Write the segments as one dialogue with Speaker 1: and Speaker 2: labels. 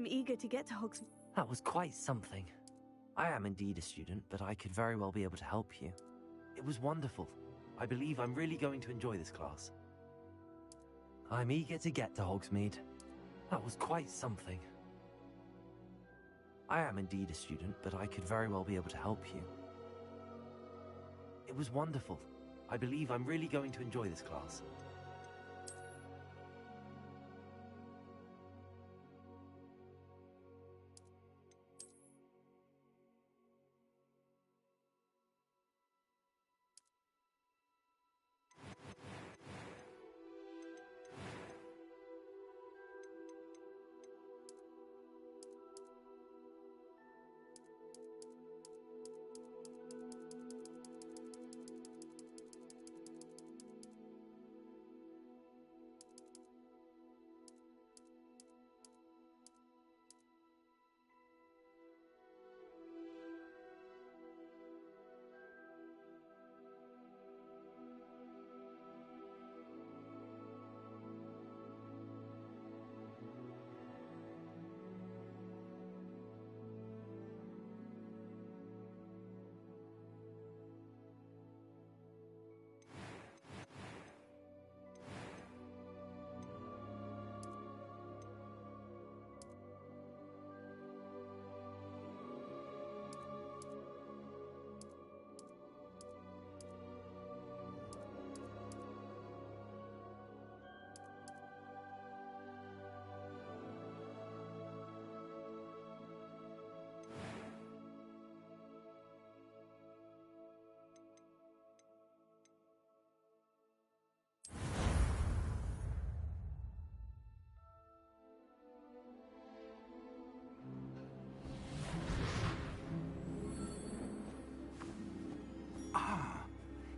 Speaker 1: I'm eager to get to Hogsmeade.
Speaker 2: That was quite something. I am indeed a student, but I could very well be able to help you. It was wonderful. I believe I'm really going to enjoy this class. I'm eager to get to Hogsmeade. That was quite something. I am indeed a student, but I could very well be able to help you. It was wonderful. I believe I'm really going to enjoy this class.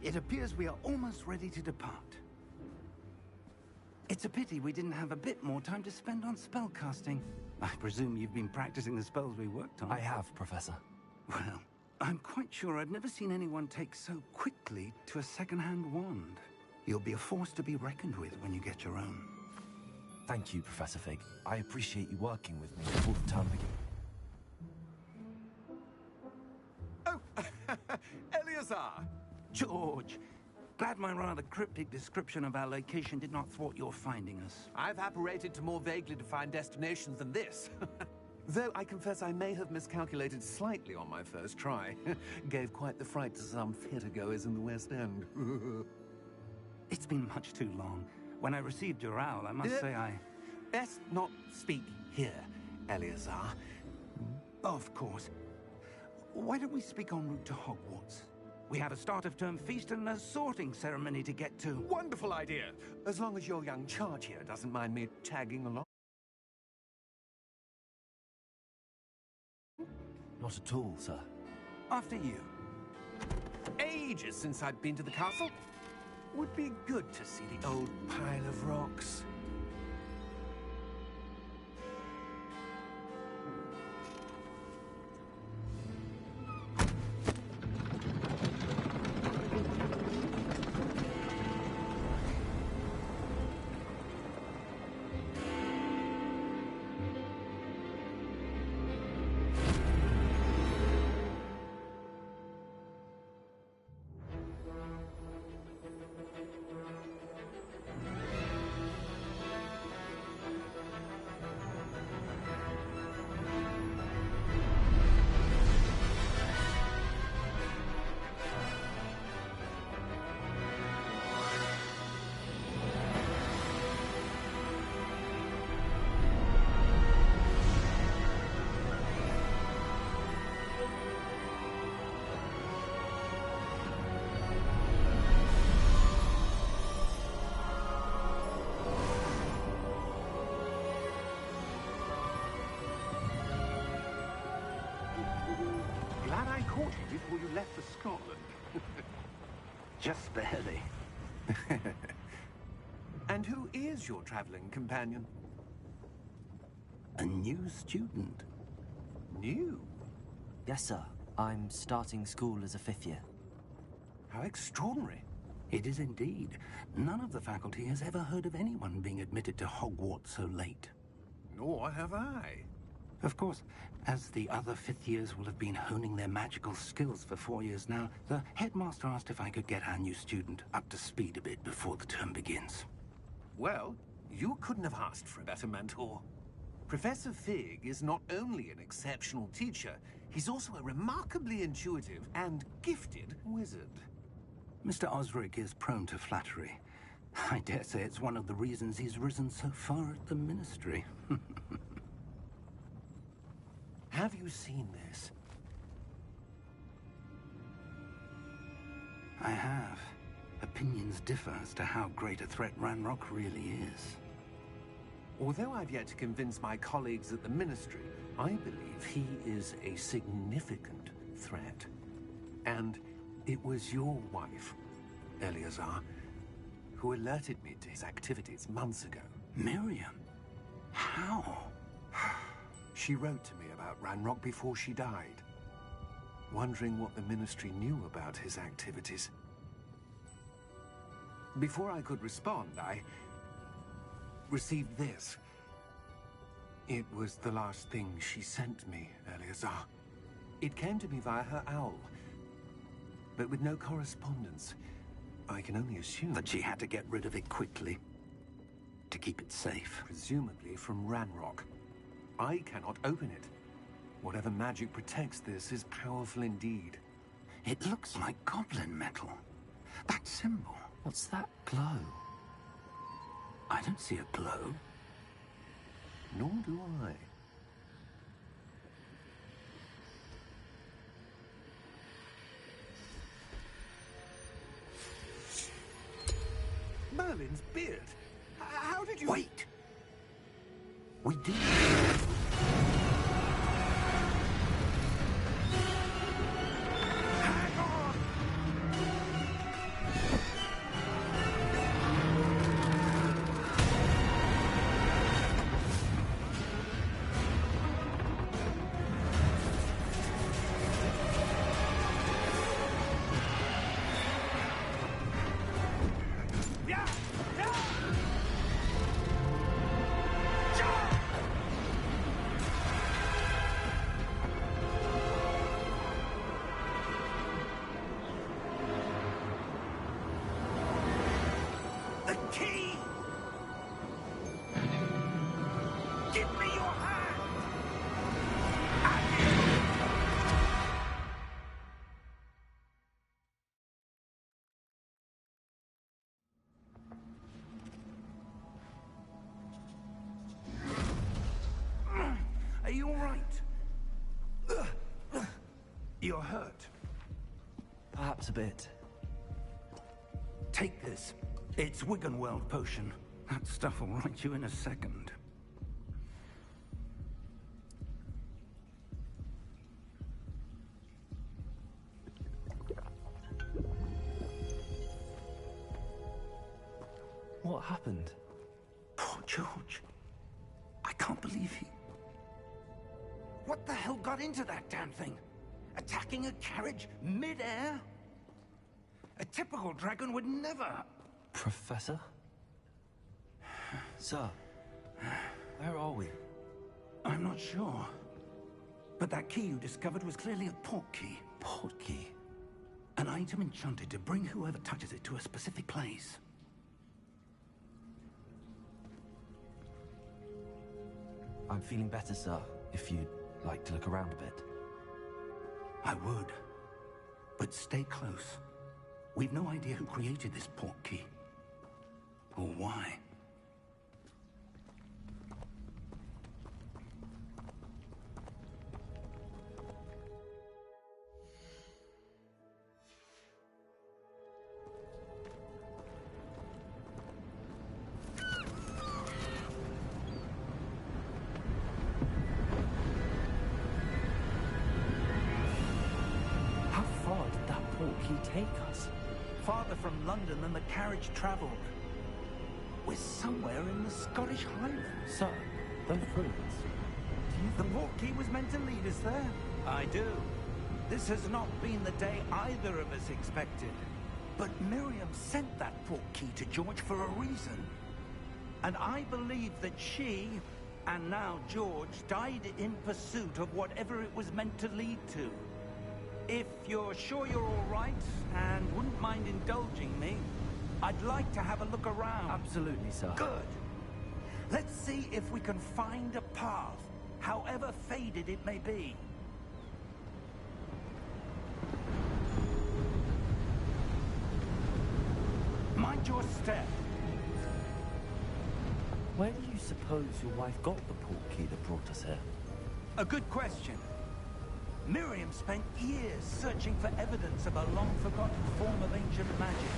Speaker 3: It appears we are almost ready to depart. It's a pity we didn't have a bit more time to spend on spellcasting. I presume you've been practicing the spells we worked on.
Speaker 2: I have, Professor.
Speaker 3: Well, I'm quite sure I've never seen anyone take so quickly to a second-hand wand. You'll be a force to be reckoned with when you get your own.
Speaker 2: Thank you, Professor Fig. I appreciate you working with me before the term begins.
Speaker 4: Oh, Eleazar!
Speaker 3: George, glad my rather cryptic description of our location did not thwart your finding us.
Speaker 4: I've apparated to more vaguely defined destinations than this. Though I confess I may have miscalculated slightly on my first try. Gave quite the fright to some theatre-goers in the West End.
Speaker 3: It's been much too long. When I received your owl, I must say I...
Speaker 4: Best not speak here, Eleazar.
Speaker 3: Of course. Why don't we speak en route to Hogwarts? We have a start-of-term feast and a sorting ceremony to get to.
Speaker 4: Wonderful idea! As long as your young charge here doesn't mind me tagging along.
Speaker 2: Not at all, sir.
Speaker 3: After you.
Speaker 4: Ages since I'd been to the castle. Would be good to see the old pile of rocks. Glad I caught you before you left for Scotland.
Speaker 3: Just barely.
Speaker 4: And who is your traveling companion?
Speaker 3: A new student.
Speaker 4: New?
Speaker 2: Yes, sir. I'm starting school as a 5th year.
Speaker 4: How extraordinary.
Speaker 3: It is indeed. None of the faculty has ever heard of anyone being admitted to Hogwarts so late.
Speaker 4: Nor have I.
Speaker 3: Of course, as the other fifth years will have been honing their magical skills for 4 years now, the headmaster asked if I could get our new student up to speed a bit before the term begins.
Speaker 4: Well, you couldn't have asked for a better mentor. Professor Fig is not only an exceptional teacher, he's also a remarkably intuitive and gifted wizard.
Speaker 3: Mr. Osric is prone to flattery. I dare say it's one of the reasons he's risen so far at the Ministry.
Speaker 4: Have you seen this?
Speaker 3: I have. Opinions differ as to how great a threat Ranrock really is.
Speaker 4: Although I've yet to convince my colleagues at the Ministry, I believe he is a significant threat. And it was your wife, Eleazar, who alerted me to his activities months ago.
Speaker 3: Miriam? How?
Speaker 4: She wrote to me about Ranrock before she died, wondering what the Ministry knew about his activities. Before I could respond, I received this. It was the last thing she sent me, Eleazar. It came to me via her owl, but with no correspondence. I can only assume
Speaker 3: that she had to get rid of it quickly, to keep it safe.
Speaker 4: Presumably from Ranrock. I cannot open it. Whatever magic protects this is powerful indeed.
Speaker 3: It looks like goblin metal. That symbol.
Speaker 2: What's that glow?
Speaker 3: I don't see a glow.
Speaker 4: Nor do I. Merlin's beard. How did you...
Speaker 3: Wait! We did.
Speaker 4: Hang on!
Speaker 3: Are you all right? You're hurt.
Speaker 2: Perhaps a bit.
Speaker 3: Take this. It's Wiggenweld potion. That stuff will right you in a second.
Speaker 2: What happened?
Speaker 3: Poor George. I can't believe he... What the hell got into that damn thing? Attacking a carriage mid-air? A typical dragon would never...
Speaker 2: Professor? Sir, where are we?
Speaker 3: I'm not sure. But that key you discovered was clearly a port key.
Speaker 2: Port key?
Speaker 3: An item enchanted to bring whoever touches it to a specific place.
Speaker 2: I'm feeling better, sir, if you'd like to look around a bit.
Speaker 3: I would. But stay close. We've no idea who created this port key. Or why.
Speaker 2: Take us
Speaker 3: farther from London than the carriage traveled. We're somewhere in the Scottish Highlands.
Speaker 2: Sir, those ruins.
Speaker 3: The port key was meant to lead us there. I do. This has not been the day either of us expected. But Miriam sent that port key to George for a reason. And I believe that she And now George died in pursuit of whatever it was meant to lead to. If you're sure you're all right and wouldn't mind indulging me, I'd like to have a look around.
Speaker 2: Absolutely, sir.
Speaker 3: Good. Let's see if we can find a path, however faded it may be. Mind your step.
Speaker 2: Where do you suppose your wife got the portkey that brought us here?
Speaker 3: A good question. Miriam spent years searching for evidence of a long-forgotten form of ancient magic.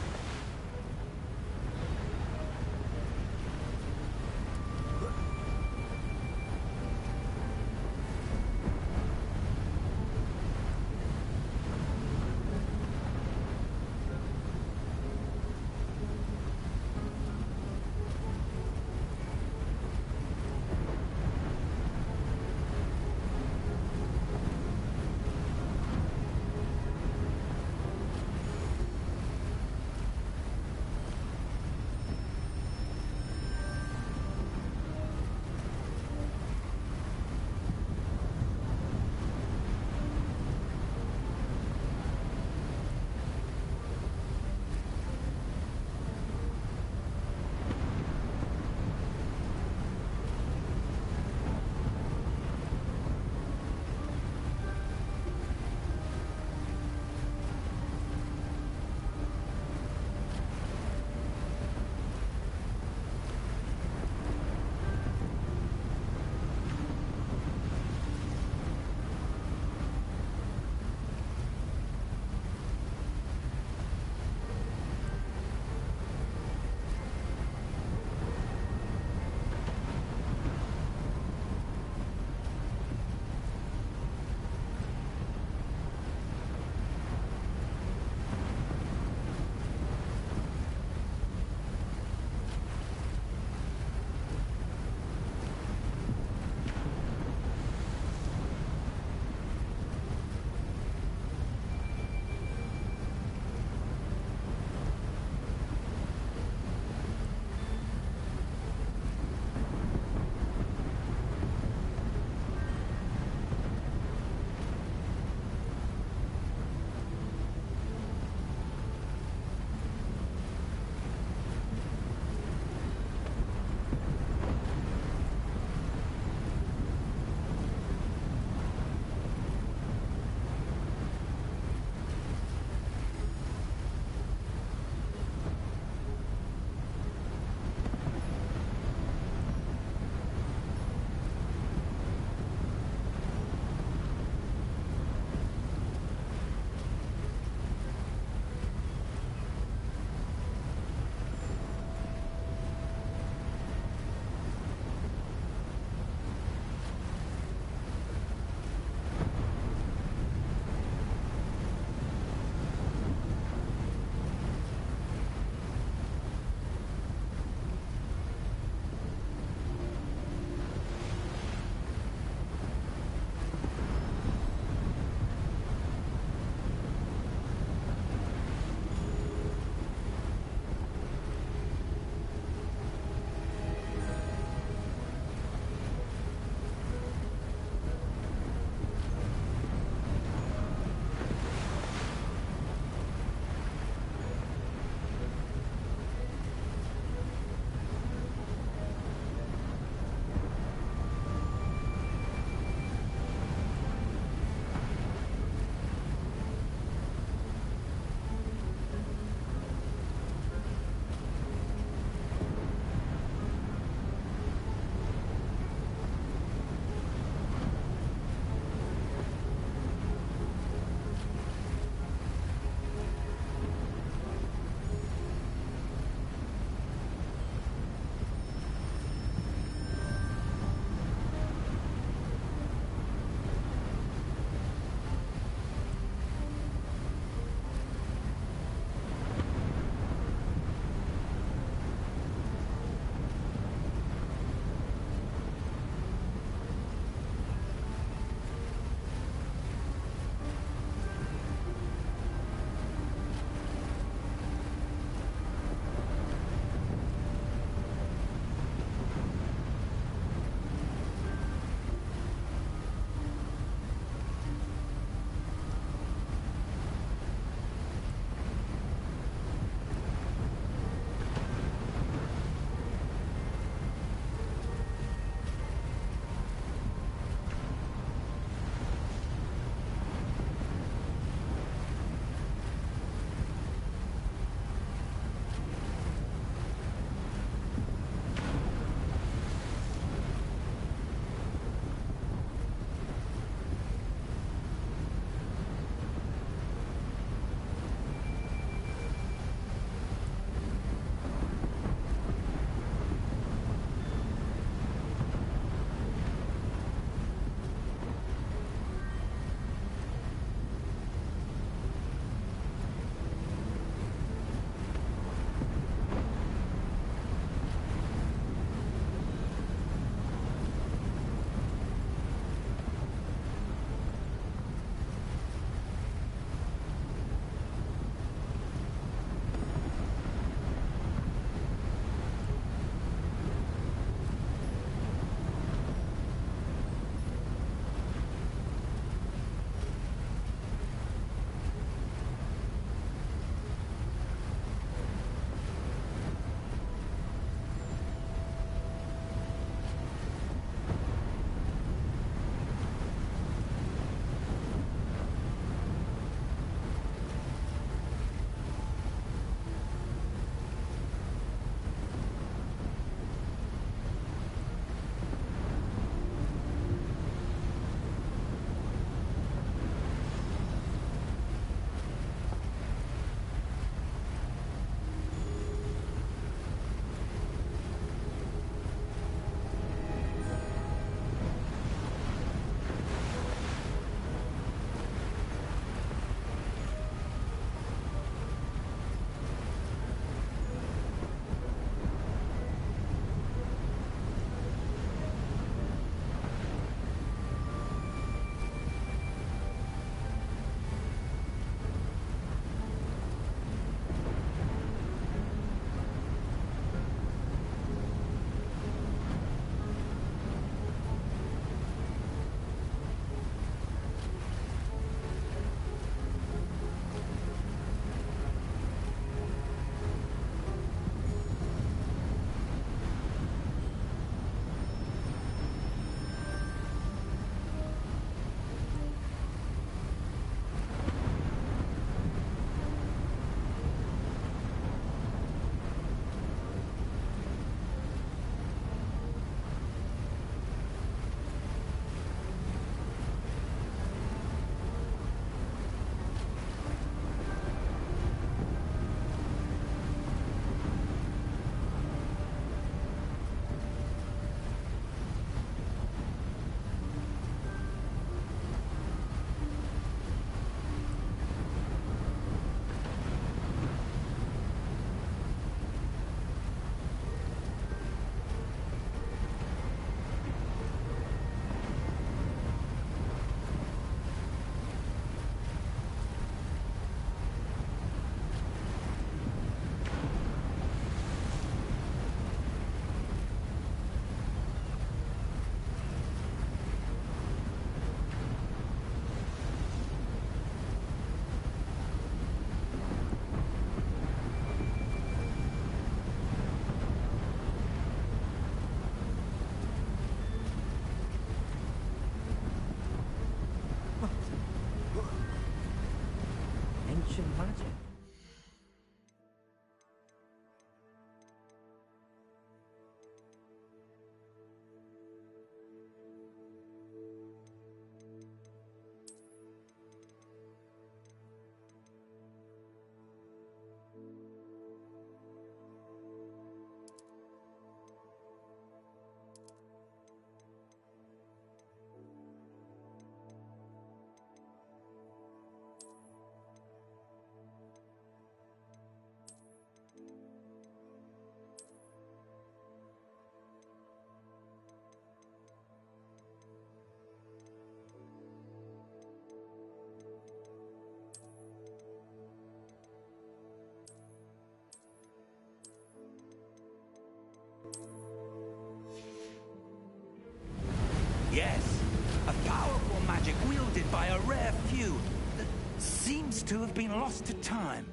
Speaker 3: Yes, a powerful magic wielded by a rare few that seems to have been lost to time.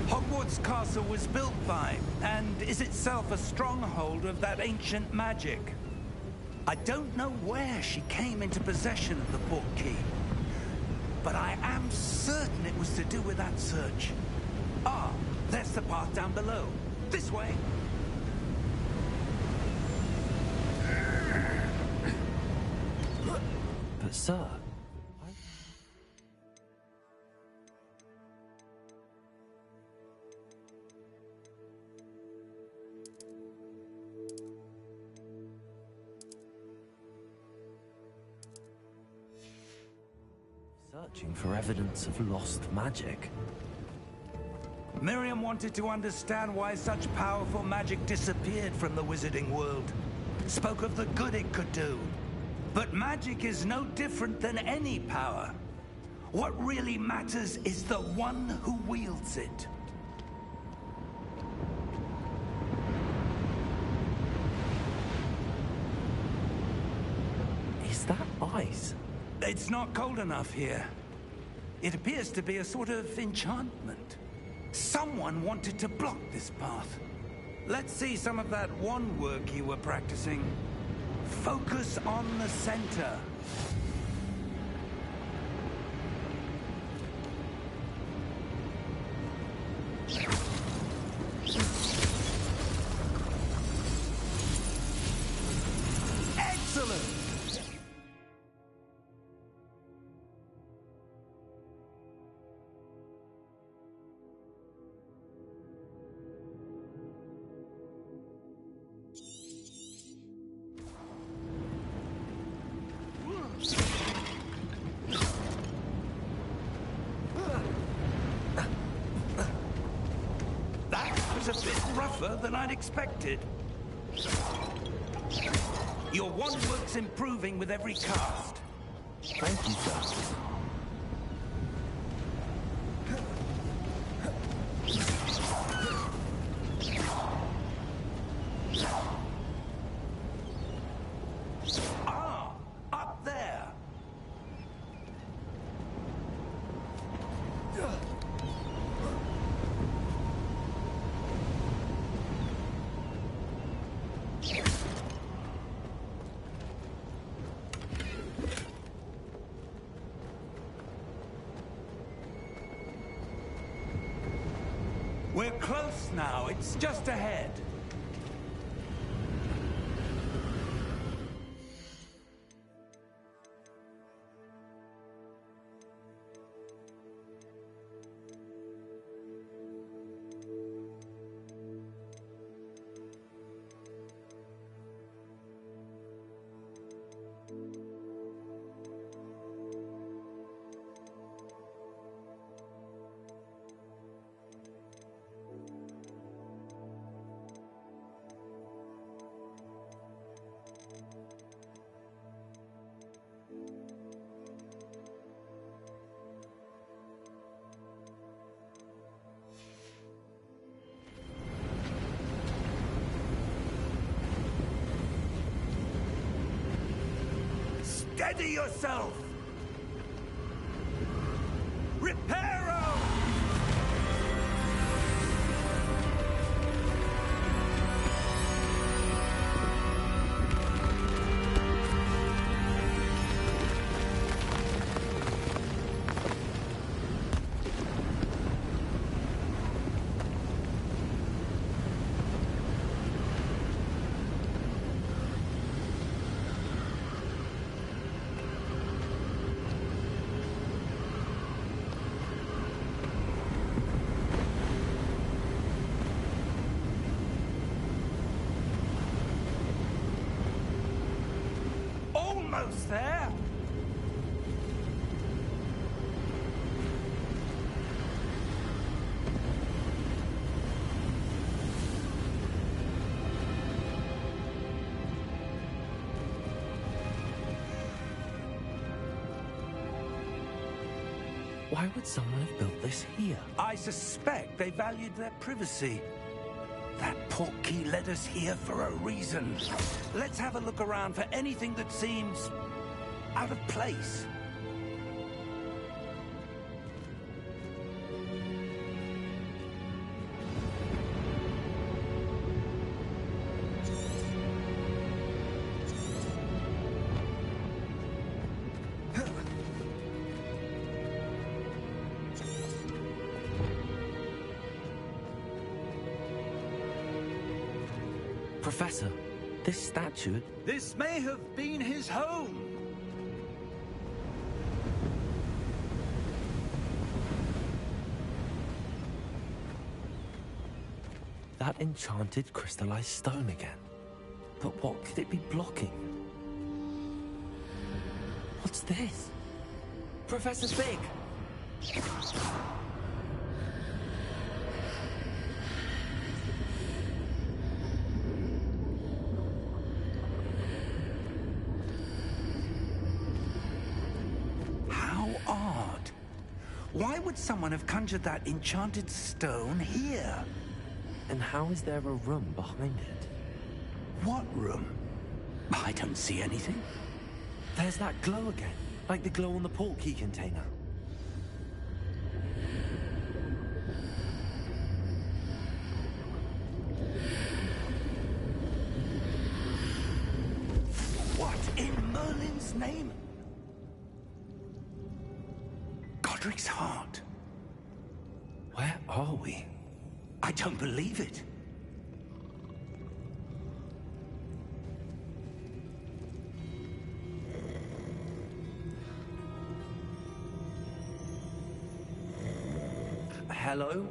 Speaker 3: Hogwarts Castle was built by, and is itself a stronghold of that ancient magic. I don't know where she came into possession of the portkey, but I am certain it was to do with that search. Ah, there's the path down below. This way.
Speaker 2: But sir... Searching for evidence of lost magic.
Speaker 3: Miriam wanted to understand why such powerful magic disappeared from the wizarding world. Spoke of the good it could do. But magic is no different than any power. What really matters is the one who wields it.
Speaker 2: Is that ice?
Speaker 3: It's not cold enough here. It appears to be a sort of enchantment. Someone wanted to block this path. Let's see some of that wand work you were practicing. Focus on the center. Excellent! That was a bit rougher than I'd expected. Your wand work's improving with every cast.
Speaker 2: Thank you, sir.
Speaker 3: Ah, up there. We're close now. It's just ahead. Steady yourself! Reparo! Almost there.
Speaker 2: Why would someone have built this here?
Speaker 3: I suspect they valued their privacy. That portkey led us here for a reason. Let's have a look around for anything that seems out of place.
Speaker 2: Professor, this statue...
Speaker 3: This may have been his home.
Speaker 2: That enchanted crystallized stone again. But what could it be blocking? What's this? Professor Fig!
Speaker 3: How odd. Why would someone have conjured that enchanted stone here?
Speaker 2: And how is there a room behind it?
Speaker 3: What room? I don't see anything.
Speaker 2: There's that glow again, like the glow on the portkey container.
Speaker 3: What in Merlin's name? Godric's heart.
Speaker 2: Where are we?
Speaker 3: I don't believe it.
Speaker 2: Hello?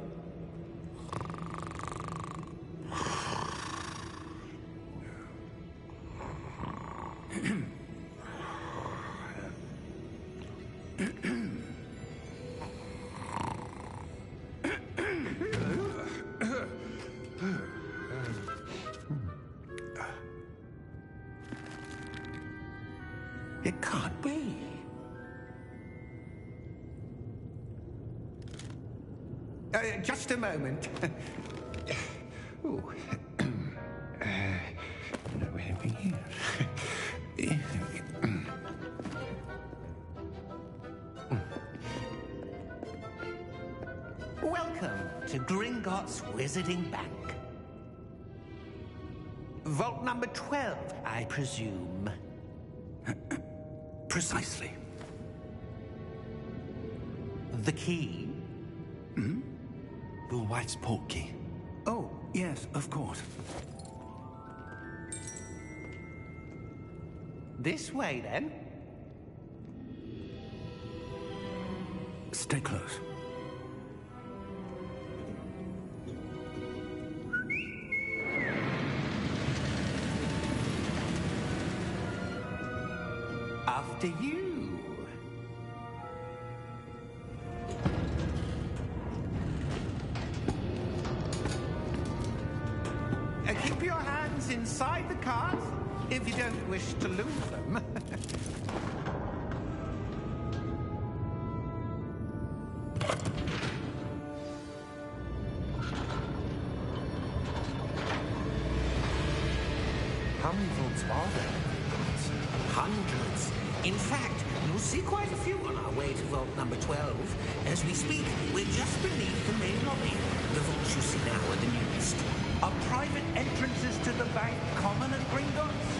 Speaker 3: It can't be. Just a moment. Ooh. No, anything here.
Speaker 1: Welcome to Gringotts Wizarding Bank. Vault number 12, I presume.
Speaker 3: Precisely.
Speaker 1: The key?
Speaker 2: Your wife's portkey.
Speaker 3: Oh, yes, of course.
Speaker 1: This way, then.
Speaker 3: Stay close.
Speaker 1: After you. Keep your hands inside the cart if you don't wish to lose them.
Speaker 2: How many vaults are there?
Speaker 1: Hundreds. In fact, you'll see quite a few on our way to vault number 12. As we speak, we're just beneath the main lobby. The vaults you see now are the newest.
Speaker 3: Are private entrances to the bank common at Gringotts?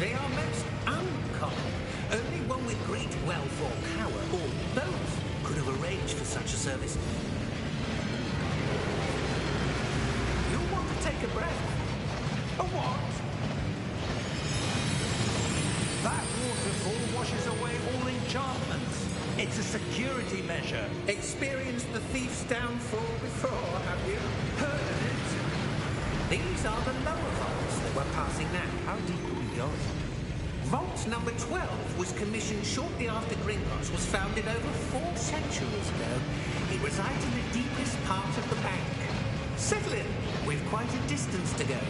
Speaker 1: They are most uncommon. Only one with great wealth or power, or both, could have arranged for such a service. You'll want to take a breath. A what?
Speaker 3: That waterfall washes away all enchantments. It's a security measure.
Speaker 1: Experienced the thief's downfall before, have you? Heard of it? These are the lower vaults that we're passing now.
Speaker 2: How deep are we going?
Speaker 1: Vault number 12 was commissioned shortly after Gringotts was founded over 4 centuries ago. It resides in the deepest part of the bank. Settle in. We've quite a distance to go.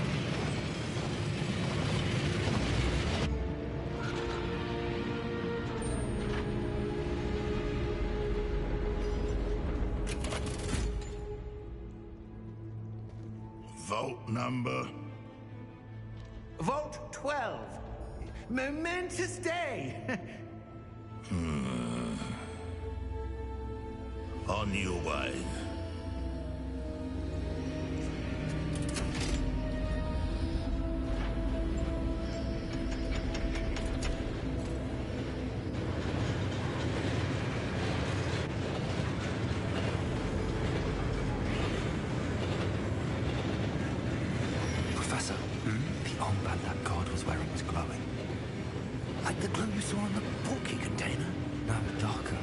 Speaker 5: number?
Speaker 1: Vault 12. Momentous day.
Speaker 5: On your way.
Speaker 3: Professor, the armband that guard was wearing was glowing. Like the glow you saw on the porky container? No, darker.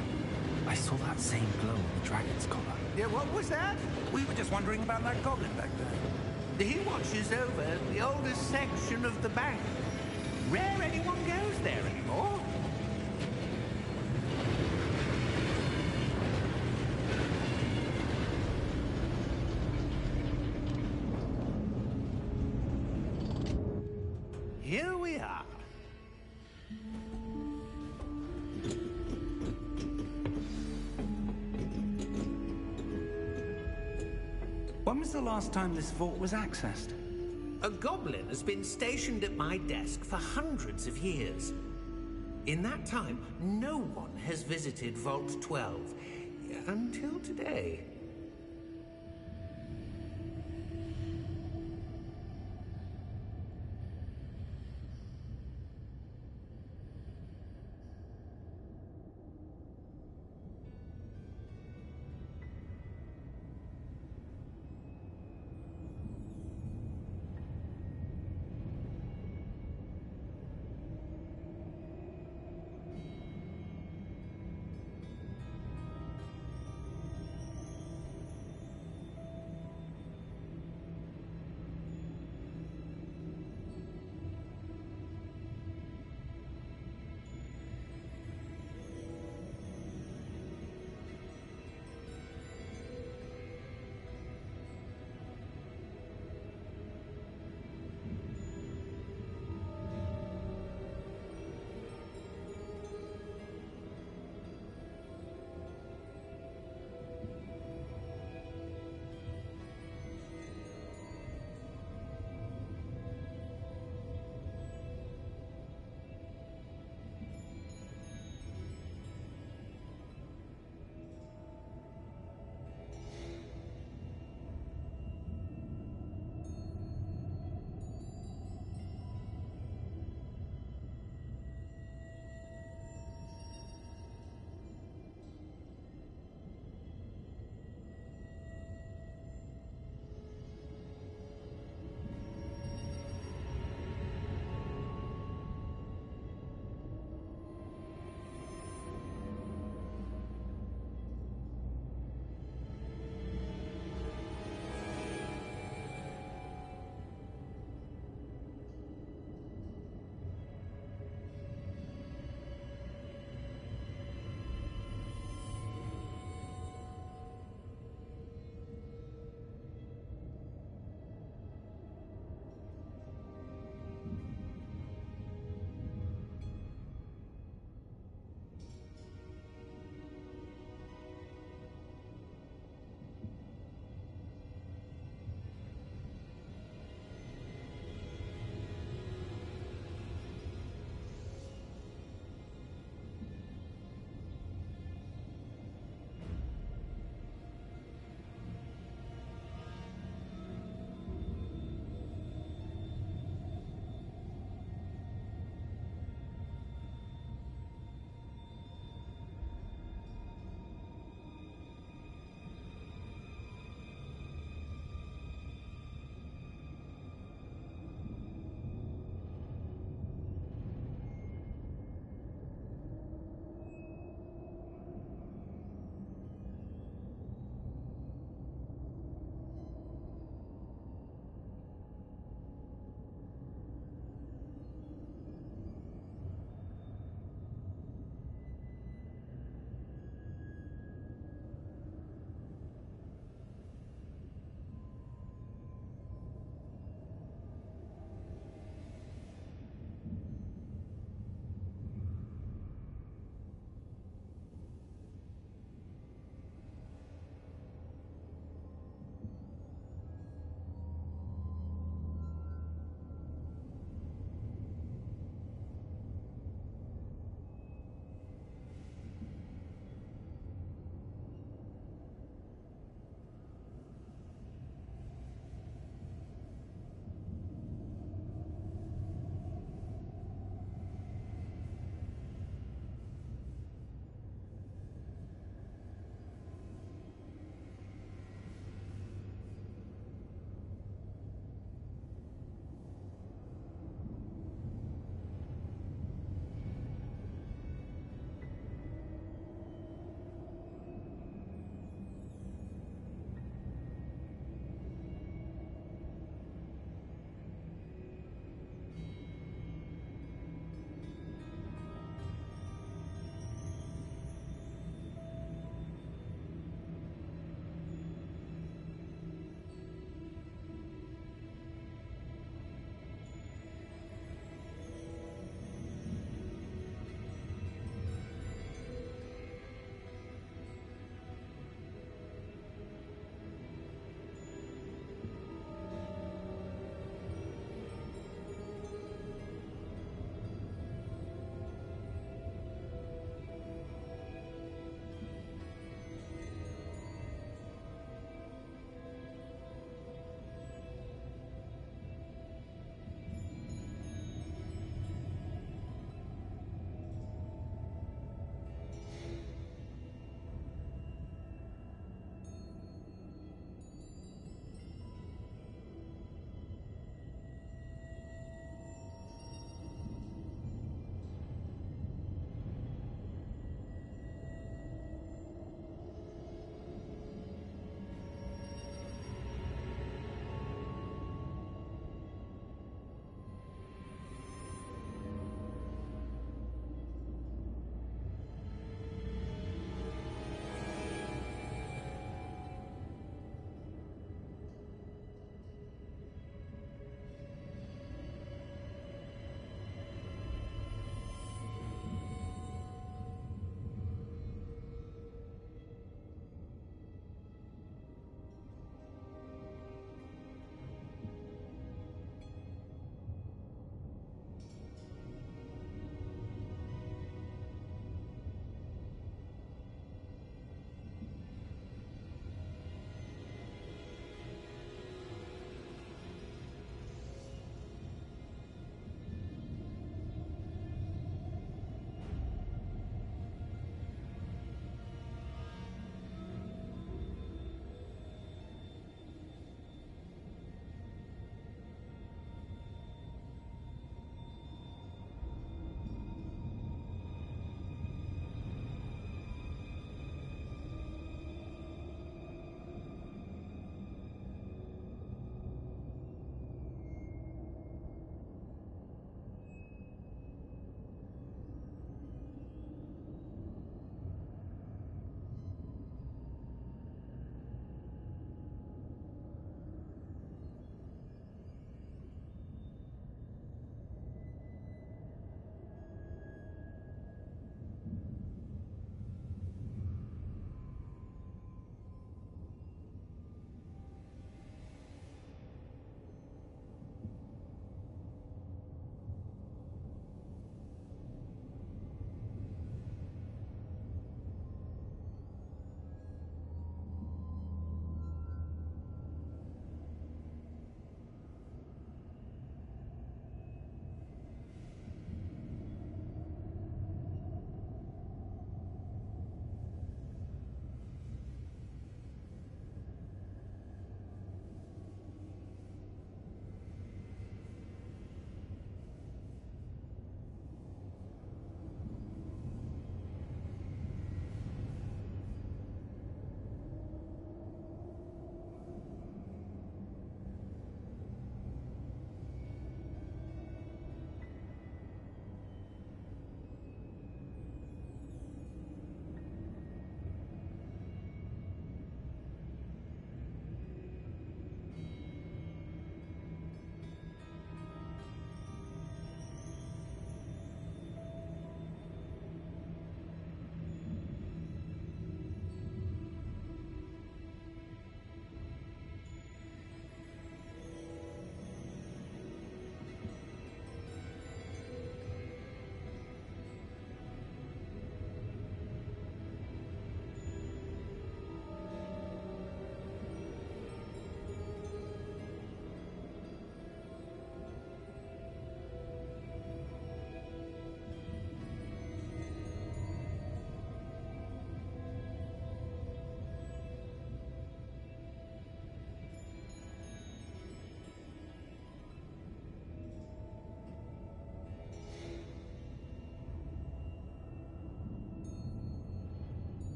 Speaker 3: I saw that same glow on the dragon's collar.
Speaker 1: Yeah, what was that?
Speaker 3: We were just wondering about that goblin back there.
Speaker 1: He watches over the oldest section of the bank. Rare anyone goes there anymore. Here we are.
Speaker 3: When was the last time this vault was accessed?
Speaker 1: A goblin has been stationed at my desk for hundreds of years. In that time, no one has visited Vault 12. Until today.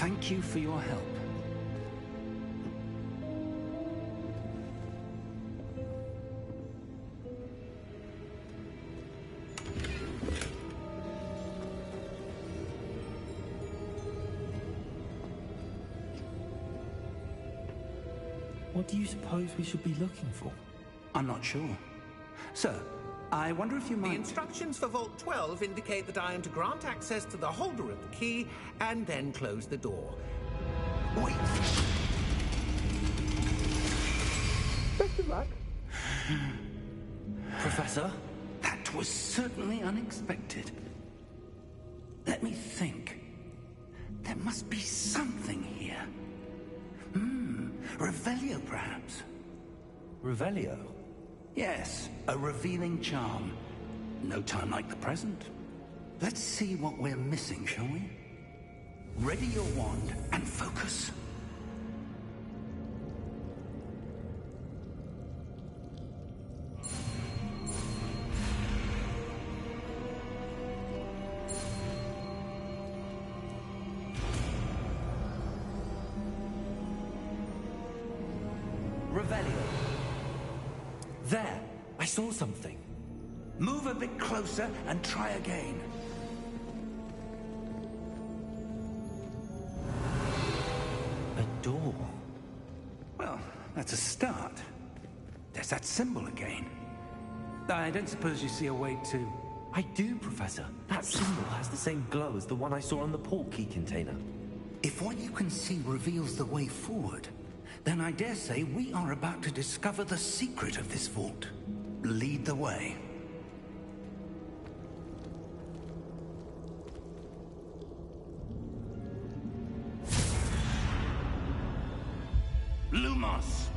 Speaker 3: Thank you for your help.
Speaker 2: What do you suppose we should be looking for?
Speaker 3: I'm not sure. Sir, I wonder if you
Speaker 1: The
Speaker 3: might...
Speaker 1: instructions for Vault 12 indicate that I am to grant access to the holder of the key and then close the door.
Speaker 3: Wait!
Speaker 1: Best of luck.
Speaker 2: Professor?
Speaker 3: That was certainly unexpected. Let me think. There must be something here. Revelio, perhaps?
Speaker 2: Revelio?
Speaker 3: Yes, a revealing charm. No time like the present. Let's see what we're missing, shall we? Ready your wand and focus.
Speaker 2: Revelio. There! I saw something.
Speaker 3: Move a bit closer and try again.
Speaker 2: A door.
Speaker 3: Well, that's a start. There's that symbol again. I don't suppose you see a way to...
Speaker 2: I do, Professor. That symbol has the same glow as the one I saw on the port key container.
Speaker 3: If what you can see reveals the way forward, then I dare say we are about to discover the secret of this vault. Lead the way. Lumos!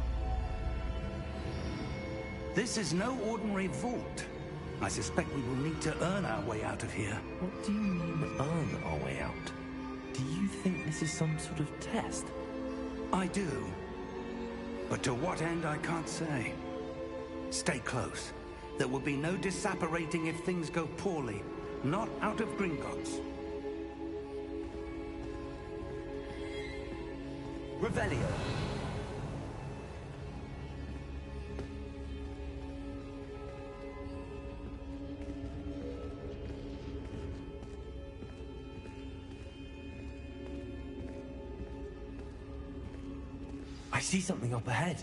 Speaker 3: This is no ordinary vault. I suspect we will need to earn our way out of here.
Speaker 2: What do you mean, earn our way out? Do you think this is some sort of test?
Speaker 3: I do. But to what end, I can't say. Stay close. There will be no disapparating if things go poorly. Not out of Gringotts.
Speaker 2: Revelio. I see something up ahead.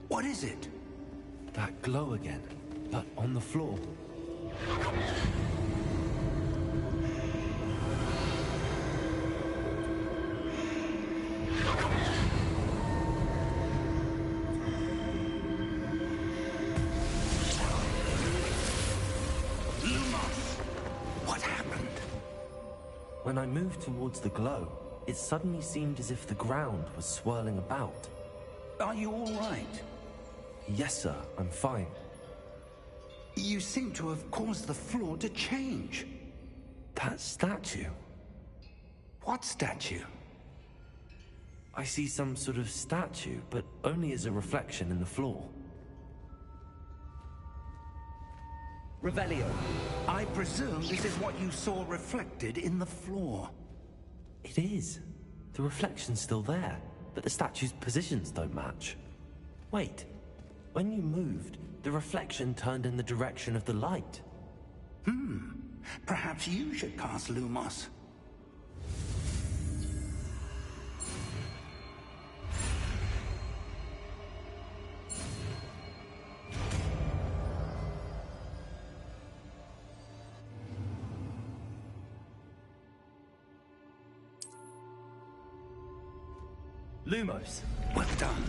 Speaker 3: What is it?
Speaker 2: That glow again, but on the floor.
Speaker 3: Lumos! What happened?
Speaker 2: When I moved towards the glow, it suddenly seemed as if the ground was swirling about.
Speaker 3: Are you all right?
Speaker 2: Yes, sir, I'm fine.
Speaker 3: You seem to have caused the floor to change.
Speaker 2: That statue?
Speaker 3: What statue?
Speaker 2: I see some sort of statue, but only as a reflection in the floor. Revelio.
Speaker 3: I presume this is what you saw reflected in the floor.
Speaker 2: It is. The reflection's still there, but the statue's positions don't match. Wait. When you moved, the reflection turned in the direction of the light.
Speaker 3: Perhaps you should cast Lumos.
Speaker 2: Lumos.
Speaker 3: Well done.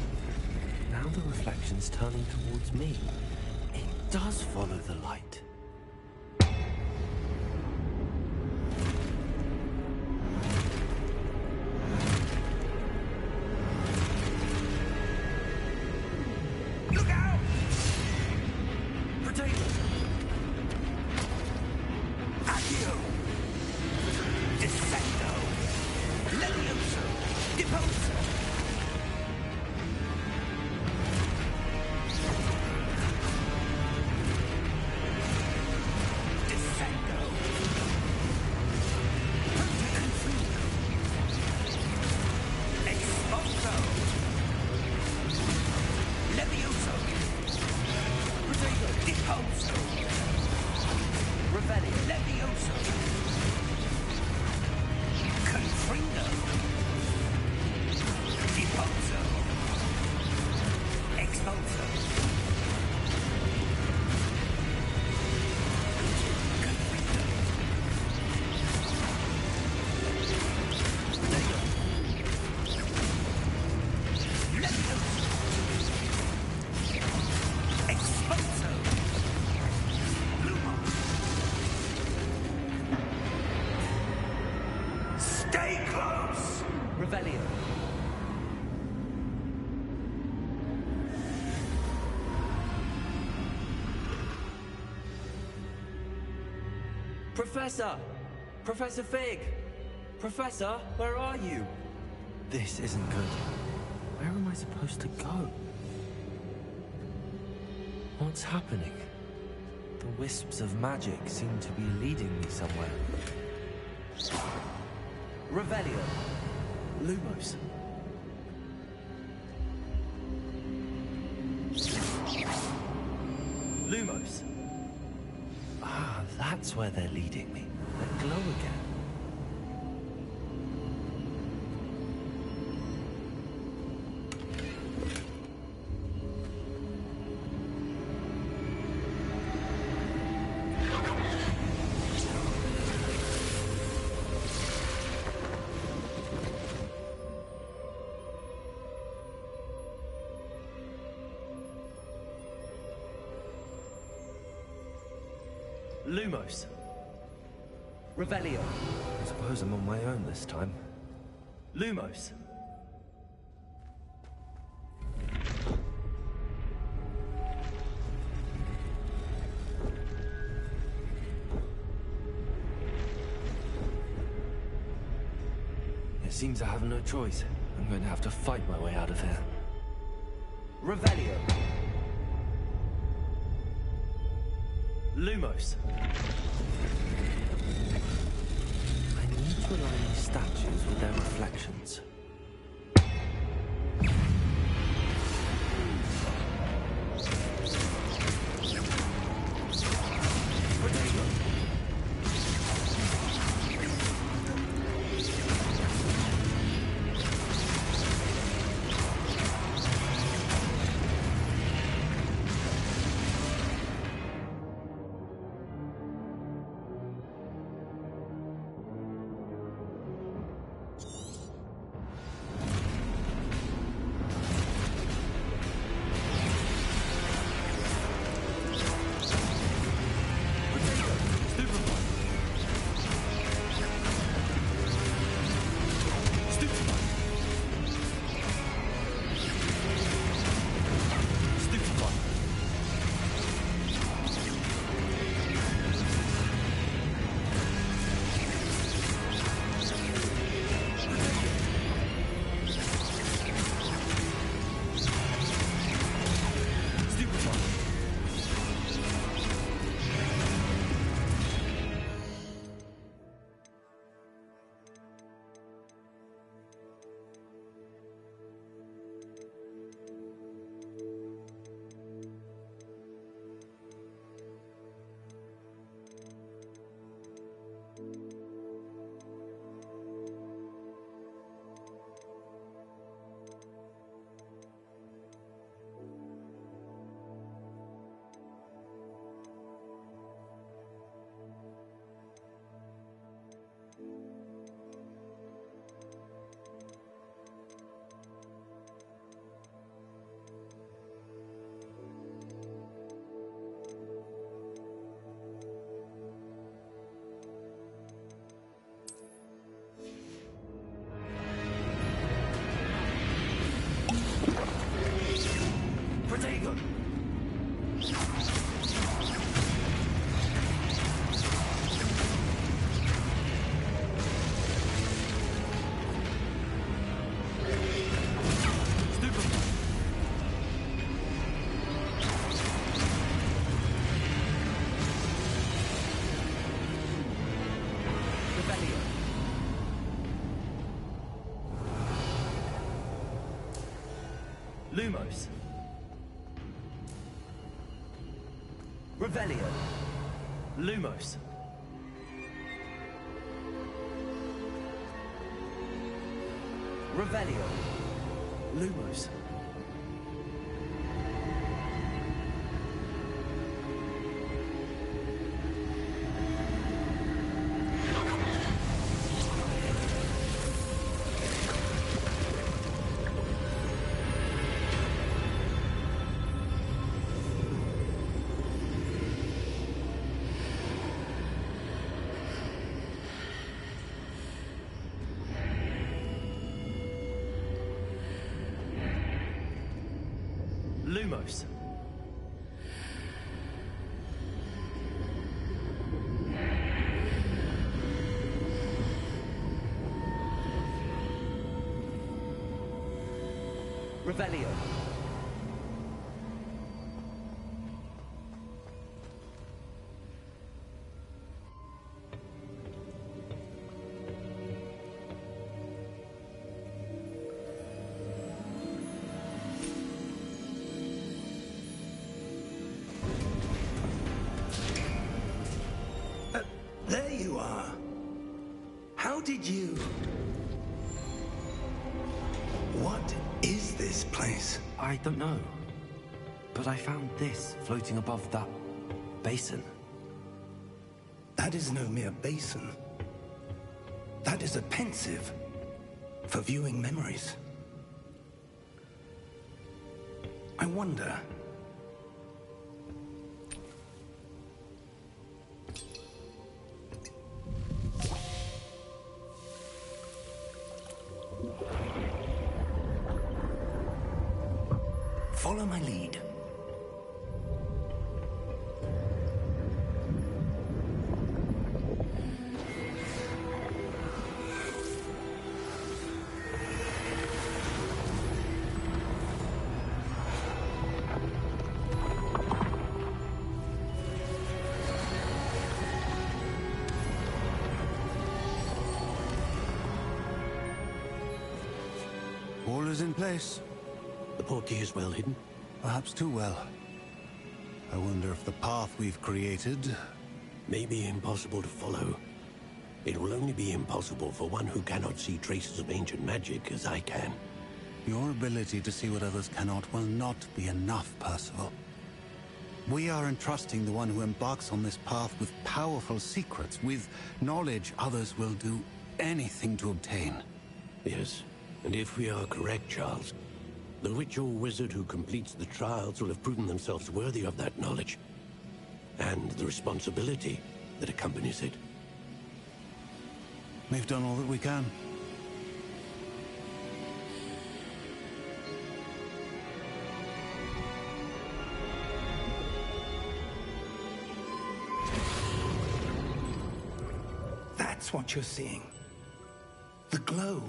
Speaker 2: Now the reflection's turning towards me. It does follow the light.
Speaker 3: Look out!
Speaker 2: Potato!
Speaker 3: Accio! Descendo! Levioso! Deposo!
Speaker 2: Professor! Professor Fig! Professor, where are you? This isn't good. Where am I supposed to go? What's happening? The wisps of magic seem to be leading me somewhere. Revelio! Lumos! Lumos! Ah, that's where they're leading me. They glow again. Lumos. Revelio. I suppose I'm on my own this time. Lumos. It seems I have no choice. I'm going to have to fight my way out of here. Revelio. Lumos. I need to align these statues with their reflections. Lumos. Revelio. Lumos. Revelio. Lumos. Lumos. Revelio.
Speaker 3: There you are. How did you... What is this place?
Speaker 2: I don't know. But I found this floating above that basin.
Speaker 3: That is no mere basin. That is a pensive for viewing memories. I wonder... Follow my lead.
Speaker 5: All is in place.
Speaker 6: The portkey is well hidden.
Speaker 5: Perhaps too well. I wonder if the path we've created...
Speaker 6: May be impossible to follow. It will only be impossible for one who cannot see traces of ancient magic as I can.
Speaker 5: Your ability to see what others cannot will not be enough, Percival. We are entrusting the one who embarks on this path with powerful secrets, with knowledge others will do anything to obtain.
Speaker 6: Yes, and if we are correct, Charles, the witch or wizard who completes the trials will have proven themselves worthy of that knowledge, and the responsibility that accompanies it.
Speaker 5: We've done all that we can.
Speaker 3: That's what you're seeing. The glow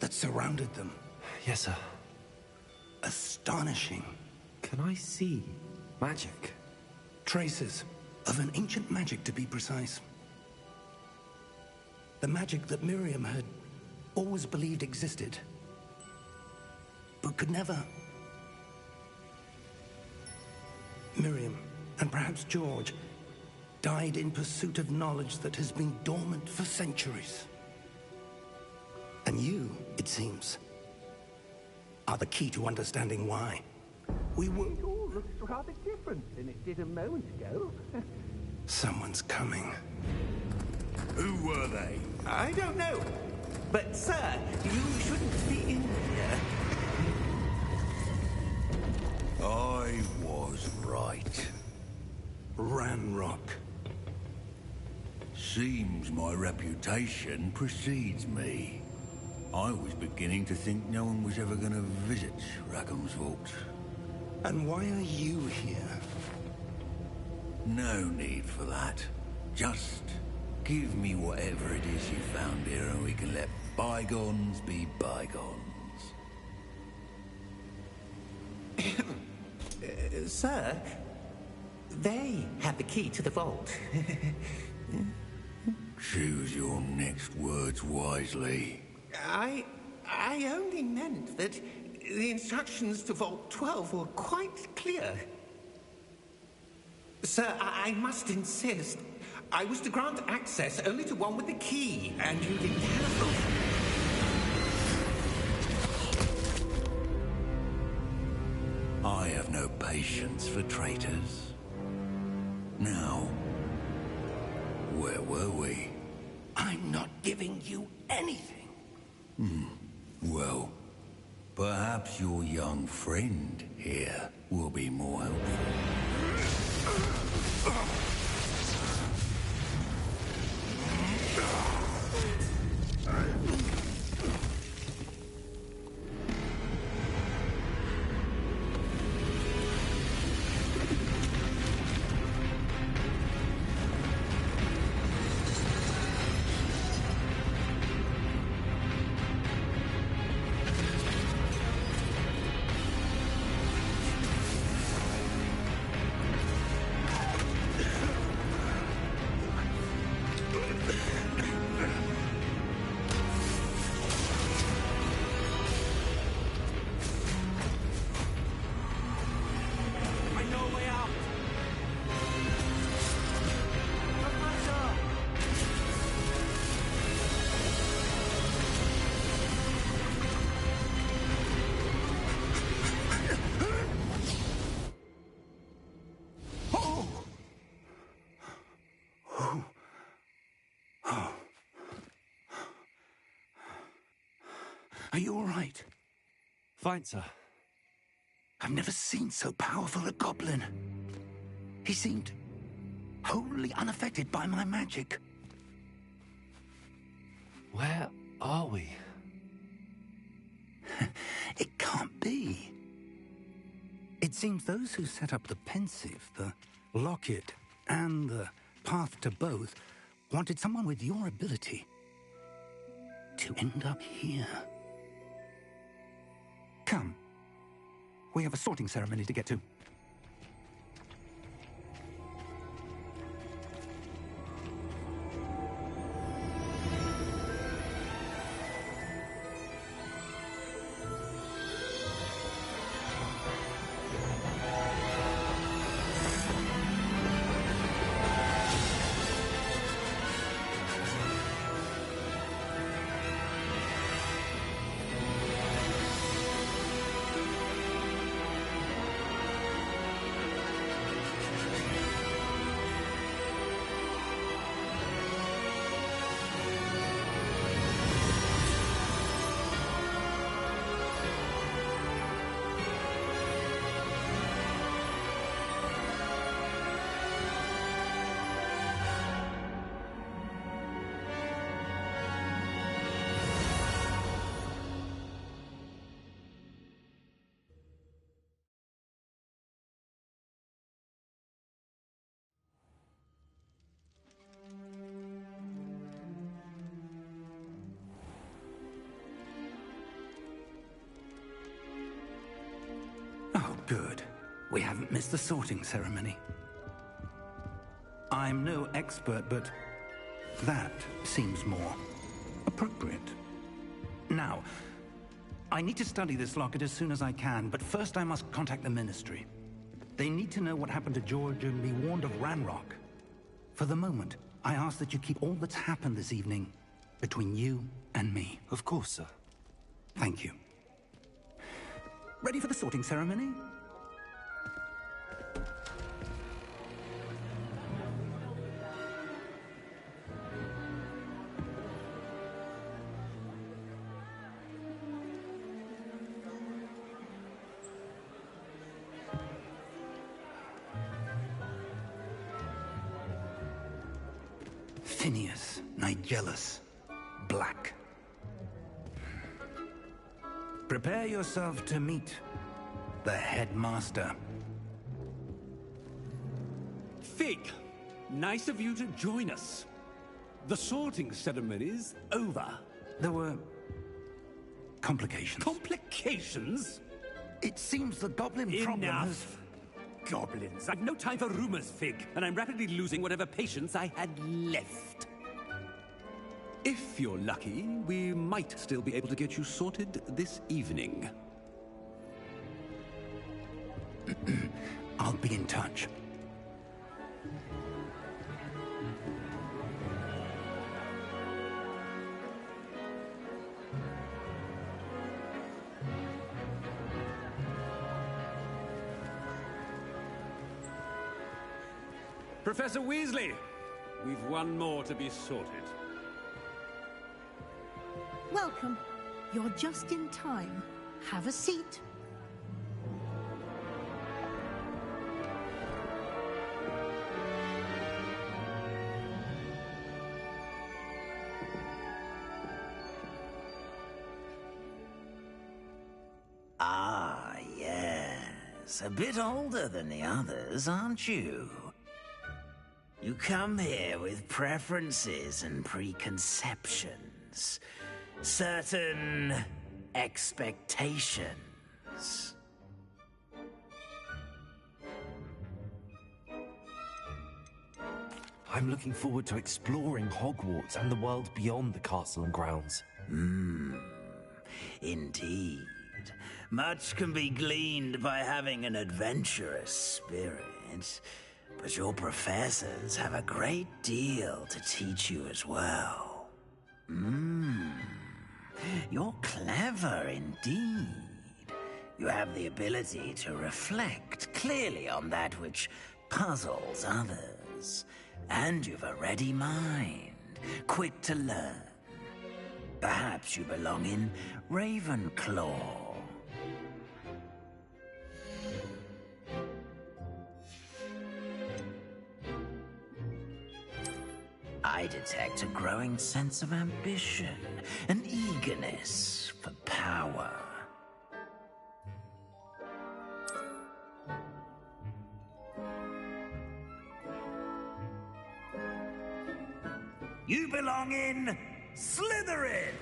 Speaker 3: that surrounded them.
Speaker 2: Yes, sir.
Speaker 3: Astonishing.
Speaker 2: Can I see magic?
Speaker 3: Traces of an ancient magic, to be precise. The magic that Miriam had always believed existed, but could never. Miriam, and perhaps George, died in pursuit of knowledge that has been dormant for centuries. And you, it seems, are the key to understanding why. We will...
Speaker 1: It all looks rather different than it did a moment ago.
Speaker 3: Someone's coming.
Speaker 7: Who were they?
Speaker 1: I don't know. But, sir, you shouldn't be in here.
Speaker 7: I was right.
Speaker 3: Ranrock.
Speaker 7: Seems my reputation precedes me. I was beginning to think no one was ever going to visit Rackham's vault.
Speaker 3: And why are you here?
Speaker 7: No need for that. Just give me whatever it is you found here and we can let bygones be bygones.
Speaker 1: Sir, they had the key to the vault.
Speaker 7: Choose your next words wisely.
Speaker 1: I only meant that the instructions to Vault 12 were quite clear. Sir, I must insist. I was to grant access only to one with the key, and you didn't have...
Speaker 7: I have no patience for traitors. Now, where were we?
Speaker 3: I'm not giving you anything.
Speaker 7: Well, perhaps your young friend here will be more helpful.
Speaker 3: Are you all right?
Speaker 2: Fine, sir.
Speaker 3: I've never seen so powerful a goblin. He seemed wholly unaffected by my magic.
Speaker 2: Where are we?
Speaker 3: It can't be. It seems those who set up the pensive, the locket, and the path to both wanted someone with your ability to end up here. Come. We have a sorting ceremony to get to. Oh, good. We haven't missed the sorting ceremony. I'm no expert, but that seems more appropriate. Now, I need to study this locket as soon as I can, but first I must contact the Ministry. They need to know what happened to George and be warned of Ranrock. For the moment, I ask that you keep all that's happened this evening between you and me.
Speaker 2: Of course, sir.
Speaker 3: Thank you. Ready for the sorting ceremony? Phineas, Nigellus, Black. Prepare yourself to meet the headmaster.
Speaker 8: Fig, nice of you to join us. The sorting ceremony's over.
Speaker 3: There were complications.
Speaker 8: Complications?
Speaker 3: It seems the goblin problem has...
Speaker 8: Enough! Goblins. I've no time for rumors, Fig, and I'm rapidly losing whatever patience I had left. If you're lucky, we might still be able to get you sorted this evening.
Speaker 3: I'll be in touch.
Speaker 8: Professor Weasley, we've one more to be sorted.
Speaker 9: Welcome. You're just in time. Have a seat.
Speaker 10: Ah, yes. A bit older than the others, aren't you? You come here with preferences and preconceptions. Certain expectations.
Speaker 2: I'm looking forward to exploring Hogwarts and the world beyond the castle and grounds.
Speaker 10: Indeed. Much can be gleaned by having an adventurous spirit. But your professors have a great deal to teach you as well. You're clever indeed. You have the ability to reflect clearly on that which puzzles others. And you've a ready mind, quick to learn. Perhaps you belong in Ravenclaw. I detect a growing sense of ambition, an eagerness for power. You belong in Slytherin!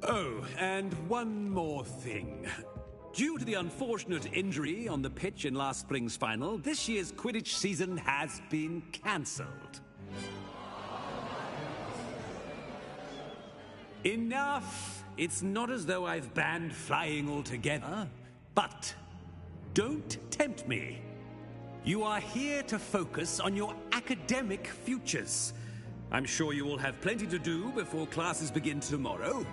Speaker 8: Oh, and one more thing. Due to the unfortunate injury on the pitch in last spring's final, this year's Quidditch season has been cancelled. Enough! It's not as though I've banned flying altogether, but don't tempt me. You are here to focus on your academic futures. I'm sure you all have plenty to do before classes begin tomorrow.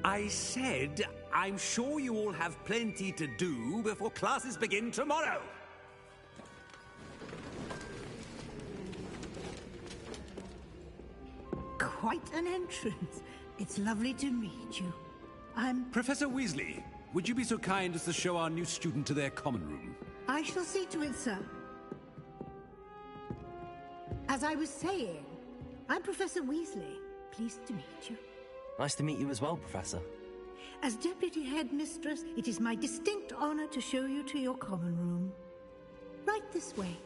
Speaker 8: I said, I'm sure you all have plenty to do before classes begin tomorrow.
Speaker 9: Quite an entrance. It's lovely to meet you.
Speaker 8: Professor Weasley, would you be so kind as to show our new student to their common room?
Speaker 9: I shall see to it, sir. As I was saying, I'm Professor Weasley. Pleased to meet you.
Speaker 2: Nice to meet you as well, Professor.
Speaker 9: As Deputy Headmistress, it is my distinct honor to show you to your common room. Right this way.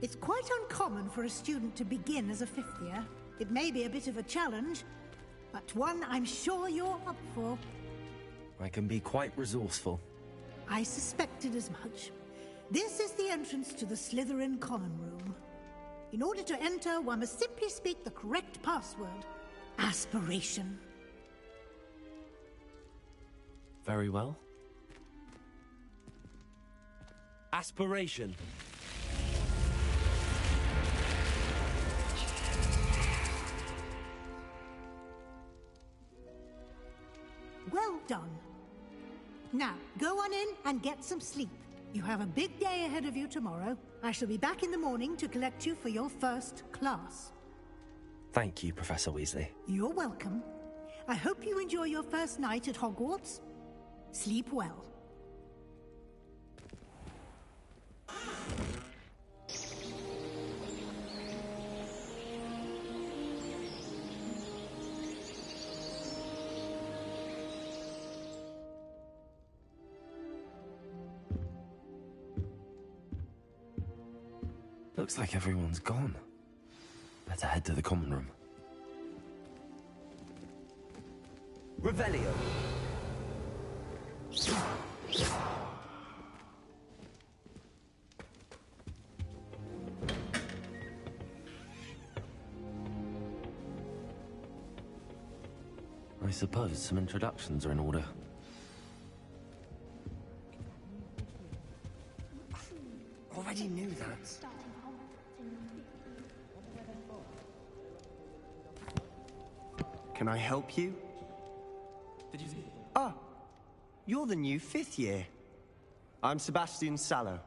Speaker 9: It's quite uncommon for a student to begin as a fifth year. It may be a bit of a challenge, but one I'm sure you're up for.
Speaker 2: I can be quite resourceful.
Speaker 9: I suspected as much. This is the entrance to the Slytherin common room. In order to enter, one must simply speak the correct password. Aspiration.
Speaker 2: Very well. Aspiration.
Speaker 9: Well done. Now, go on in and get some sleep. You have a big day ahead of you tomorrow. I shall be back in the morning to collect you for your first class.
Speaker 2: Thank you, Professor Weasley.
Speaker 9: You're welcome. I hope you enjoy your first night at Hogwarts. Sleep well.
Speaker 2: Looks like everyone's gone. Better head to the common room. Revelio. I suppose some introductions are in order.
Speaker 11: Already knew that. Can I help you?
Speaker 8: Did you see?
Speaker 11: Ah, you're the new fifth year. I'm Sebastian Sallow.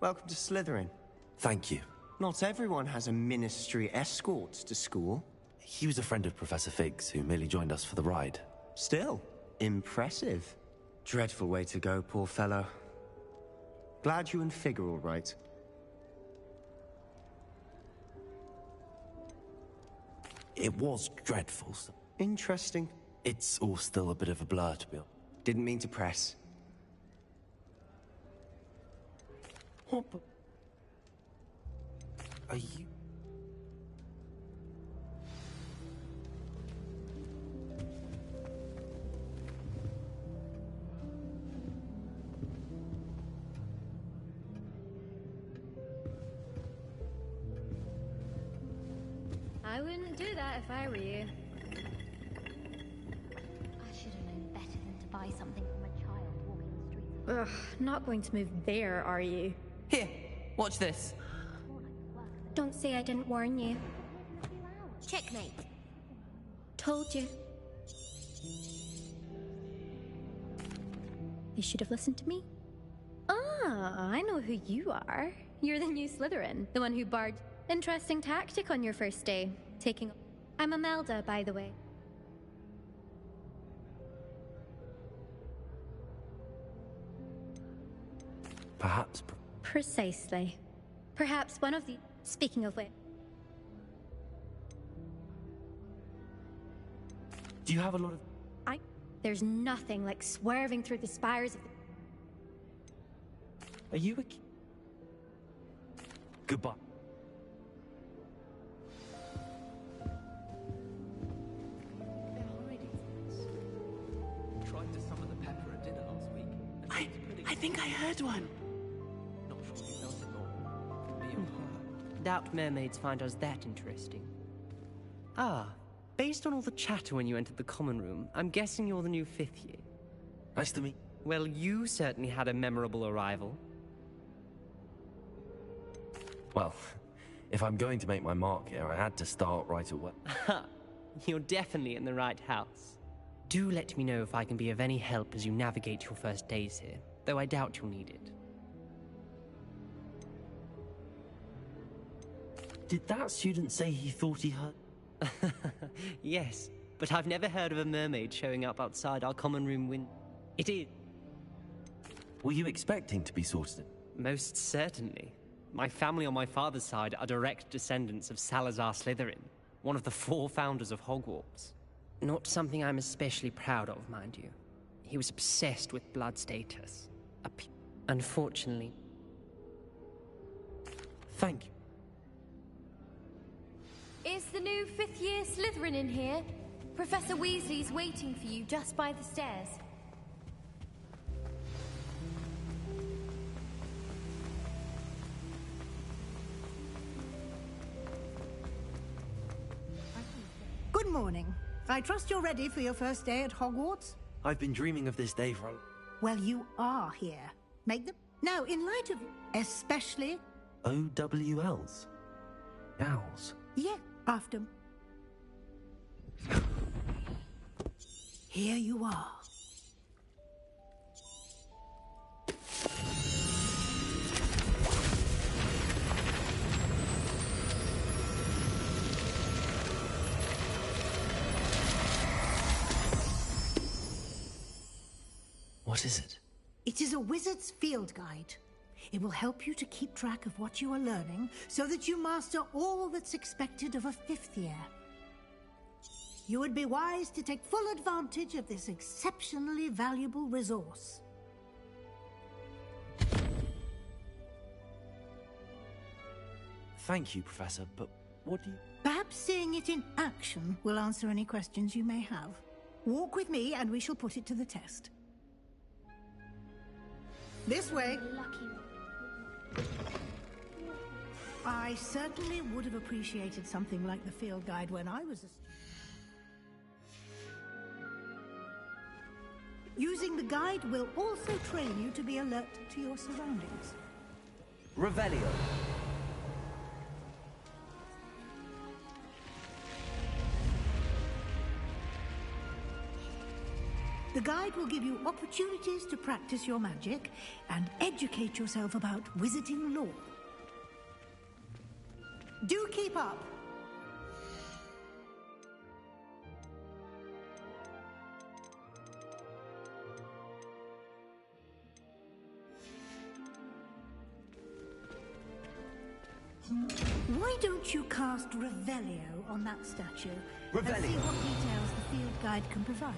Speaker 11: Welcome to Slytherin.
Speaker 2: Thank you.
Speaker 11: Not everyone has a ministry escort to school.
Speaker 2: He was a friend of Professor Fig's who merely joined us for the ride.
Speaker 11: Still, impressive. Dreadful way to go, poor fellow. Glad you and Fig are all right.
Speaker 2: It was dreadful.
Speaker 11: Interesting.
Speaker 2: It's all still a bit of a blur, to be honest.
Speaker 11: Didn't mean to press.
Speaker 2: What? Are you...
Speaker 12: I wouldn't do that if I were you. I should have known better than something from a child walking the streets of...
Speaker 13: Ugh, not going to move there, are you?
Speaker 14: Here, watch this.
Speaker 13: Don't say I didn't warn you.
Speaker 12: Checkmate.
Speaker 13: Told you. You should have listened to me. Ah, I know who you are. You're the new Slytherin, the one who barred. Interesting tactic on your first day. Taking... I'm Imelda, by the way.
Speaker 2: Perhaps...
Speaker 13: Precisely. Perhaps one of the... Speaking of which...
Speaker 2: Do you have a lot of...
Speaker 13: There's nothing like swerving through the spires of the...
Speaker 2: Are you a... Goodbye.
Speaker 15: Tried to summon the pepper at dinner last week.
Speaker 14: I think I heard one.
Speaker 15: Not sure he felt it or me or her.
Speaker 14: Doubt mermaids find us that interesting. Ah, based on all the chatter when you entered the common room, I'm guessing you're the new 5th year.
Speaker 2: Nice to meet...
Speaker 14: Well, you certainly had a memorable arrival.
Speaker 2: Well, if I'm going to make my mark here, I had to start right away.
Speaker 14: Ha! You're definitely in the right house. Do let me know if I can be of any help as you navigate your first days here, though I doubt you'll need it.
Speaker 2: Did that student say he thought he heard...
Speaker 14: Yes, but I've never heard of a mermaid showing up outside our common room window. It is...
Speaker 2: Were you expecting to be sorted?
Speaker 14: Most certainly. My family on my father's side are direct descendants of Salazar Slytherin, one of the 4 founders of Hogwarts. Not something I'm especially proud of, mind you. He was obsessed with blood status. Unfortunately...
Speaker 2: Thank you.
Speaker 12: Is the new 5th year Slytherin in here? Professor Weasley's waiting for you just by the stairs.
Speaker 9: Good morning. I trust you're ready for your first day at Hogwarts?
Speaker 2: I've been dreaming of this day for a...
Speaker 9: Well, you are here. Make them... Now, in light of... Especially...
Speaker 2: OWLs? Owls?
Speaker 9: Yeah, after... Here you are.
Speaker 2: What is it?
Speaker 9: It is a wizard's field guide. It will help you to keep track of what you are learning so that you master all that's expected of a 5th year. You would be wise to take full advantage of this exceptionally valuable resource.
Speaker 2: Thank you, Professor, but what do you...
Speaker 9: Perhaps seeing it in action will answer any questions you may have. Walk with me and we shall put it to the test. This way. I certainly would have appreciated something like the field guide when I was a student. Using the guide will also train you to be alert to your surroundings.
Speaker 2: Revelio.
Speaker 9: The guide will give you opportunities to practice your magic and educate yourself about wizarding lore. Do keep up! Why don't you cast Revelio on that statue and see what details the field guide can provide?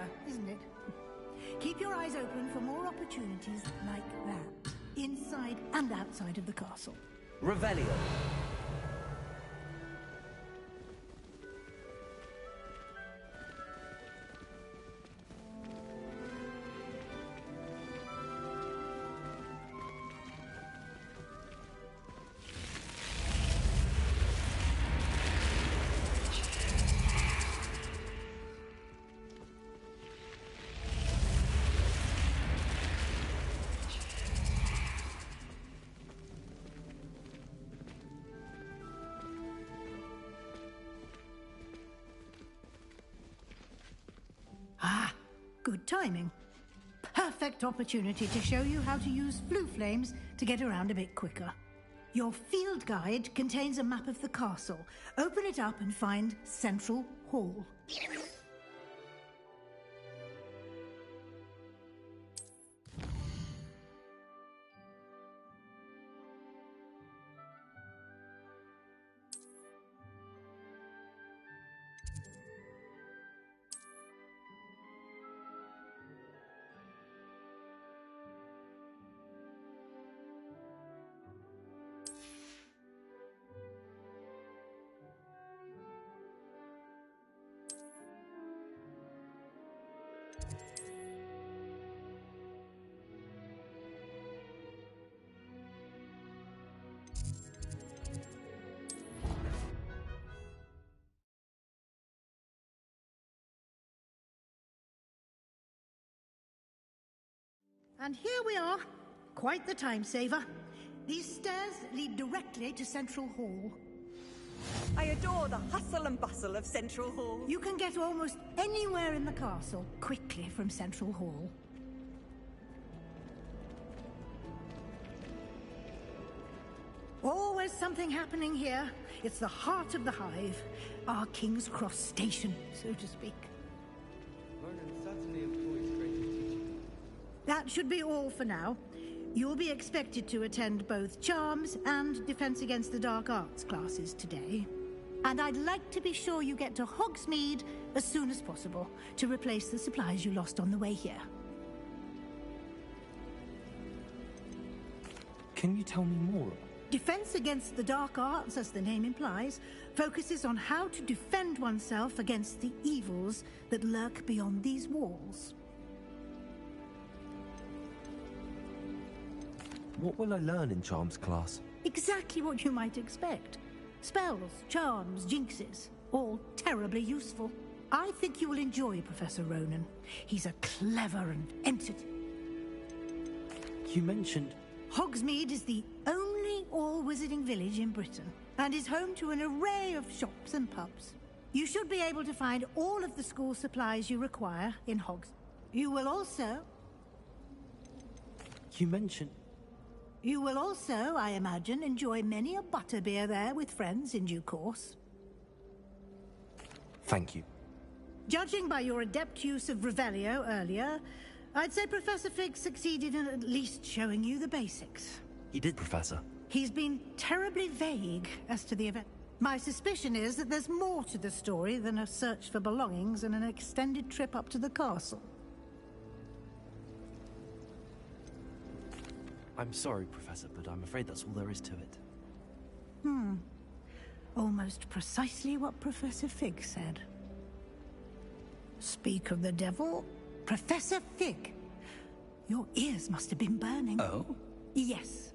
Speaker 9: clever, isn't it? Keep your eyes open for more opportunities like that, inside and outside of the castle.
Speaker 2: Revelio.
Speaker 9: Good timing. Perfect opportunity to show you how to use flue flames to get around a bit quicker. Your field guide contains a map of the castle. Open it up and find Central Hall. And here we are. Quite the time saver. These stairs lead directly to Central Hall.
Speaker 16: I adore the hustle and bustle of Central Hall.
Speaker 9: You can get almost anywhere in the castle quickly from Central Hall. Always something happening here. It's the heart of the hive. Our King's Cross station, so to speak.
Speaker 15: Vernon certainly employs great teaching.
Speaker 9: That should be all for now. You'll be expected to attend both Charms and Defense Against the Dark Arts classes today. And I'd like to be sure you get to Hogsmeade as soon as possible to replace the supplies you lost on the way here.
Speaker 2: Can you tell me more?
Speaker 9: Defense Against the Dark Arts, as the name implies, focuses on how to defend oneself against the evils that lurk beyond these walls.
Speaker 2: What will I learn in Charms class?
Speaker 9: Exactly what you might expect. Spells, charms, jinxes, all terribly useful. I think you will enjoy Professor Ronan. He's a clever and
Speaker 2: You mentioned...
Speaker 9: Hogsmeade is the only all-wizarding village in Britain, and is home to an array of shops and pubs. You should be able to find all of the school supplies you require in Hogs. You will also, I imagine, enjoy many a butterbeer there with friends in due course.
Speaker 2: Thank you.
Speaker 9: Judging by your adept use of Revelio earlier, I'd say Professor Fig succeeded in at least showing you the basics.
Speaker 2: He did, Professor.
Speaker 9: He's been terribly vague as to the event. My suspicion is that there's more to the story than a search for belongings and an extended trip up to the castle.
Speaker 2: I'm sorry, Professor, but I'm afraid that's all there is to it.
Speaker 9: Almost precisely what Professor Fig said. Speak of the devil, Professor Fig. Your ears must have been burning.
Speaker 3: Oh?
Speaker 9: Yes.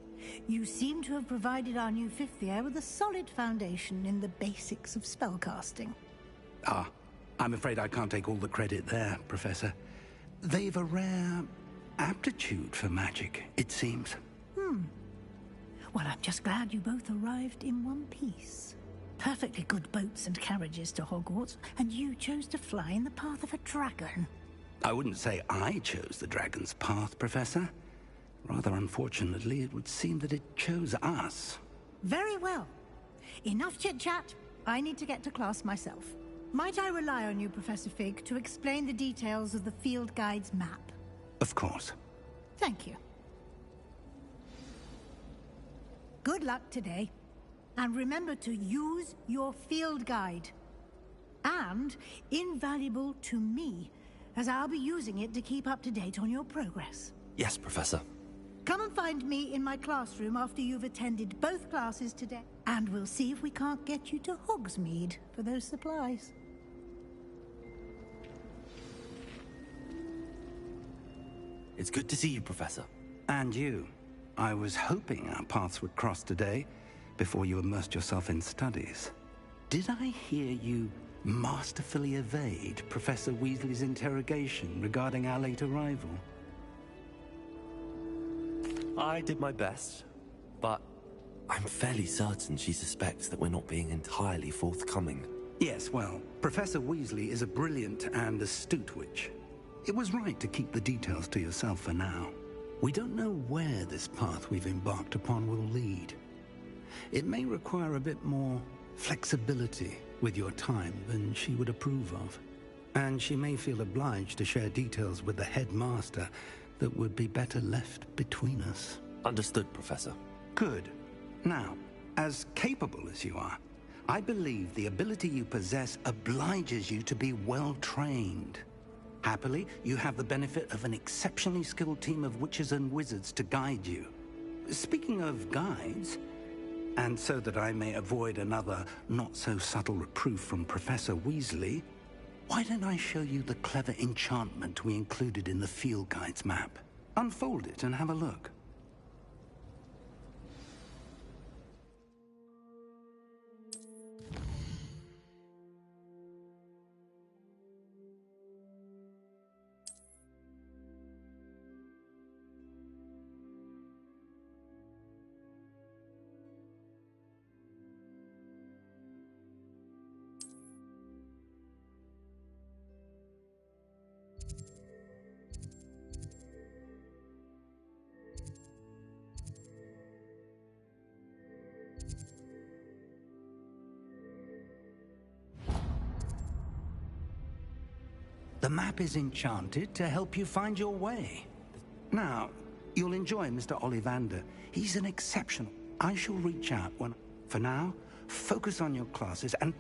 Speaker 9: You seem to have provided our new fifth year with a solid foundation in the basics of spellcasting.
Speaker 3: I'm afraid I can't take all the credit there, Professor. They've a rare aptitude for magic, it seems.
Speaker 9: Well, I'm just glad you both arrived in one piece. Perfectly good boats and carriages to Hogwarts, and you chose to fly in the path of a dragon.
Speaker 3: I wouldn't say I chose the dragon's path, Professor. Rather unfortunately, it would seem that it chose us.
Speaker 9: Very well. Enough chit-chat. I need to get to class myself. Might I rely on you, Professor Fig, to explain the details of the field guide's map?
Speaker 3: Of course.
Speaker 9: Thank you. Good luck today. And remember to use your field guide. And invaluable to me, as I'll be using it to keep up to date on your progress.
Speaker 2: Yes, Professor.
Speaker 9: Come and find me in my classroom after you've attended both classes today, and we'll see if we can't get you to Hogsmeade for those supplies.
Speaker 2: It's good to see you, Professor.
Speaker 3: And you. I was hoping our paths would cross today, before you immersed yourself in studies. Did I hear you masterfully evade Professor Weasley's interrogation regarding our late arrival?
Speaker 2: I did my best, but I'm fairly certain she suspects that we're not being entirely forthcoming.
Speaker 3: Yes, well, Professor Weasley is a brilliant and astute witch. It was right to keep the details to yourself for now. We don't know where this path we've embarked upon will lead. It may require a bit more flexibility with your time than she would approve of. And she may feel obliged to share details with the headmaster that would be better left between us.
Speaker 2: Understood, Professor.
Speaker 3: Good. Now, as capable as you are, I believe the ability you possess obliges you to be well-trained. Happily, you have the benefit of an exceptionally skilled team of witches and wizards to guide you. Speaking of guides, and so that I may avoid another not-so-subtle reproof from Professor Weasley, why don't I show you the clever enchantment we included in the field guide's map? Unfold it and have a look. The map is enchanted to help you find your way. Now, you'll enjoy Mr. Ollivander. He's an exceptional. I shall reach out when... For now, focus on your classes and...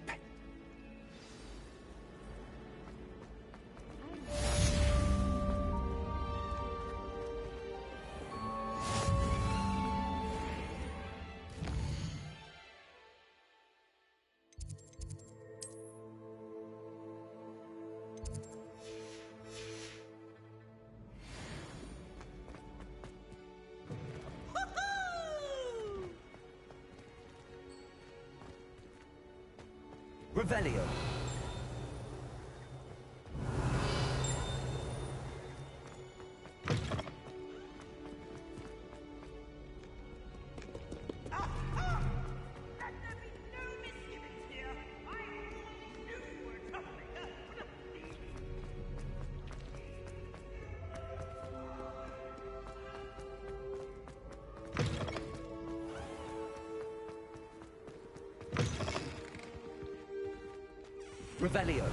Speaker 11: Revelio. Revelio.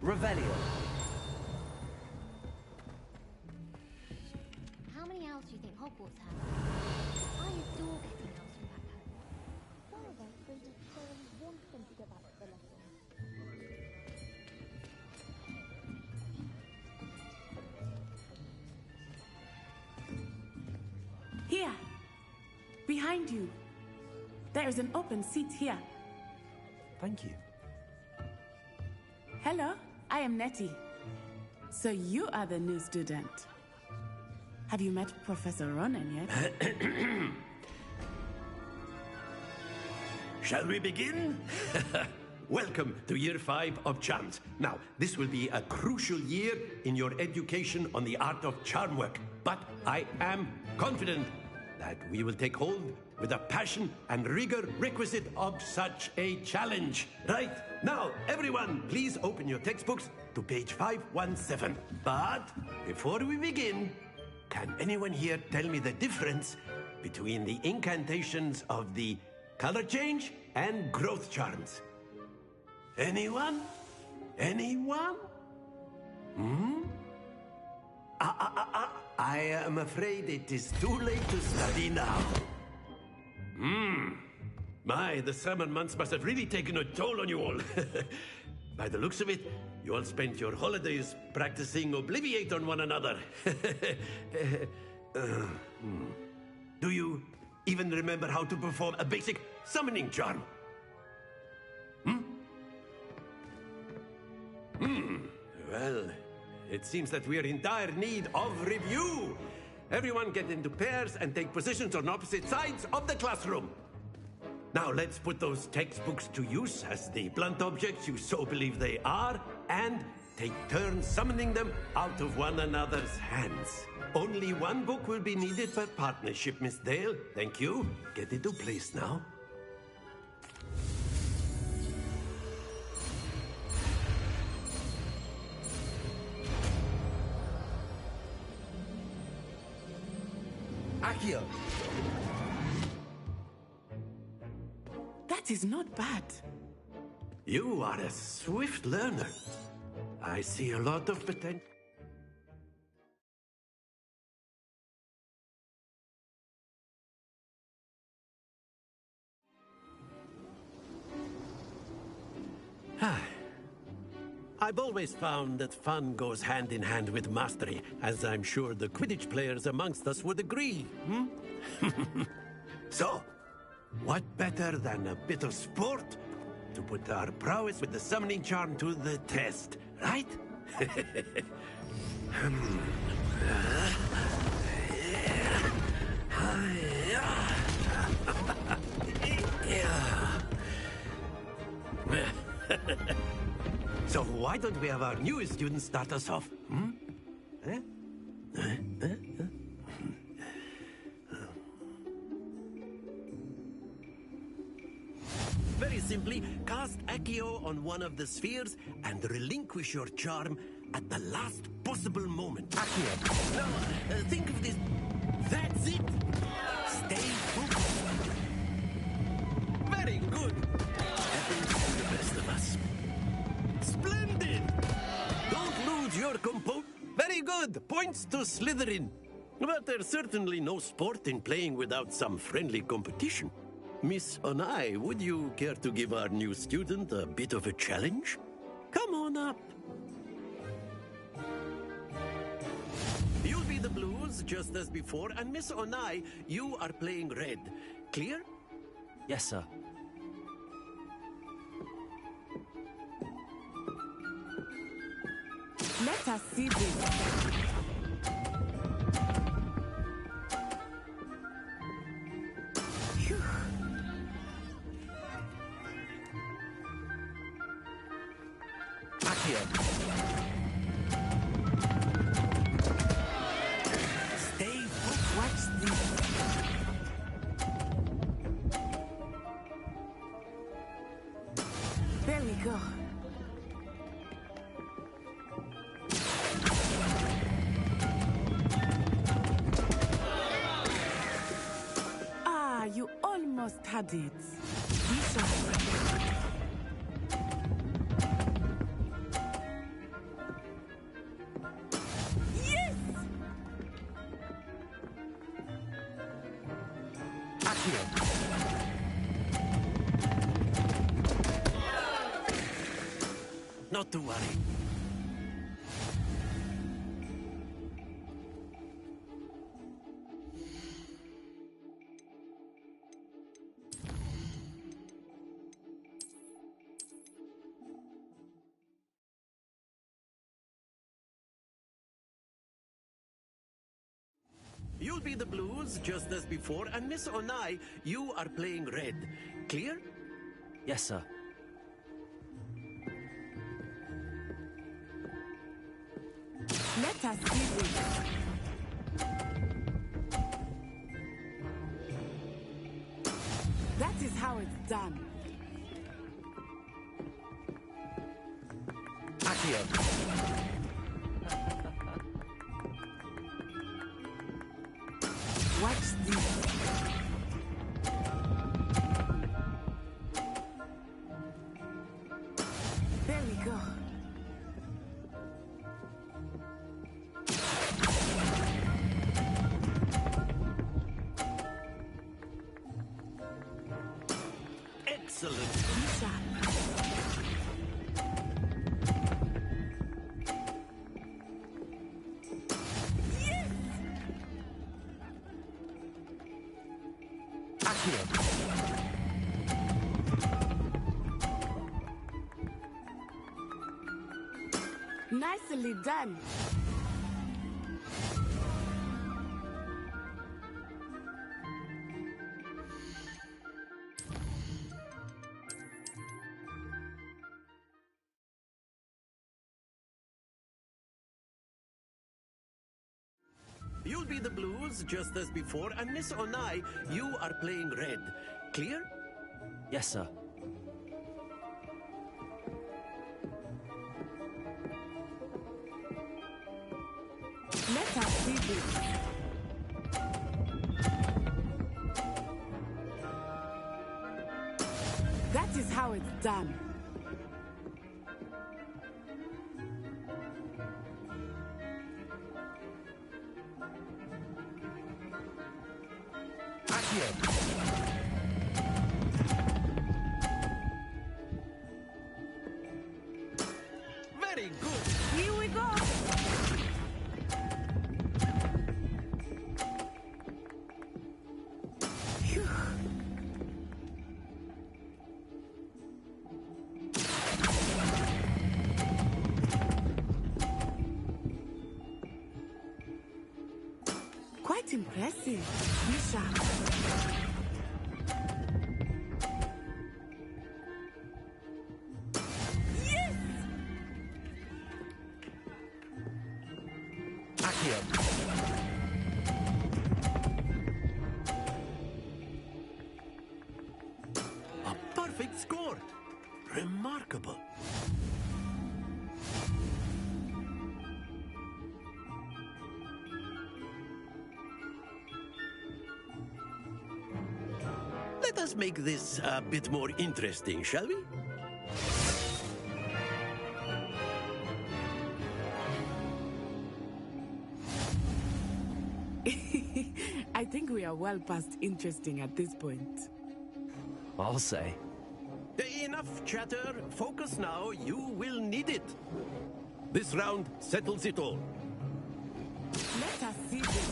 Speaker 2: Revelio.
Speaker 12: How many owls do you think Hogwarts has? I adore getting owls from back home. Well, they really want them to go back to the lesson.
Speaker 17: Here! Behind you! There is an open seat here.
Speaker 2: Thank you.
Speaker 17: Hello, I am Nettie. So you are the new student. Have you met Professor Ronan yet?
Speaker 6: Shall we begin? Welcome to Year 5 of Charms. Now, this will be a crucial year in your education on the art of charm work. But I am confident that we will take hold with the passion and rigor requisite of such a challenge. Right, now, everyone, please open your textbooks to page 517. But before we begin, can anyone here tell me the difference between the incantations of the color change and growth charms? Anyone? Anyone? I am afraid it is too late to study now. My, the summer months must have really taken a toll on you all. By the looks of it, you all spent your holidays practicing Obliviate on one another. Do you even remember how to perform a basic summoning charm? Well, it seems that we are in dire need of review. Everyone get into pairs and take positions on opposite sides of the classroom. Now let's put those textbooks to use as the blunt objects you so believe they are, and take turns summoning them out of one another's hands. Only one book will be needed per partnership, Miss Dale. Thank you. Get into place now.
Speaker 3: Accio!
Speaker 17: That is not bad.
Speaker 6: You are a swift learner. I see a lot of potential. I've always found that fun goes hand in hand with mastery, as I'm sure the Quidditch players amongst us would agree. So, what better than a bit of sport to put our prowess with the summoning charm to the test, right? So why don't we have our newest student start us off? Very simply, cast Accio on one of the spheres and relinquish your charm at the last possible moment. Accio. Now, think of this. That's it. Stay focused. Very good. Happens to the best of us. Splendid! Don't lose your composure. Very good. Points to Slytherin. But there's certainly no sport in playing without some friendly competition. Miss Onai, would you care to give our new student a bit of a challenge? Come on up. You'll be the blues, just as before, and Miss Onai, you are playing red. Clear?
Speaker 2: Yes, sir.
Speaker 17: Let us see this.
Speaker 6: Stay put. Watch this.
Speaker 17: There we go. Ah, you almost had it. Be sharp.
Speaker 6: Not to worry. You'll be the blues, just as before, and Miss Onai, you are playing red. Clear?
Speaker 2: Yes, sir.
Speaker 17: Let us see this. That is how it's done.
Speaker 2: Accio.
Speaker 17: Watch this. There we go.
Speaker 6: Excellent.
Speaker 17: Nicely done.
Speaker 6: You'll be the blues, just as before, and Miss Onai, you are playing red. Clear?
Speaker 2: Yes, sir.
Speaker 17: Let us see this. That is how it's done.
Speaker 6: Very good.
Speaker 17: Here we go. Phew. Quite impressive. Bishop.
Speaker 6: A perfect score. Remarkable. Let us make this a bit more interesting, shall we?
Speaker 17: I think we are well past interesting at this point.
Speaker 2: I'll say.
Speaker 6: Enough chatter. Focus now. You will need it. This round settles it all.
Speaker 17: Let us see this.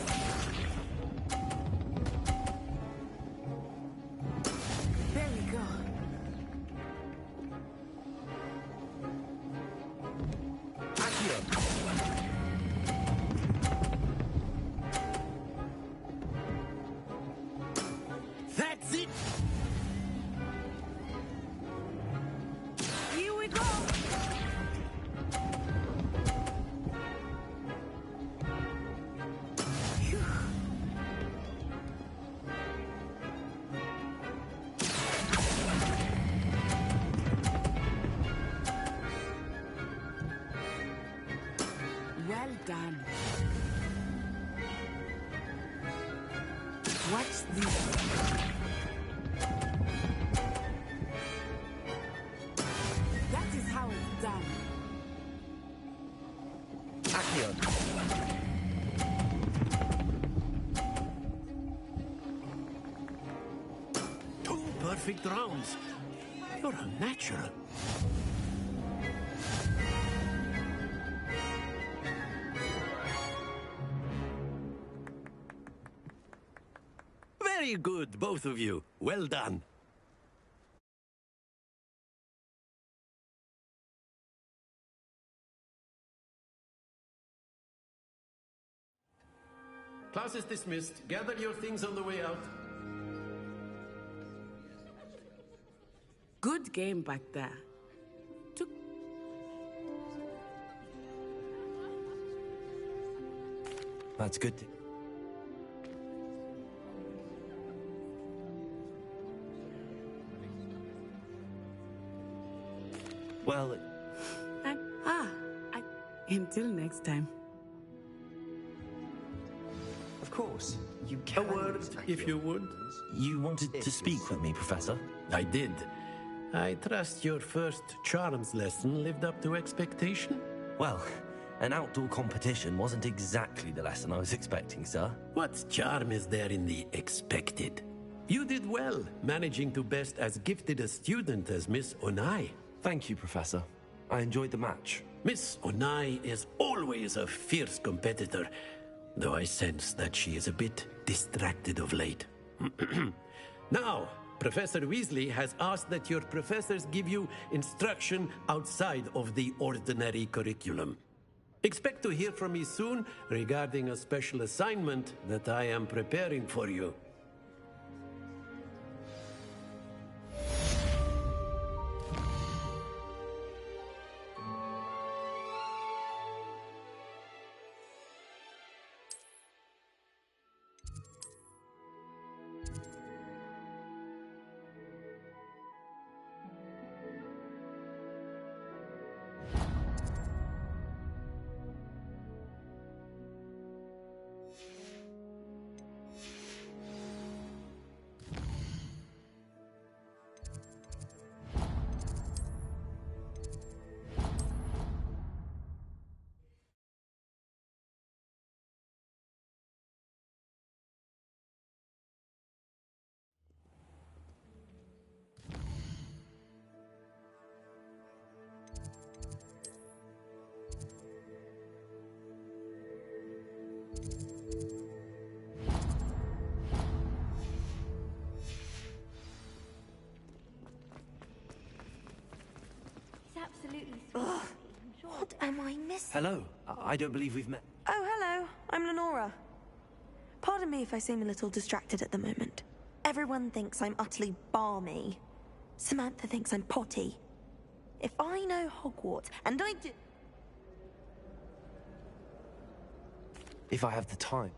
Speaker 17: There we go.
Speaker 6: That's it.
Speaker 17: Here we go. Phew. Well done. Watch this. That is how it's done.
Speaker 6: Two perfect rounds. You're a natural. Very good, both of you. Well done.
Speaker 18: Class is dismissed. Gather your things on the way out.
Speaker 17: Good game back there.
Speaker 2: That's good. Well...
Speaker 17: Until next time.
Speaker 2: Of course. You
Speaker 18: A
Speaker 2: can...
Speaker 18: word, if you would.
Speaker 2: You wanted to speak with me, Professor?
Speaker 18: I did. I trust your first charms lesson lived up to expectation?
Speaker 2: Well, an outdoor competition wasn't exactly the lesson I was expecting, sir.
Speaker 18: What charm is there in the expected? You did well, managing to best as gifted a student as Miss Onai.
Speaker 2: Thank you, Professor. I enjoyed the match.
Speaker 18: Miss Onai is always a fierce competitor, though I sense that she is a bit distracted of late. Now, Professor Weasley has asked that your professors give you instruction outside of the ordinary curriculum. Expect to hear from me soon regarding a special assignment that I am preparing for you.
Speaker 19: Ugh. What am I missing?
Speaker 2: Hello. I don't believe we've met.
Speaker 19: Oh, hello. I'm Lenora. Pardon me if I seem a little distracted at the moment. Everyone thinks I'm utterly balmy. Samantha thinks I'm potty. If I know Hogwarts, and I do...
Speaker 2: If I have the time.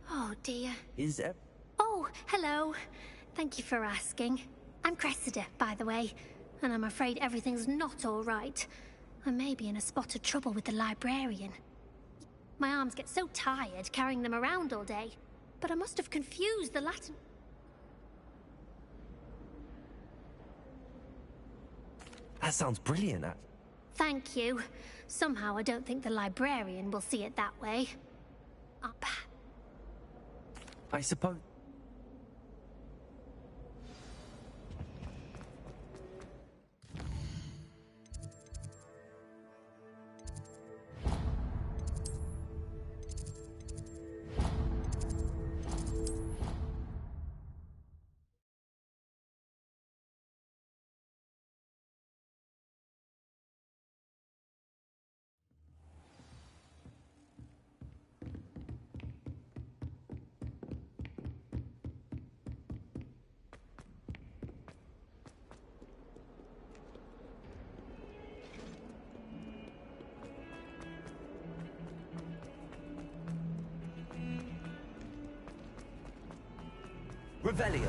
Speaker 12: Oh, dear.
Speaker 2: Is there...
Speaker 12: Oh, hello. Thank you for asking. I'm Cressida, by the way, and I'm afraid everything's not all right. I may be in a spot of trouble with the librarian. My arms get so tired carrying them around all day, but I must have confused the Latin...
Speaker 2: That sounds brilliant.
Speaker 12: Thank you. Somehow I don't think the librarian will see it that way. Up.
Speaker 2: I suppose... Revelio.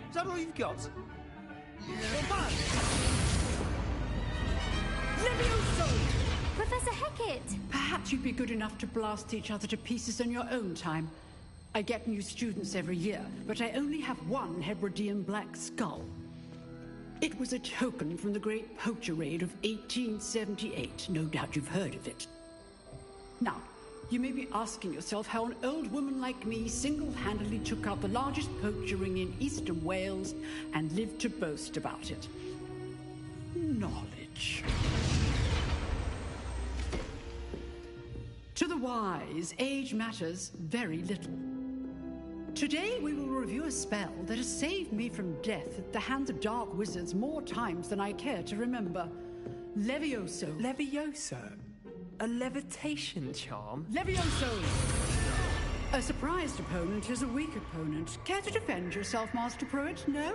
Speaker 3: Is that all you've got?
Speaker 12: Professor Hecat!
Speaker 20: Perhaps you'd be good enough to blast each other to pieces on your own time. I get new students every year, but I only have one Hebridean black skull. It was a token from the Great Poacher Raid of 1878. No doubt you've heard of it. Now, you may be asking yourself how an old woman like me single-handedly took out the largest poacher ring in eastern Wales and lived to boast about it. Knowledge. To the wise, age matters very little. Today we will review a spell that has saved me from death at the hands of dark wizards more times than I care to remember. Levioso.
Speaker 14: Levioso? A levitation charm?
Speaker 20: Levioso! A surprised opponent is a weak opponent. Care to defend yourself, Master Pruitt? No?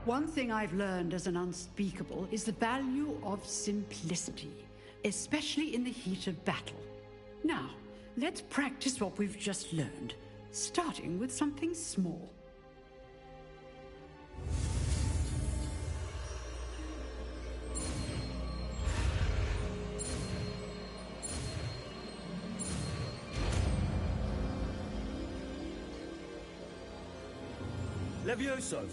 Speaker 20: One thing I've learned as an unspeakable is the value of simplicity, especially in the heat of battle. Now, let's practice what we've just learned, starting with something small.
Speaker 2: Levioso!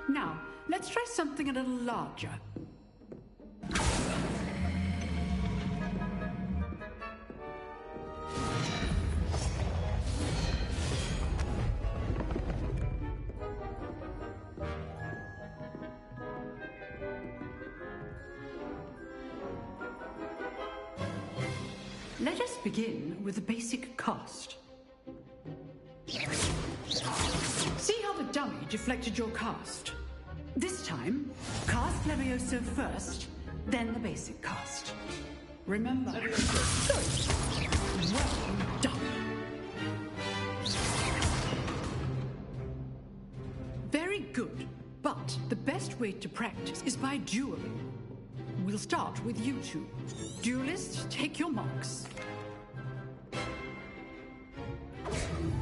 Speaker 20: Now, let's try something a little larger. Let us begin with the basic cast. See how the dummy deflected your cast? This time, cast Levioso first, then the basic cast. Remember... Good. Well done. Very good, but the best way to practice is by dueling. We'll start with you two. Duelists, take your marks.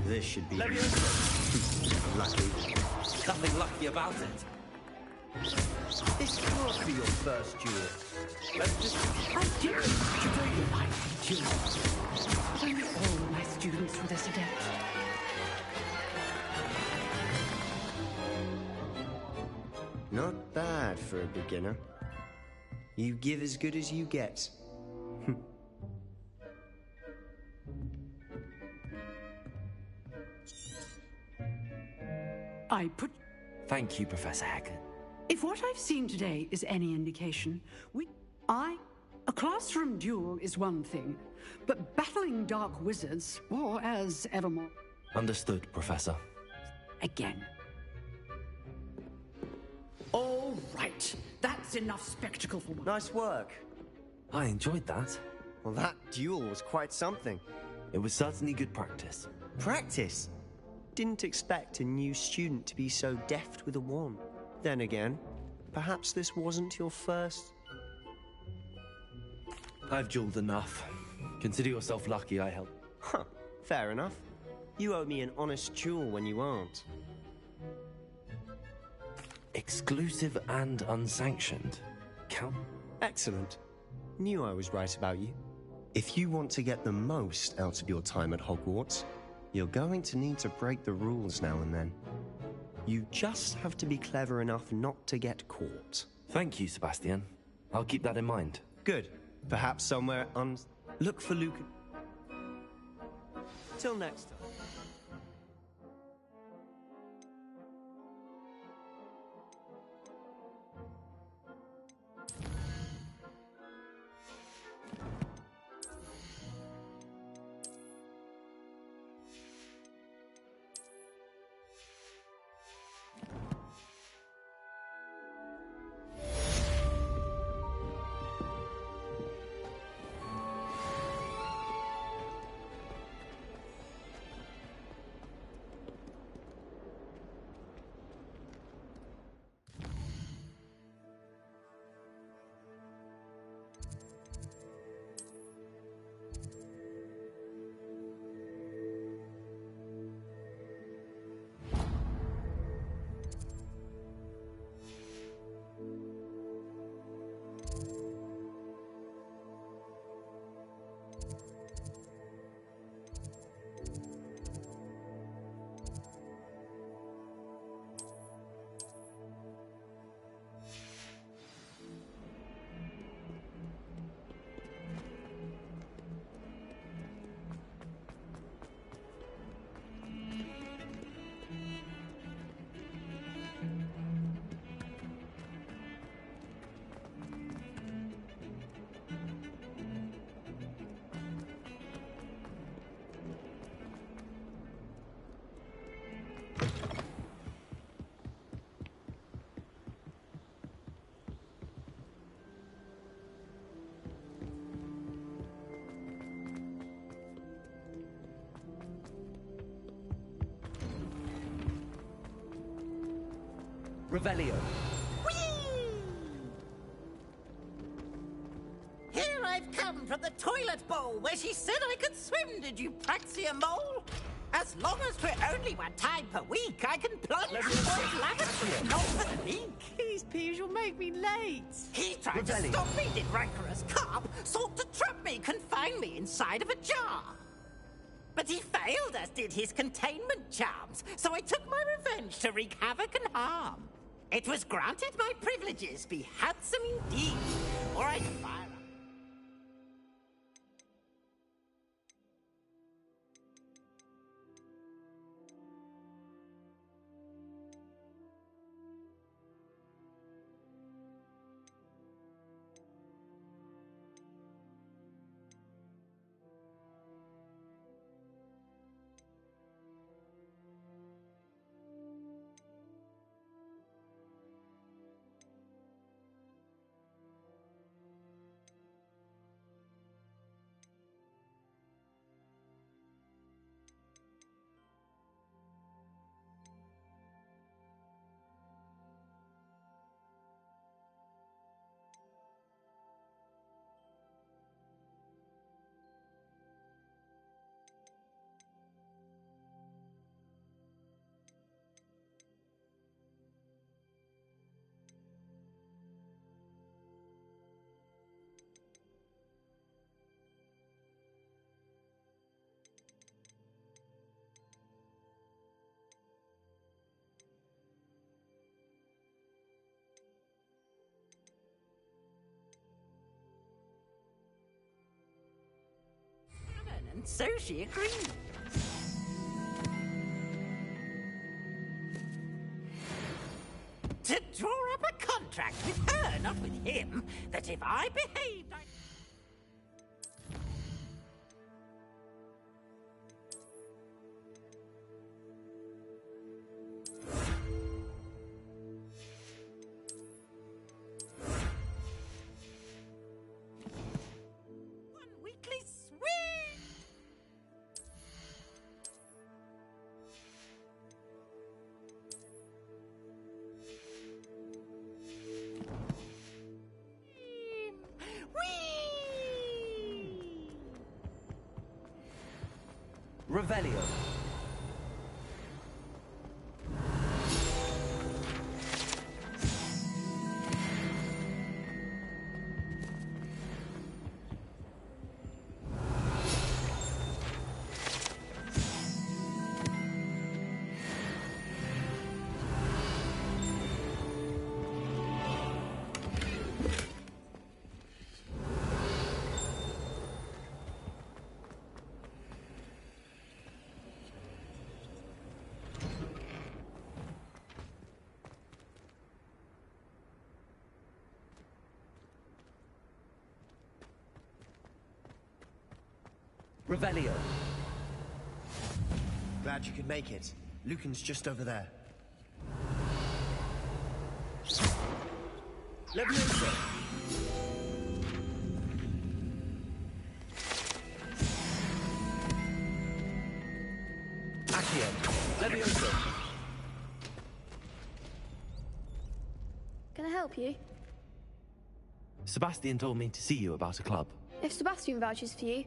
Speaker 11: This should be...
Speaker 2: Lucky. Nothing lucky about it. This can't be your first duel. Let's just...
Speaker 20: I didn't enjoy your life, duel. But only all my students were this adept.
Speaker 11: Not bad for a beginner. You give as good as you get.
Speaker 20: I put...
Speaker 2: Thank you, Professor Hackett.
Speaker 20: If what I've seen today is any indication, a classroom duel is one thing, but battling dark wizards, or as evermore...
Speaker 2: Understood, Professor.
Speaker 20: Again. All right. That's enough spectacle for one.
Speaker 11: Nice work.
Speaker 2: I enjoyed that.
Speaker 11: Well, that duel was quite something.
Speaker 2: It was certainly good practice.
Speaker 11: Practice? Didn't expect a new student to be so deft with a wand. Then again, perhaps this wasn't your first...
Speaker 2: I've dueled enough. Consider yourself lucky I helped.
Speaker 11: Huh, fair enough. You owe me an honest duel when you aren't.
Speaker 2: Exclusive and unsanctioned. Count.
Speaker 11: Excellent. Knew I was right about you. If you want to get the most out of your time at Hogwarts, you're going to need to break the rules now and then. You just have to be clever enough not to get caught.
Speaker 2: Thank you, Sebastian. I'll keep that in mind.
Speaker 11: Good. Perhaps somewhere Look for Luke. Till next time.
Speaker 2: Revelio.
Speaker 21: Here I've come from the toilet bowl where she said I could swim, did you praxia mole? As long as we're only one time per week, I can plunge in the lavatory, not for the leak.
Speaker 22: These peas will make me late.
Speaker 21: He tried to stop me, did rancorous carp, sought to trap me, confine me inside of a jar. But he failed, as did his containment charms, so I took my revenge to wreak havoc and harm. It was granted my privileges be handsome indeed, or I'd fire up. And so she agreed. To draw up a contract with her, not with him, that if I behaved, I... One weekly swing!
Speaker 2: Revelio. Revelio.
Speaker 11: Glad you could make it. Lucan's just over there. Leviosa!
Speaker 2: Accio. Leviosa.
Speaker 23: Can I help you?
Speaker 2: Sebastian told me to see you about a club.
Speaker 23: If Sebastian vouches for you,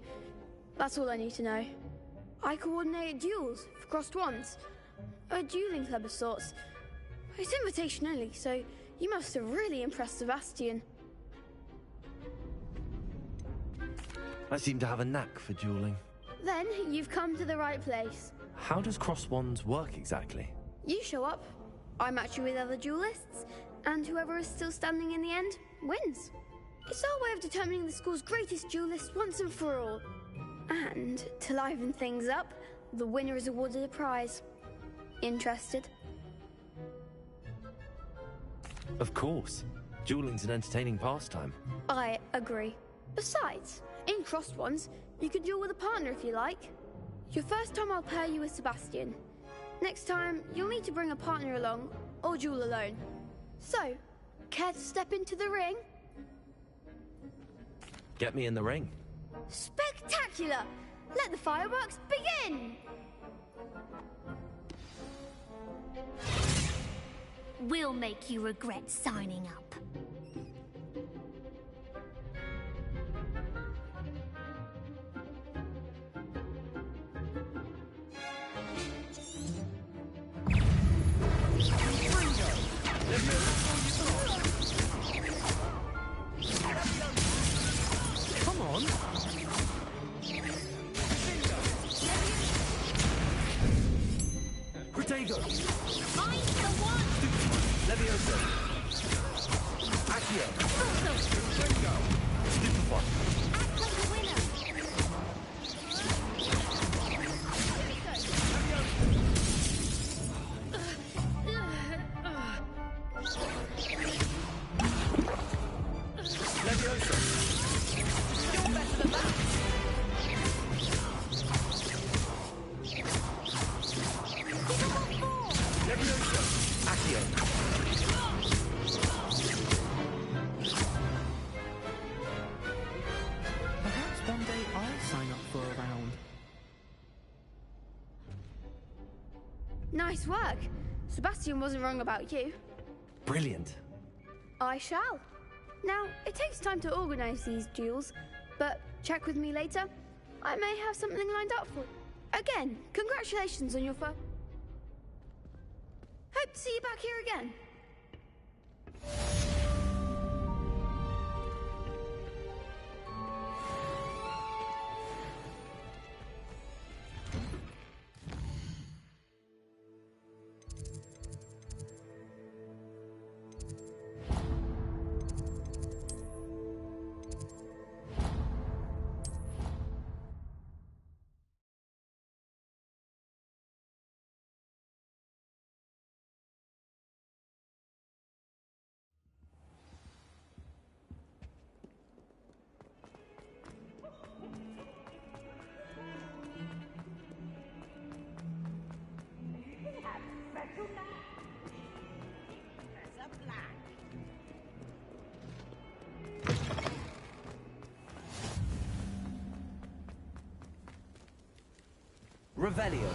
Speaker 23: that's all I need to know. I coordinate duels for crossed wands. A dueling club of sorts. It's invitation only, so you must have really impressed Sebastian.
Speaker 2: I seem to have a knack for dueling.
Speaker 23: Then you've come to the right place.
Speaker 2: How does cross wands work exactly?
Speaker 23: You show up, I match you with other duelists, and whoever is still standing in the end wins. It's our way of determining the school's greatest duelist once and for all. And, to liven things up, the winner is awarded a prize. Interested?
Speaker 2: Of course. Dueling's an entertaining pastime.
Speaker 23: I agree. Besides, in crossed ones, you could duel with a partner if you like. Your first time I'll pair you with Sebastian. Next time, you'll need to bring a partner along, or duel alone. So, care to step into the ring?
Speaker 2: Get me in the ring.
Speaker 23: Spectacular! Let the fireworks begin!
Speaker 12: We'll make you regret signing up.
Speaker 2: Come on. Protego.
Speaker 12: I'm the one.
Speaker 2: Levioso. Accio. Protego. Stupefy.
Speaker 12: Act like a winner.
Speaker 2: Levioso.
Speaker 16: You're better than that.
Speaker 2: Levioso. Accio.
Speaker 15: Perhaps one day I'll sign up for a round.
Speaker 23: Nice work. Sebastian wasn't wrong about you.
Speaker 2: Brilliant.
Speaker 23: I shall. Now, it takes time to organize these duels, but check with me later. I may have something lined up for you. Again, congratulations on your first. Hope to see you back here again.
Speaker 2: Revelio.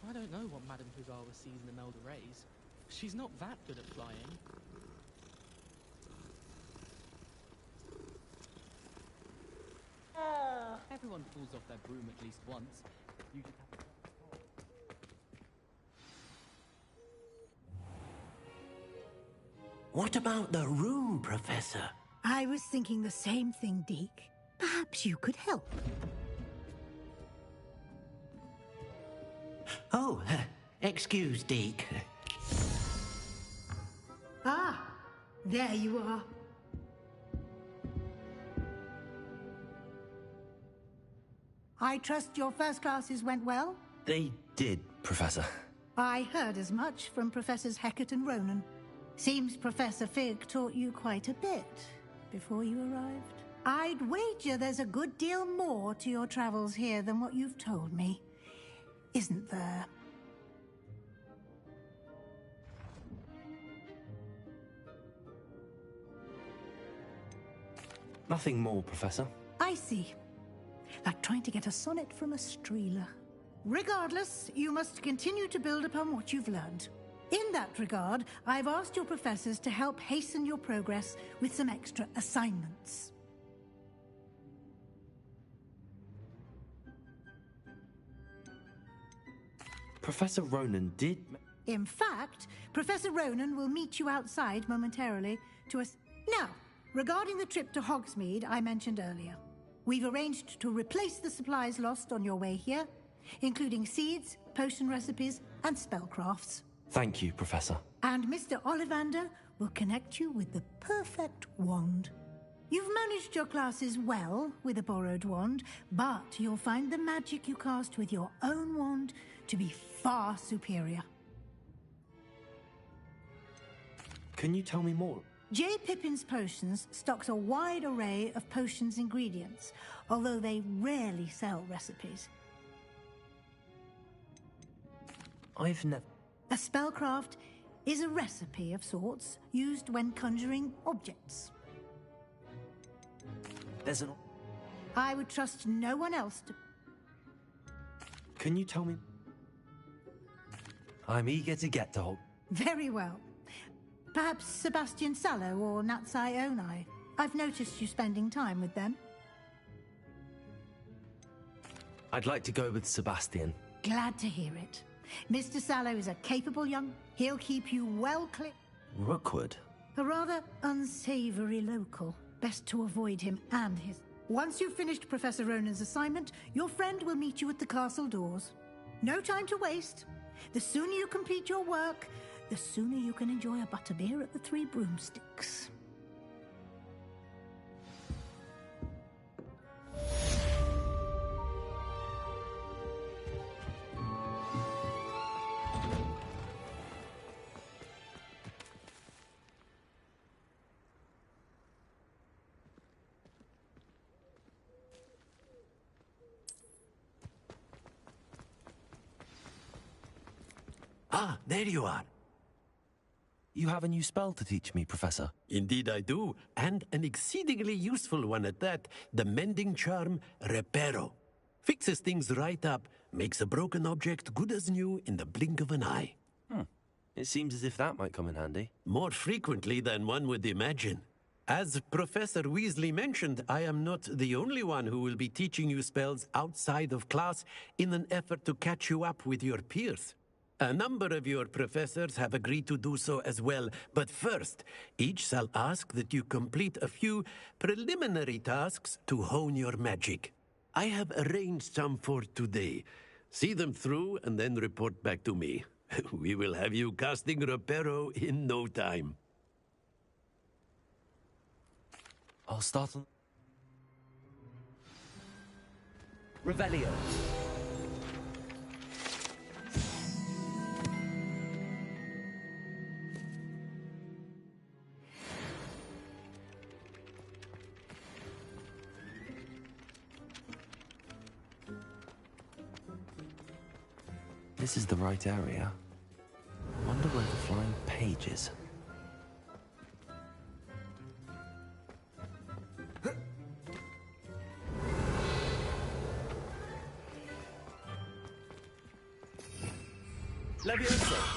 Speaker 15: I don't know what Madame Pugara sees in Imelda Rays. She's not that good at flying. Everyone falls off their broom at least once. You just have to...
Speaker 18: What about the room, Professor?
Speaker 9: I was thinking the same thing, Deke. Perhaps you could help.
Speaker 18: Oh, excuse, Deke.
Speaker 9: Ah, there you are. I trust your first classes went well?
Speaker 2: They did, Professor.
Speaker 9: I heard as much from Professors Hecat and Ronan. Seems Professor Fig taught you quite a bit before you arrived. I'd wager there's a good deal more to your travels here than what you've told me. Isn't there?
Speaker 2: Nothing more, Professor.
Speaker 9: I see. Like trying to get a sonnet from a streeler. Regardless, you must continue to build upon what you've learned. In that regard, I've asked your professors to help hasten your progress with some extra assignments.
Speaker 2: Professor Ronan did...
Speaker 9: In fact, Professor Ronan will meet you outside momentarily to Now, regarding the trip to Hogsmeade I mentioned earlier, we've arranged to replace the supplies lost on your way here, including seeds, potion recipes, and spellcrafts.
Speaker 2: Thank you, Professor.
Speaker 9: And Mr. Ollivander will connect you with the perfect wand. You've managed your classes well with a borrowed wand, but you'll find the magic you cast with your own wand to be far superior.
Speaker 2: Can you tell me more?
Speaker 9: J. Pippin's Potions stocks a wide array of potions ingredients, although they rarely sell recipes.
Speaker 2: I've never...
Speaker 9: A spellcraft is a recipe of sorts used when conjuring objects.
Speaker 2: There's an...
Speaker 9: I would trust no one else to...
Speaker 2: Can you tell me? I'm eager to get to Hog...
Speaker 9: Very well. Perhaps Sebastian Sallow or Natsai Onai. I've noticed you spending time with them.
Speaker 2: I'd like to go with Sebastian.
Speaker 9: Glad to hear it. Mr. Sallow is a capable young... He'll keep you well clear...
Speaker 2: Rookwood?
Speaker 9: A rather unsavory local. Best to avoid him and his... Once you've finished Professor Ronan's assignment, your friend will meet you at the castle doors. No time to waste. The sooner you complete your work, the sooner you can enjoy a butterbeer at the Three Broomsticks.
Speaker 18: Ah, there you are.
Speaker 2: You have a new spell to teach me, Professor.
Speaker 18: Indeed I do, and an exceedingly useful one at that. The mending charm, Reparo. Fixes things right up, makes a broken object good as new in the blink of an eye.
Speaker 2: It seems as if that might come in handy.
Speaker 18: More frequently than one would imagine. As Professor Weasley mentioned, I am not the only one who will be teaching you spells outside of class in an effort to catch you up with your peers. A number of your professors have agreed to do so as well, but first, each shall ask that you complete a few preliminary tasks to hone your magic. I have arranged some for today. See them through and then report back to me. We will have you casting Reparo in no time.
Speaker 2: I'll start on... Revelio. This is the right area. Wonder where the flying page is. Leviosa!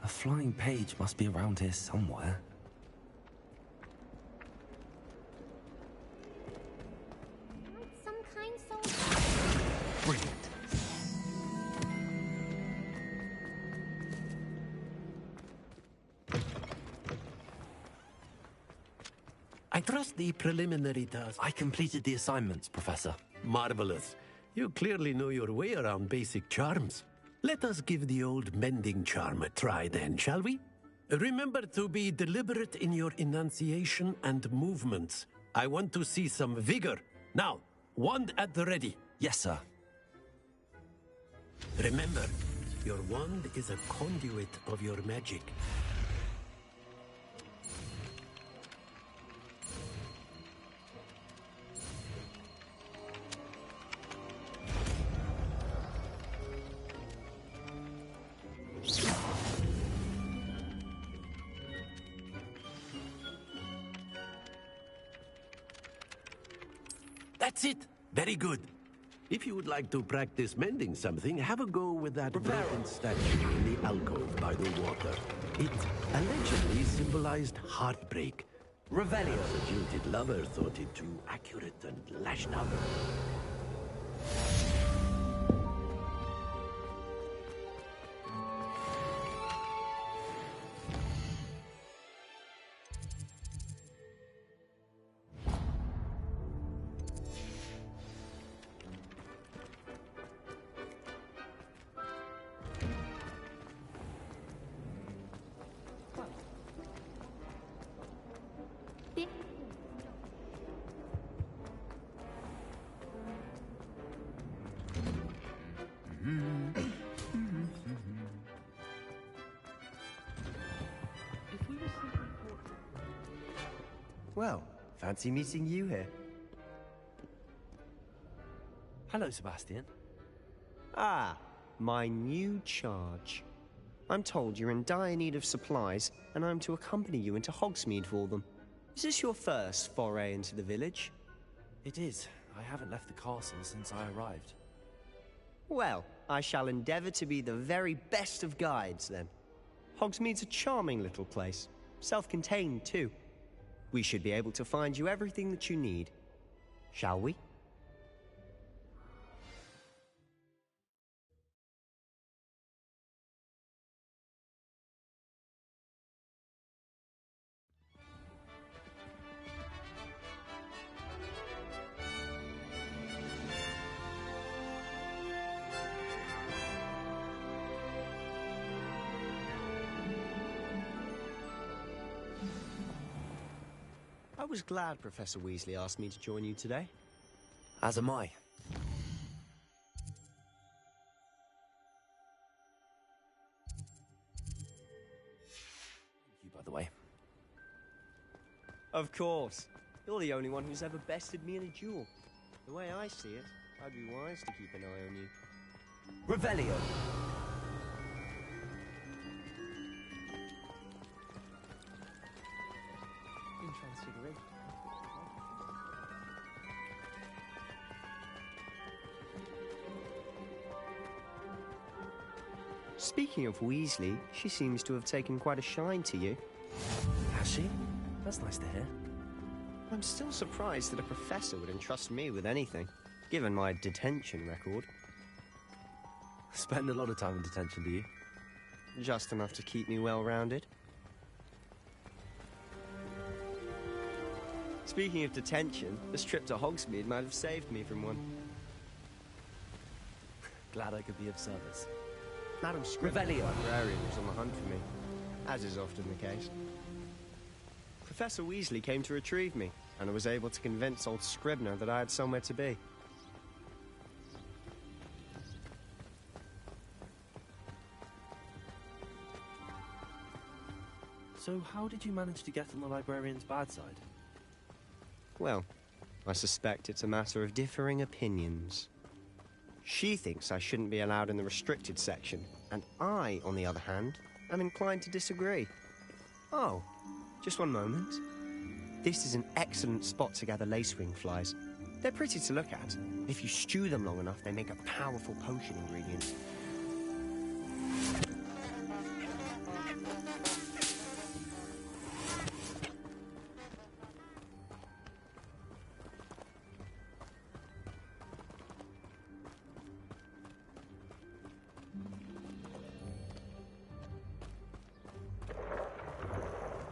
Speaker 2: Flying page must be around here somewhere.
Speaker 12: Some kind soul.
Speaker 2: Brilliant.
Speaker 18: I trust the preliminary task.
Speaker 2: I completed the assignments, Professor.
Speaker 18: Marvelous. You clearly know your way around basic charms. Let us give the old mending charm a try then, shall we? Remember to be deliberate in your enunciation and movements. I want to see some vigor. Now, wand at the ready.
Speaker 2: Yes, sir.
Speaker 18: Remember, your wand is a conduit of your magic. That's it. Very good. If you would like to practice mending something, have a go with that broken statue in the alcove by the water. It allegedly symbolized heartbreak.
Speaker 2: Revelio.
Speaker 18: The jilted lover thought it too accurate and lashed out.
Speaker 12: bit.
Speaker 11: Well, fancy meeting you here.
Speaker 2: Hello, Sebastian.
Speaker 11: Ah, my new charge. I'm told you're in dire need of supplies, and I'm to accompany you into Hogsmeade for them. Is this your first foray into the village?
Speaker 2: It is. I haven't left the castle since I arrived.
Speaker 11: Well, I shall endeavor to be the very best of guides, then. Hogsmeade's a charming little place. Self-contained, too. We should be able to find you everything that you need. Shall we? I was glad Professor Weasley asked me to join you today.
Speaker 2: As am I. Thank you, by the way.
Speaker 11: Of course. You're the only one who's ever bested me in a duel. The way I see it, I'd be wise to keep an eye on you.
Speaker 2: Revelio!
Speaker 15: Transfiguration.
Speaker 11: Speaking of Weasley, she seems to have taken quite a shine to you.
Speaker 2: Has she? That's nice to hear.
Speaker 11: I'm still surprised that a professor would entrust me with anything, given my detention record.
Speaker 2: Spend a lot of time in detention, do you?
Speaker 11: Just enough to keep me well-rounded. Speaking of detention, this trip to Hogsmeade might have saved me from one.
Speaker 2: Glad I could be of service.
Speaker 11: Madam Scrivener, the librarian, was on the hunt for me, as is often the case. Professor Weasley came to retrieve me, and I was able to convince old Scribner that I had somewhere to be.
Speaker 2: So how did you manage to get on the librarian's bad side?
Speaker 11: Well, I suspect it's a matter of differing opinions. She thinks I shouldn't be allowed in the restricted section, and I, on the other hand, am inclined to disagree. Oh, just one moment. This is an excellent spot to gather lacewing flies. They're pretty to look at. If you stew them long enough, they make a powerful potion ingredient.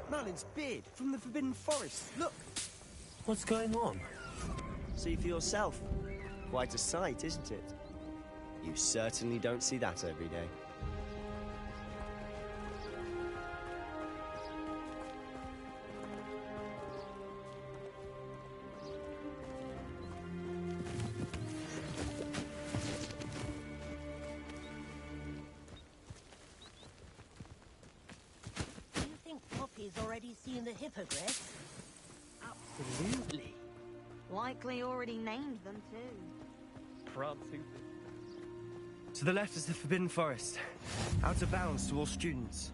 Speaker 11: Merlin's beard from the Forbidden Forest. Look!
Speaker 2: What's going on?
Speaker 11: See for yourself. Quite a sight, isn't it? You certainly don't see that every day.
Speaker 1: Already seen the hippogriffs?
Speaker 15: Absolutely.
Speaker 19: Likely already named them too.
Speaker 15: Prancing.
Speaker 11: To the left is the Forbidden Forest. Out of bounds to all students.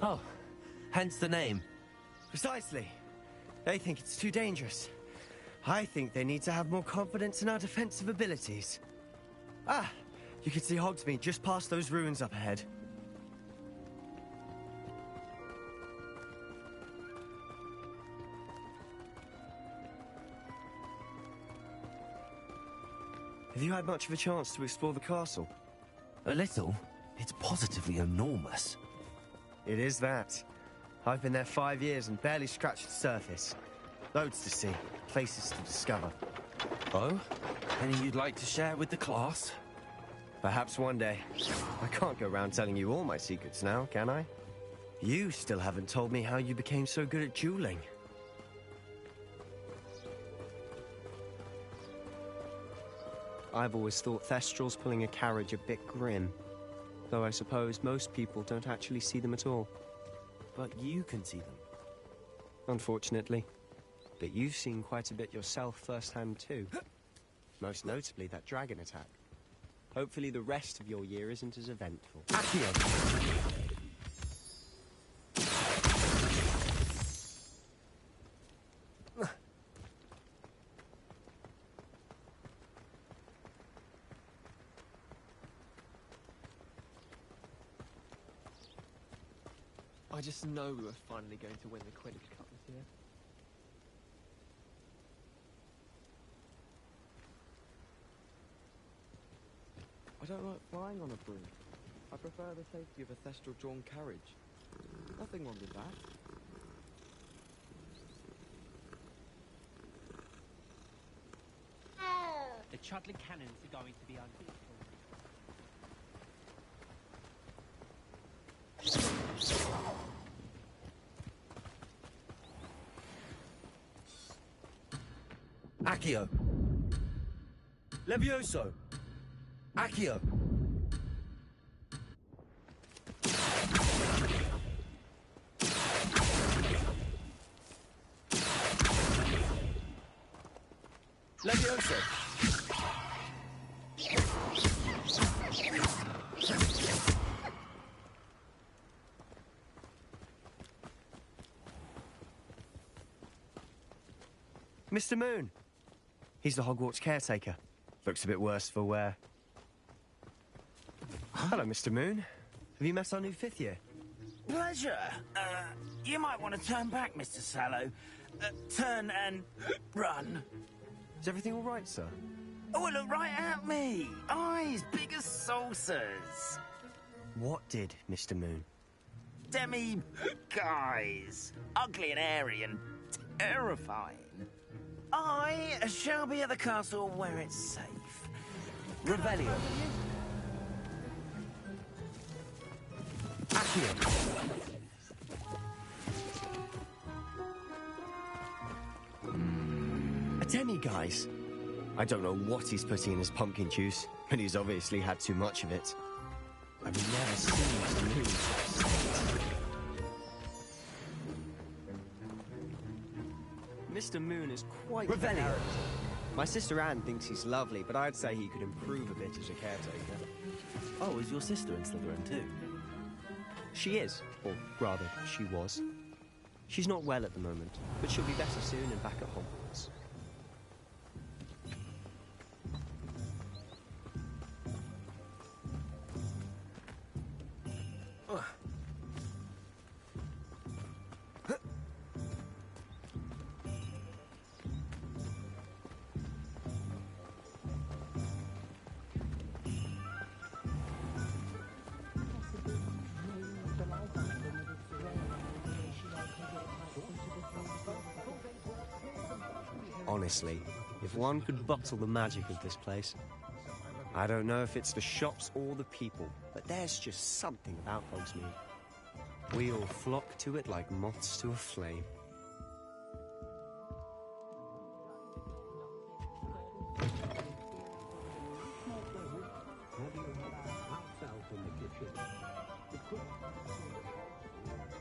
Speaker 2: Oh, hence the name.
Speaker 11: Precisely. They think it's too dangerous. I think they need to have more confidence in our defensive abilities. Ah, you can see Hogsmeade just past those ruins up ahead. Have you had much of a chance to explore the castle?
Speaker 2: A little. It's positively enormous.
Speaker 11: It is that. I've been there 5 years and barely scratched the surface. Loads to see, places to discover.
Speaker 2: Oh? Any you'd like to share with the class?
Speaker 11: Perhaps one day. I can't go around telling you all my secrets now, can I? You still haven't told me how you became so good at dueling. I've always thought Thestrals pulling a carriage a bit grim. Though I suppose most people don't actually see them at all.
Speaker 2: But you can see them.
Speaker 11: Unfortunately. But you've seen quite a bit yourself firsthand too. Most notably that dragon attack. Hopefully the rest of your year isn't as eventful.
Speaker 2: Accio!
Speaker 4: I just know we were finally going to win the Quidditch Cup this year. I don't like flying on a broom. I prefer the safety of a Thestral-drawn carriage. Nothing wrong with that.
Speaker 14: The Chudley cannons are going to be unbeatable.
Speaker 2: Accio! Levioso! Accio! Levioso!
Speaker 11: Mr. Moon! He's the Hogwarts caretaker. Looks a bit worse for wear. Hello, Mr. Moon. Have you met our new fifth year?
Speaker 10: Pleasure. You might want to turn back, Mr. Sallow. Turn and run.
Speaker 11: Is everything all right, sir?
Speaker 10: Oh, look right at me. Eyes big as saucers.
Speaker 11: What did, Mr. Moon?
Speaker 10: Guys. Ugly and airy and terrifying. I shall be at the castle where it's safe.
Speaker 2: Revelio. Accio.
Speaker 11: A demi, guys. I don't know what he's putting in his pumpkin juice, but he's obviously had too much of it. I've never seen Mr. Moon so sad. Mr. Moon is quite the character. My sister Anne thinks he's lovely, but I'd say he could improve a bit as a caretaker.
Speaker 2: Oh, is your sister in Slytherin too?
Speaker 11: She is, or rather, she was. She's not well at the moment, but she'll be better soon and back at Hogwarts. Honestly, if one could bottle the magic of this place. I don't know if it's the shops or the people, but there's just something about Hogsmeade. We all flock to it like moths to a flame.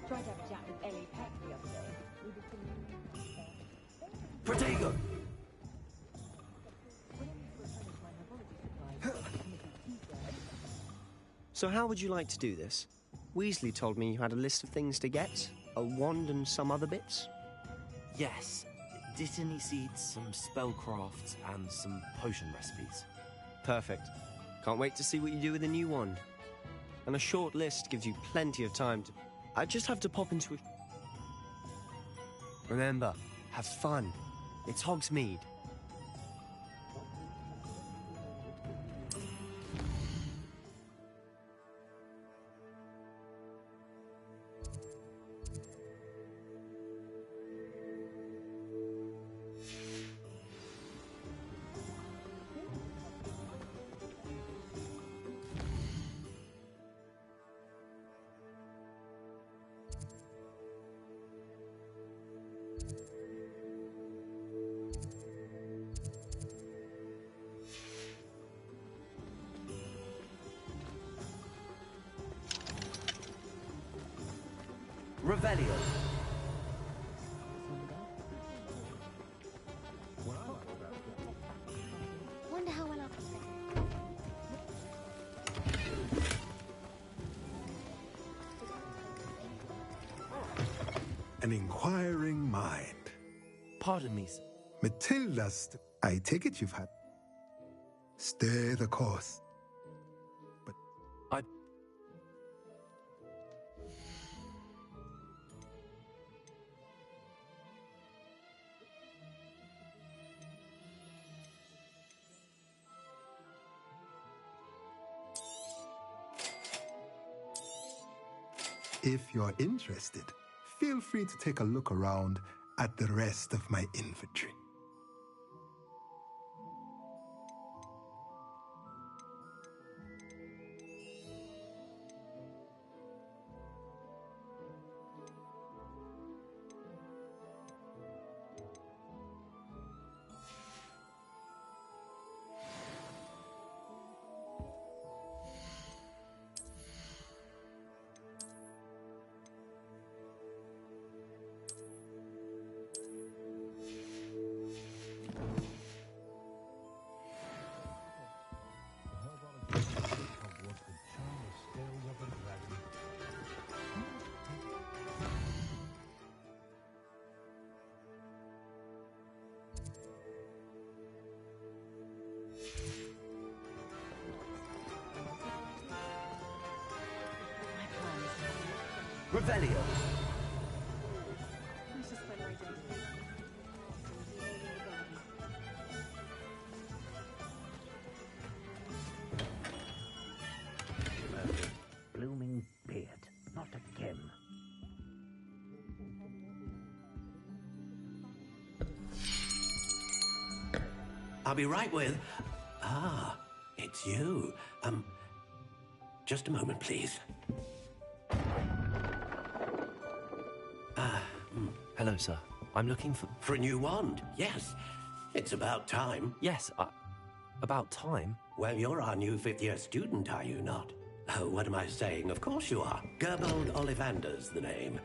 Speaker 5: Tried to have a chat with Ellie Peck the other day.
Speaker 2: Protego!
Speaker 11: So how would you like to do this? Weasley told me you had a list of things to get. A wand and some other bits?
Speaker 2: Yes. Dittany seeds, some spellcrafts, and some potion recipes.
Speaker 11: Perfect. Can't wait to see what you do with the new wand. And a short list gives you plenty of time to... I just have to pop into a... Remember, have fun. It's Hogsmeade.
Speaker 2: Revelio.
Speaker 12: Wonder how well I'll keep it.
Speaker 7: An inquiring mind.
Speaker 2: Pardon me, sir.
Speaker 7: Matilda's... I take it you've had... Stay the course. But... If you're interested, feel free to take a look around at the rest of my inventory.
Speaker 2: Revelio.
Speaker 10: Blooming beard. Not again.
Speaker 18: I'll be right with... Ah, it's you. Just a moment, please.
Speaker 2: Hello, sir. I'm looking for...
Speaker 18: For a new wand, yes. It's about time.
Speaker 2: Yes, about time?
Speaker 18: Well, you're our new fifth-year student, are you not? Oh, what am I saying? Of course you are. Gerbold Ollivander's the name.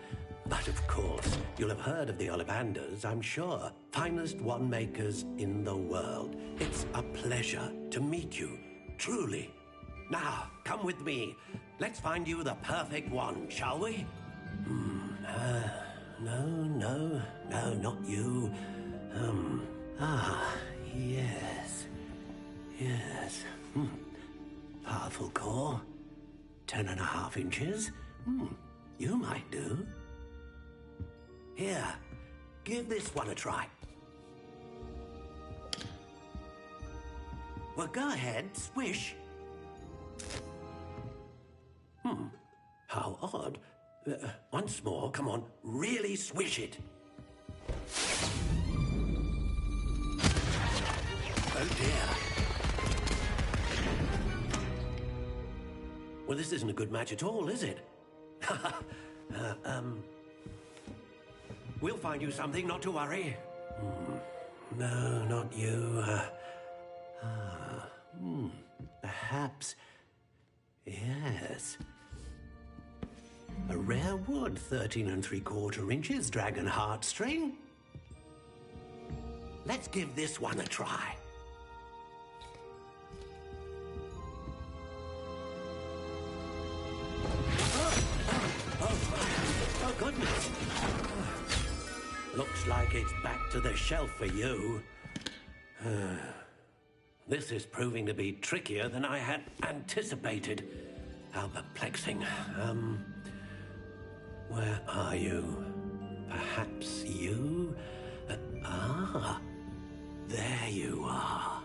Speaker 18: But of course, you'll have heard of the Ollivanders, I'm sure. Finest wand makers in the world. It's a pleasure to meet you, truly. Now, come with me. Let's find you the perfect wand, shall we? No, not you. Yes. Powerful core. 10.5 inches. You might do. Here, give this one a try. Well, go ahead, swish. How odd. Once more, come on, really swish it. Oh dear. Well, this isn't a good match at all, is it? We'll find you something, not to worry. No, not you. Perhaps. Yes. A rare wood, 13 3/4 inches, dragon heartstring. Let's give this one a try. Oh, goodness. Looks like it's back to the shelf for you. This is proving to be trickier than I had anticipated. How perplexing. Where are you? Perhaps you? There you are.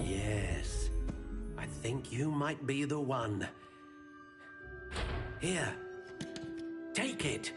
Speaker 18: Yes, I think you might be the one. Here, take it.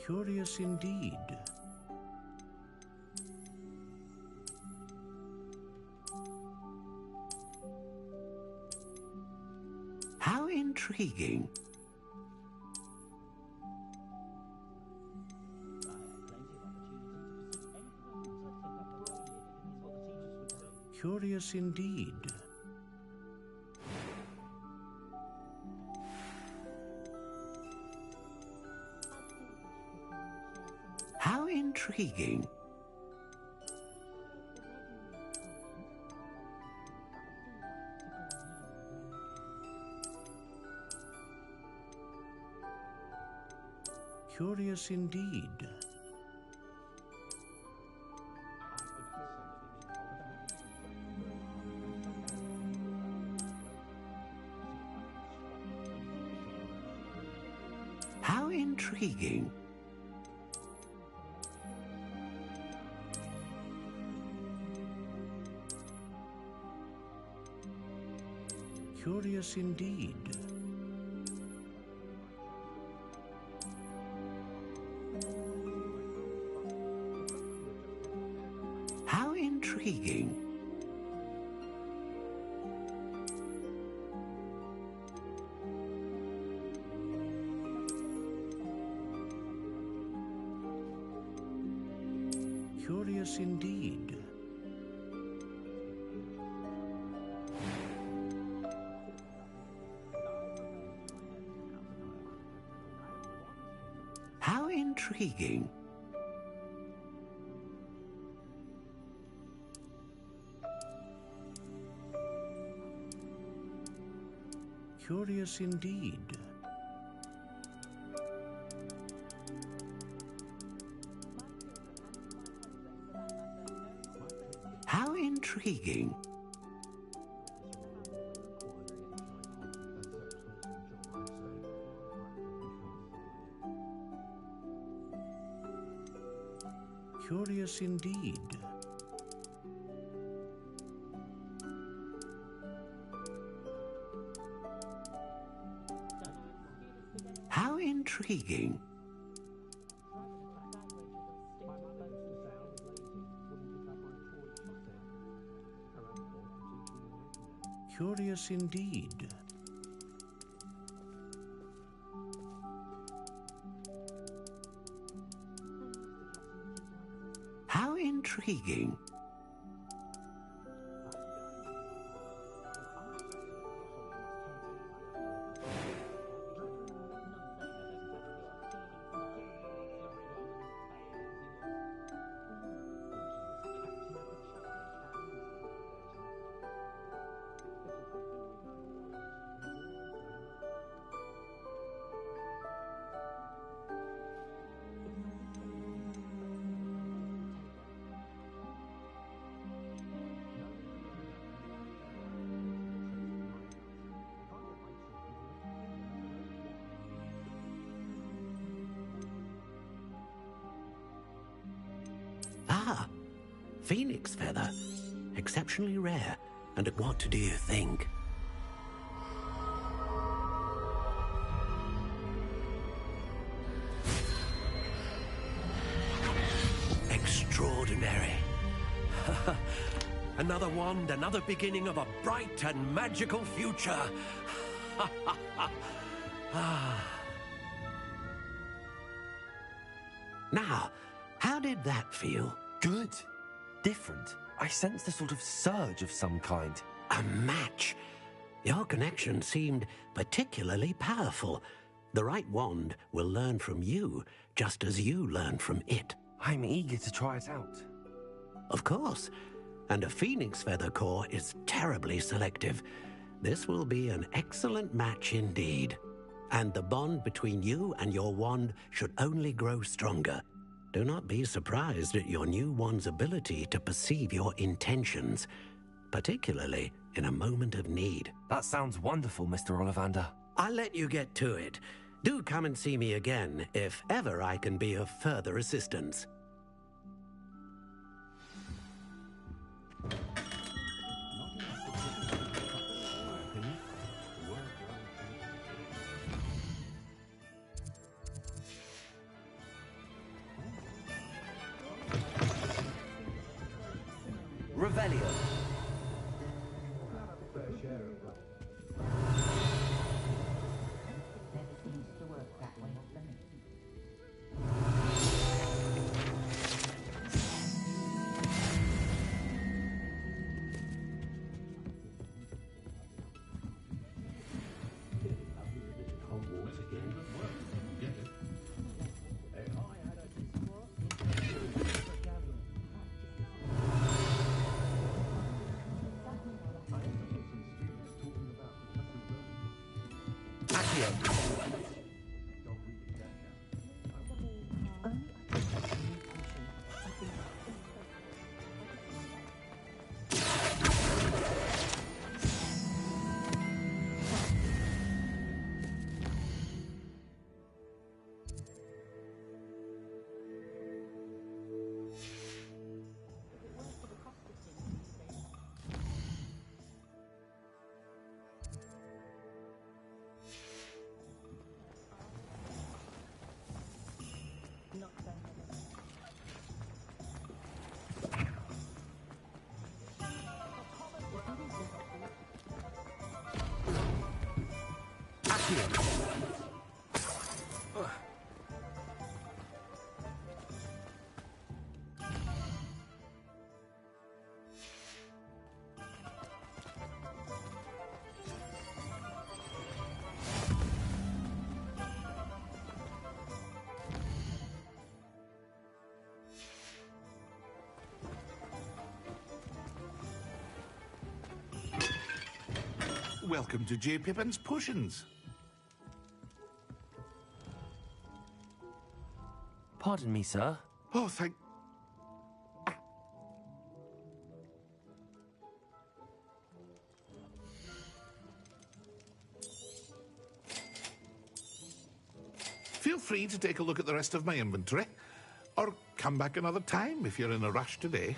Speaker 6: Curious indeed.
Speaker 18: How intriguing.
Speaker 6: Curious indeed.
Speaker 18: How intriguing.
Speaker 6: Curious indeed.
Speaker 18: How intriguing.
Speaker 6: Curious indeed.
Speaker 18: How intriguing.
Speaker 6: Curious indeed.
Speaker 18: How intriguing.
Speaker 6: Curious indeed.
Speaker 18: How intriguing.
Speaker 6: Curious indeed.
Speaker 18: How intriguing.
Speaker 6: Curious indeed.
Speaker 18: How intriguing. Ah, phoenix feather. Exceptionally rare. And what do you think? Extraordinary. Another wand, another beginning of a bright and magical future. Now, how did that feel?
Speaker 2: Good. Different. I sensed a sort of surge of some kind.
Speaker 18: A match. Your connection seemed particularly powerful. The right wand will learn from you, just as you learn from it.
Speaker 2: I'm eager to try it out.
Speaker 18: Of course. And a phoenix feather core is terribly selective. This will be an excellent match indeed. And the bond between you and your wand should only grow stronger. Do not be surprised at your new wand's ability to perceive your intentions, particularly in a moment of need.
Speaker 2: That sounds wonderful, Mr. Ollivander.
Speaker 18: I'll let you get to it. Do come and see me again if ever I can be of further assistance.
Speaker 2: Revelio.
Speaker 8: Welcome to J. Pippin's Potions.
Speaker 2: Pardon me, sir.
Speaker 8: Oh, thank... Feel free to take a look at the rest of my inventory, or come back another time if you're in a rush today.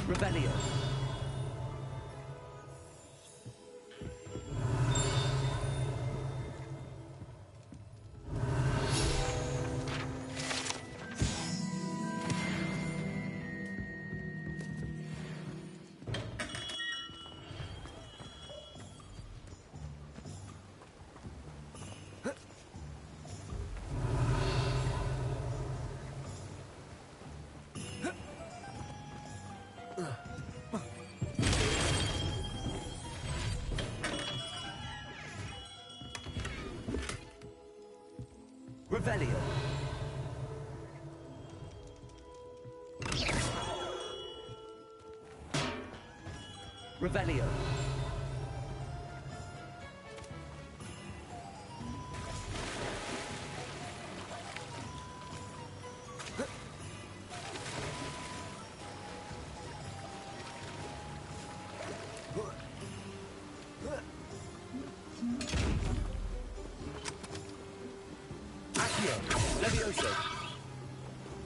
Speaker 2: Revelio. Revelio. Revelio. Levioso.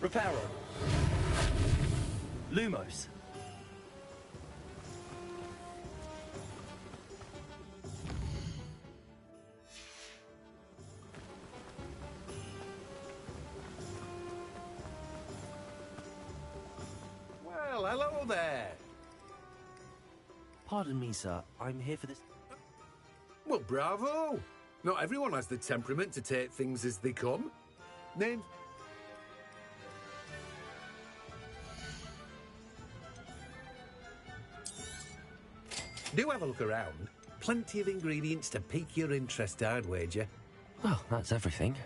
Speaker 2: Reparo. Lumos.
Speaker 18: Well, hello there.
Speaker 2: Pardon me, sir. I'm here for this...
Speaker 18: Well, bravo. Not everyone has the temperament to take things as they come. Named... Do have a look around. Plenty of ingredients to pique your interest, I'd wager.
Speaker 2: Well, that's everything.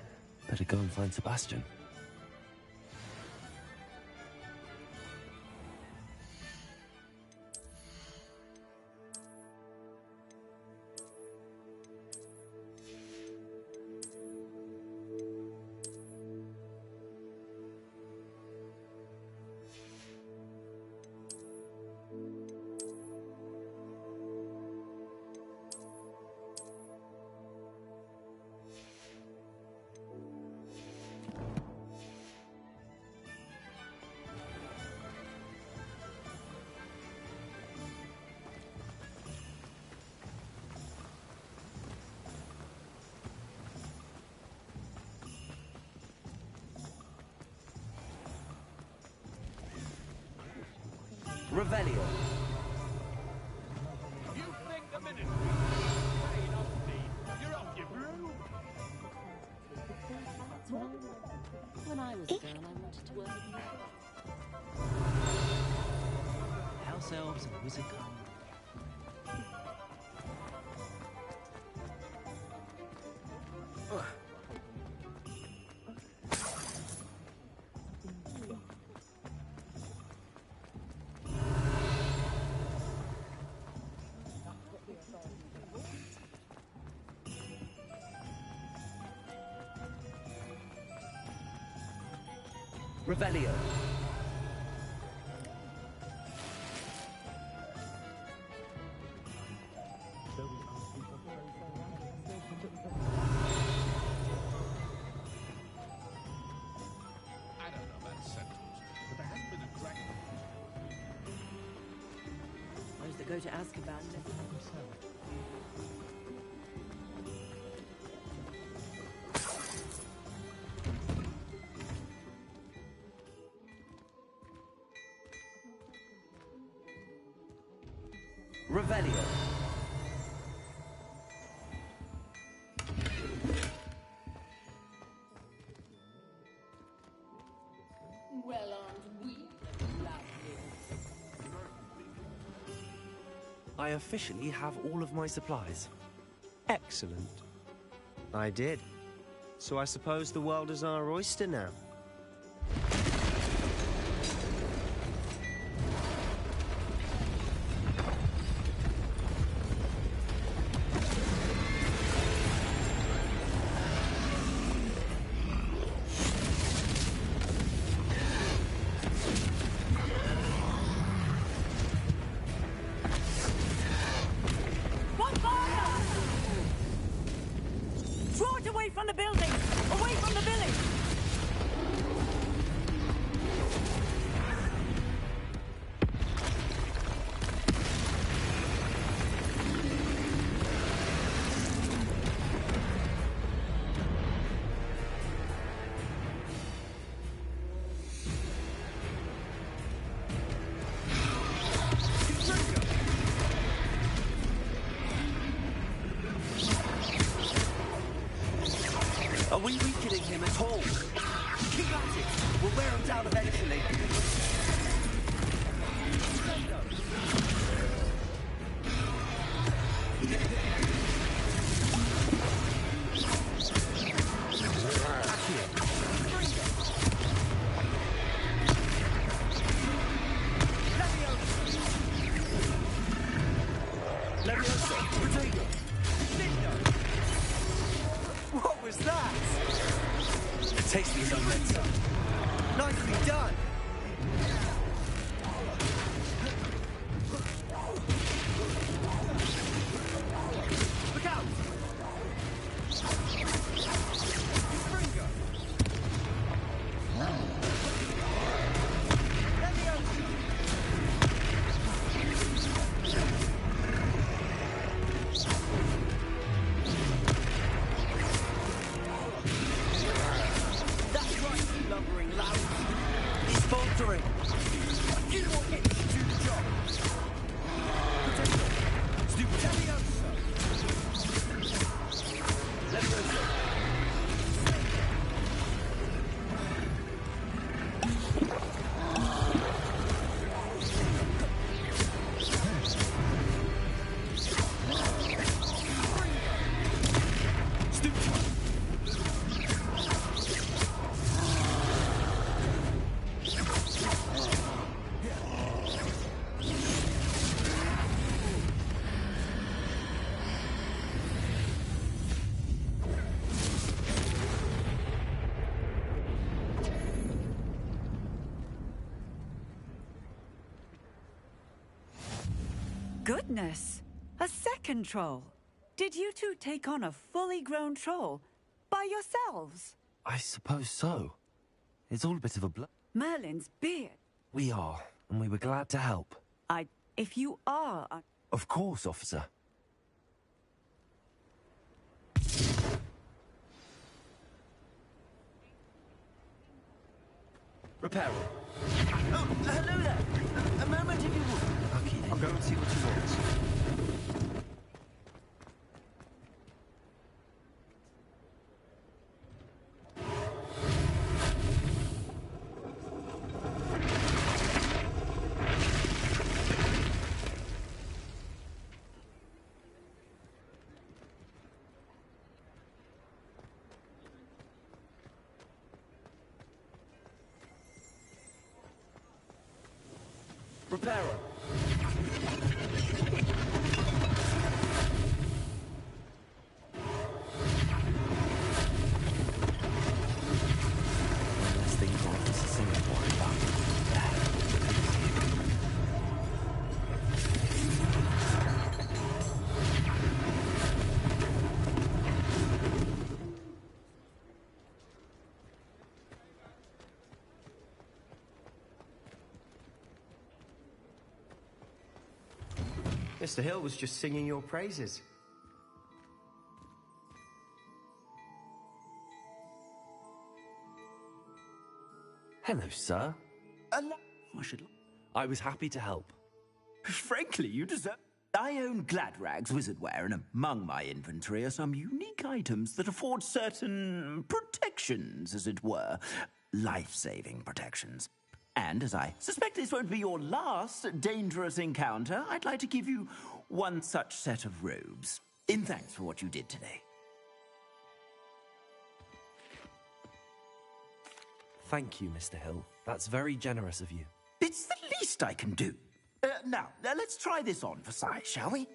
Speaker 2: Better go and find Sebastian. Revelio.
Speaker 3: You think the ministry is paying off me? You're off your broom.
Speaker 1: When I was a girl, I wanted to work in
Speaker 2: House elves and wizard come. Revelio.
Speaker 8: I don't know about centaurs, but there hasn't been a dragon.
Speaker 16: Those that go to Azkaban never
Speaker 2: Revelio.
Speaker 22: Well, aren't we lovely?
Speaker 2: I officially have all of my supplies.
Speaker 11: Excellent. I did. So I suppose the world is our oyster now.
Speaker 16: Draw it away from the building! Away from the village!
Speaker 2: Are we weakening him at all? Keep at it! We'll wear him down eventually. What was that? Tasty momentum. Nicely done. Look out! That's right, you lumbering loud. He's faltering. You won't get to do the job. Potato. Stupid. Levioso. Levioso.
Speaker 16: Goodness! A second troll! Did you two take on a fully grown troll? By yourselves?
Speaker 2: I suppose so. It's all a bit of a
Speaker 16: Merlin's beard.
Speaker 2: We are, and we were glad to help.
Speaker 16: If you are...
Speaker 2: Of course, officer. Reparo.
Speaker 13: Oh, hello there. A moment if you
Speaker 11: Go and see what you want.
Speaker 2: Repairer. Unless they want us to sing more about
Speaker 11: Mr. Hill was just singing your praises.
Speaker 2: Hello, sir. I was happy to help.
Speaker 10: Frankly, you deserve... I own Gladrag's wizardware, and among my inventory are some unique items that afford certain protections, as it were. Life-saving protections. And as I suspect this won't be your last dangerous encounter, I'd like to give you one such set of robes, in thanks for what you did today.
Speaker 2: Thank you, Mr. Hill. That's very generous of you.
Speaker 10: It's the least I can do. Now, let's try this on for size, shall we?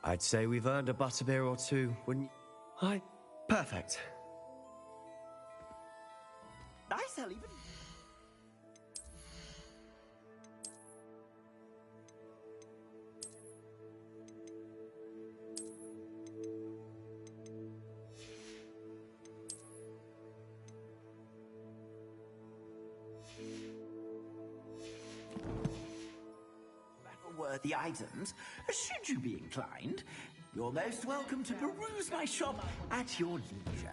Speaker 11: I'd say we've earned a butterbeer or two, wouldn't you? Perfect.
Speaker 10: Nice, I'll even... Worthy items, should you be inclined. You're most welcome to peruse my shop at your leisure.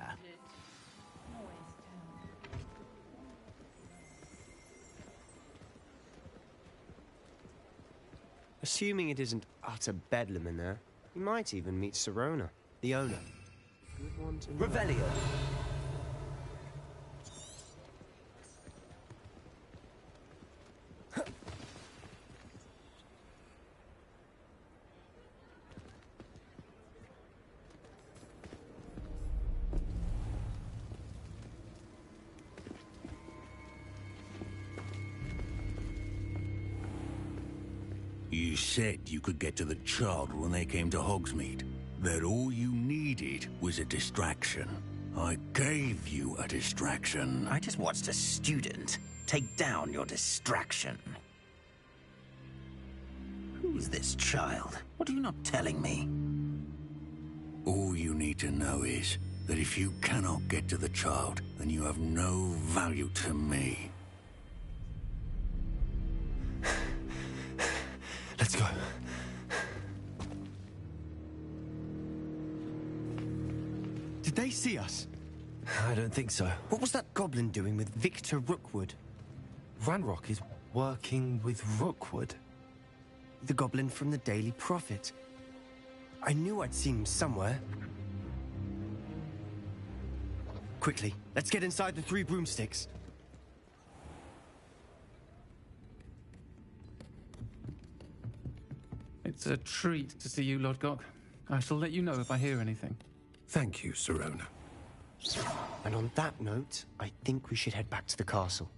Speaker 11: Assuming it isn't utter bedlam in there, you might even meet Sirona, the owner. Good one to know.
Speaker 2: Revelio.
Speaker 13: You said you could get to the child when they came to Hogsmeade. That all you needed was a distraction. I gave you a distraction.
Speaker 10: I just watched a student take down your distraction. Who's this child? What are you not telling me?
Speaker 13: All you need to know is that if you cannot get to the child, then you have no value to me.
Speaker 11: Let's go. Did they see us?
Speaker 2: I don't think so.
Speaker 11: What was that goblin doing with Victor Rookwood?
Speaker 2: Ranrock is working with Rookwood.
Speaker 11: The goblin from the Daily Prophet. I knew I'd seen him somewhere. Quickly, let's get inside the 3 broomsticks.
Speaker 17: It's a treat to see you, Lodgok. I shall let you know if I hear anything.
Speaker 18: Thank you, Sirona.
Speaker 11: And on that note, I think we should head back to the castle.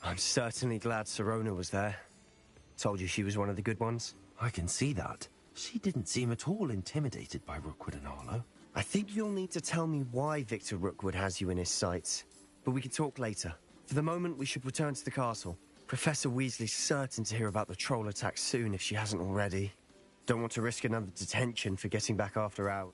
Speaker 11: I'm certainly glad Sirona was there. Told you she was one of the good ones.
Speaker 2: I can see that. She didn't seem at all intimidated by Rookwood and Arlo.
Speaker 11: I think you'll need to tell me why Victor Rookwood has you in his sights. But we can talk later. For the moment, we should return to the castle. Professor Weasley's certain to hear about the troll attack soon if she hasn't already. Don't want to risk another detention for getting back after hours.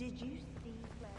Speaker 5: Did you see Claire?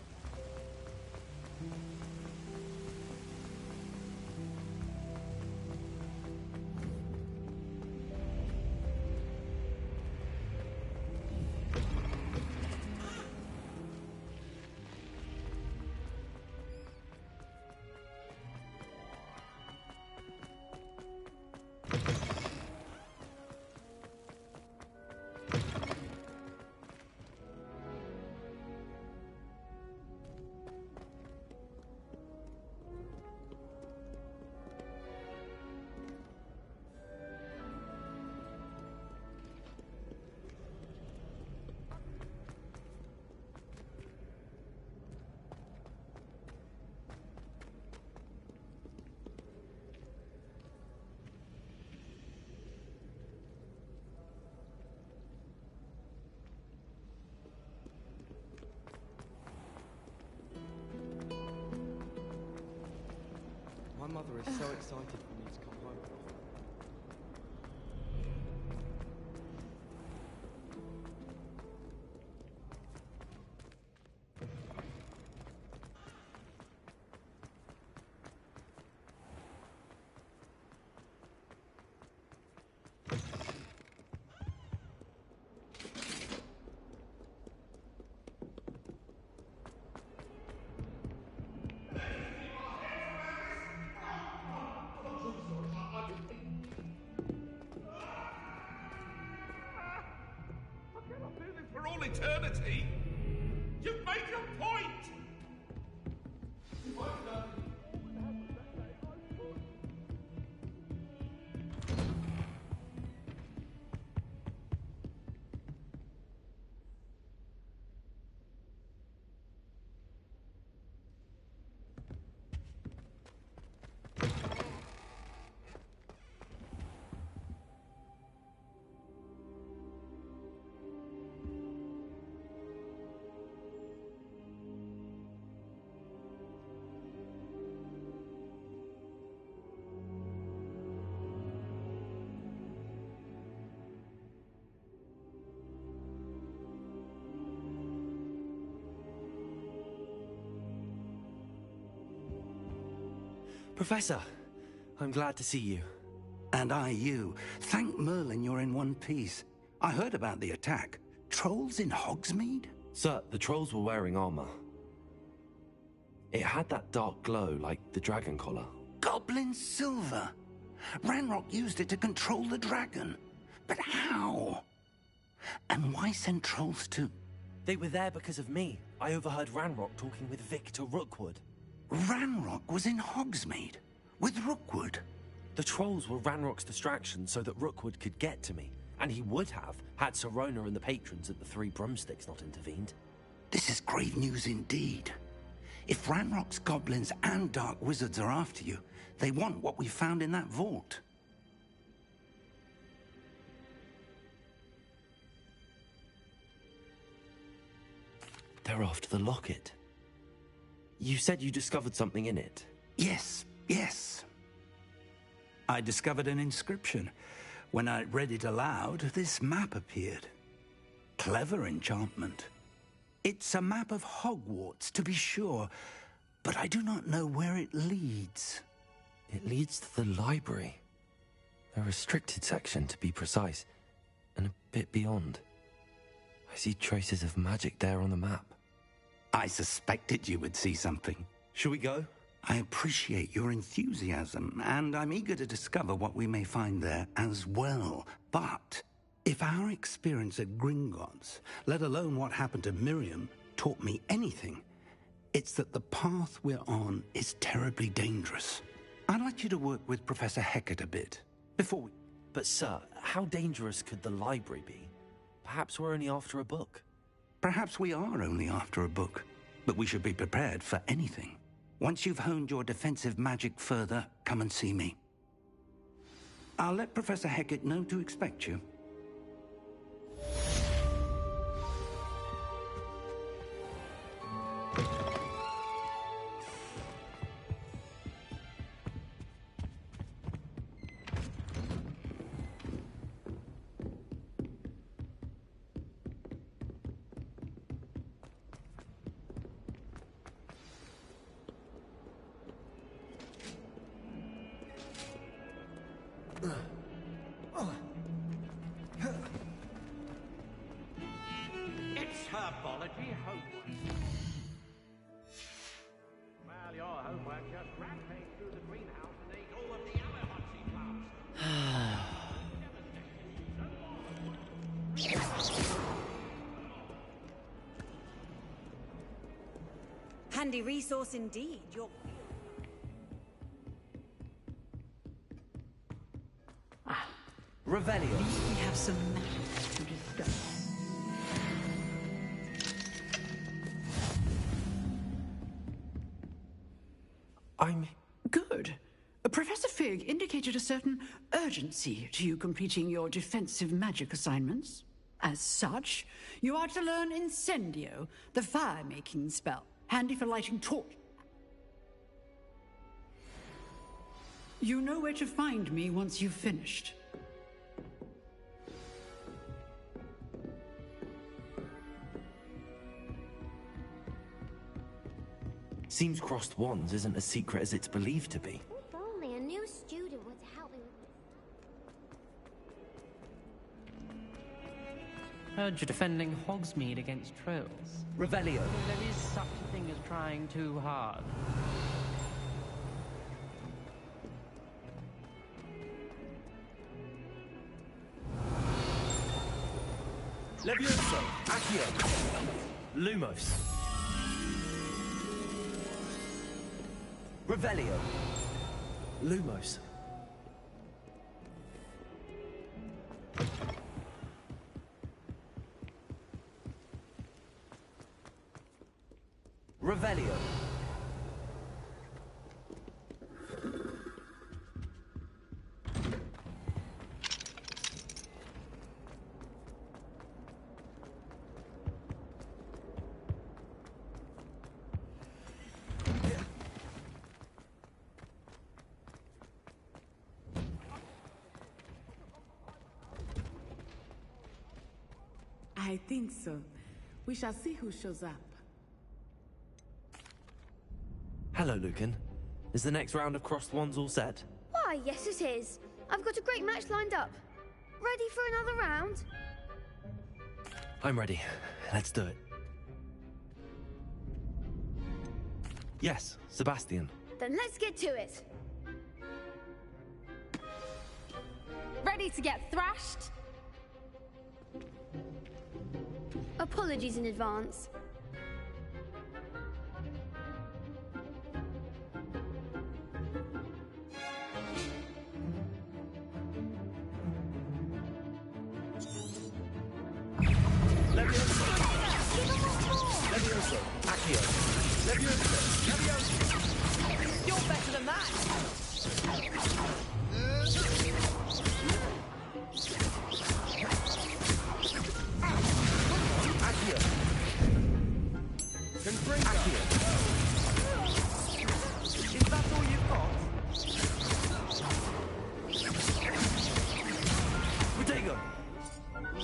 Speaker 4: My mother is so excited for me to come home.
Speaker 8: For all eternity? You've made your point!
Speaker 2: Professor, I'm glad to see you.
Speaker 20: And I you. Thank Merlin you're in one piece. I heard about the attack. Trolls in Hogsmeade?
Speaker 2: Sir, the trolls were wearing armor. It had that dark glow like the dragon collar.
Speaker 20: Goblin silver! Ranrock used it to control the dragon. But how? And why send trolls to...
Speaker 2: They were there because of me. I overheard Ranrock talking with Victor Rookwood.
Speaker 20: Ranrock was in Hogsmeade? With Rookwood?
Speaker 2: The trolls were Ranrock's distraction so that Rookwood could get to me. And he would have, had Sirona and the patrons at the Three Broomsticks not intervened.
Speaker 20: This is grave news indeed. If Ranrock's goblins and dark wizards are after you, they want what we found in that vault.
Speaker 2: They're after the locket. You said you discovered something in it.
Speaker 20: Yes. I discovered an inscription. When I read it aloud, this map appeared. Clever enchantment. It's a map of Hogwarts, to be sure, but I do not know where it leads.
Speaker 2: It leads to the library. A restricted section, to be precise, and a bit beyond. I see traces of magic there on the map.
Speaker 20: I suspected you would see something.
Speaker 2: Shall we go?
Speaker 20: I appreciate your enthusiasm, and I'm eager to discover what we may find there as well. But if our experience at Gringotts, let alone what happened to Miriam, taught me anything, it's that the path we're on is terribly dangerous. I'd like you to work with Professor Hecat a bit, before we...
Speaker 2: But sir, how dangerous could the library be? Perhaps we're only after a book.
Speaker 20: Perhaps we are only after a book, but we should be prepared for anything. Once you've honed your defensive magic further, come and see me. I'll let Professor Hecat know to expect you.
Speaker 16: Handy resource indeed. You're...
Speaker 2: Revelio.
Speaker 16: We have some matters to discuss.
Speaker 2: I'm...
Speaker 9: Good. Professor Fig indicated a certain urgency to you completing your defensive magic assignments. As such, you are to learn Incendio, the fire-making spell, handy for lighting torch. You know where to find me once you've finished.
Speaker 2: Seems crossed wands isn't as secret as it's believed to be.
Speaker 12: If only a new student were to help me with
Speaker 14: Heard you're defending Hogsmeade against trolls.
Speaker 2: Revelio.
Speaker 14: There is such a thing as trying too hard.
Speaker 2: Levioso. Accio. Lumos. Revelio. Lumos. Revelio.
Speaker 21: I think so. We shall see who shows up.
Speaker 2: Hello, Lucan. Is the next round of crossed wands all set?
Speaker 23: Why, yes it is. I've got a great match lined up. Ready for another round?
Speaker 2: I'm ready. Let's do it. Yes, Sebastian.
Speaker 23: Then let's get to it.
Speaker 24: Ready to get thrashed?
Speaker 23: Apologies in advance.
Speaker 2: Levioso. Accio. Levioso. Levioso.
Speaker 16: You're better than that.
Speaker 2: Accio.
Speaker 4: Confringo.
Speaker 2: Accio.
Speaker 16: Is that all you've got?
Speaker 2: Protego.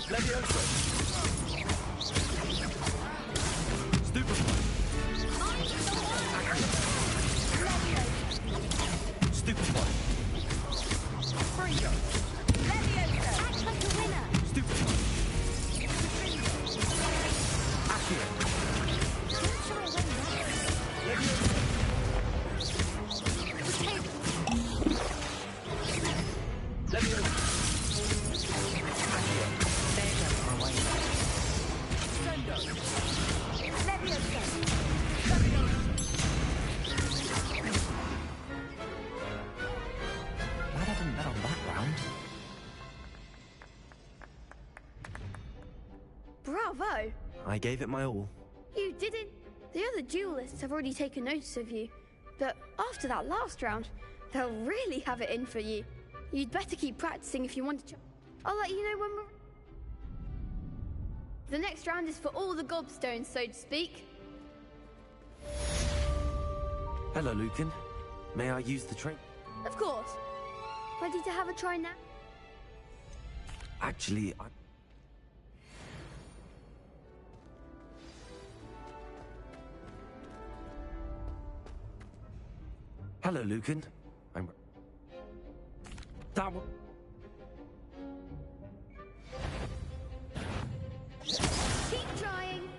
Speaker 2: Levioso. Stupefy. Stupefy.
Speaker 24: Fringo. Leviosa. Act like a winner.
Speaker 2: Stupefy. Accio. Leviosa. Leviosa. Accio. Glad I didn't bet on that round.
Speaker 23: Bravo!
Speaker 2: I gave it my all.
Speaker 23: You didn't. The other duelists have already taken notice of you. But after that last round, they'll really have it in for you. You'd better keep practicing if you want to. I'll let you know when we're... The next round is for all the gobstones, so to speak.
Speaker 2: Hello, Lucan. May I use the train?
Speaker 23: Of course. Ready to have a try now?
Speaker 2: Actually, I... Hello, Lucan. I'm... That one...
Speaker 23: Keep trying.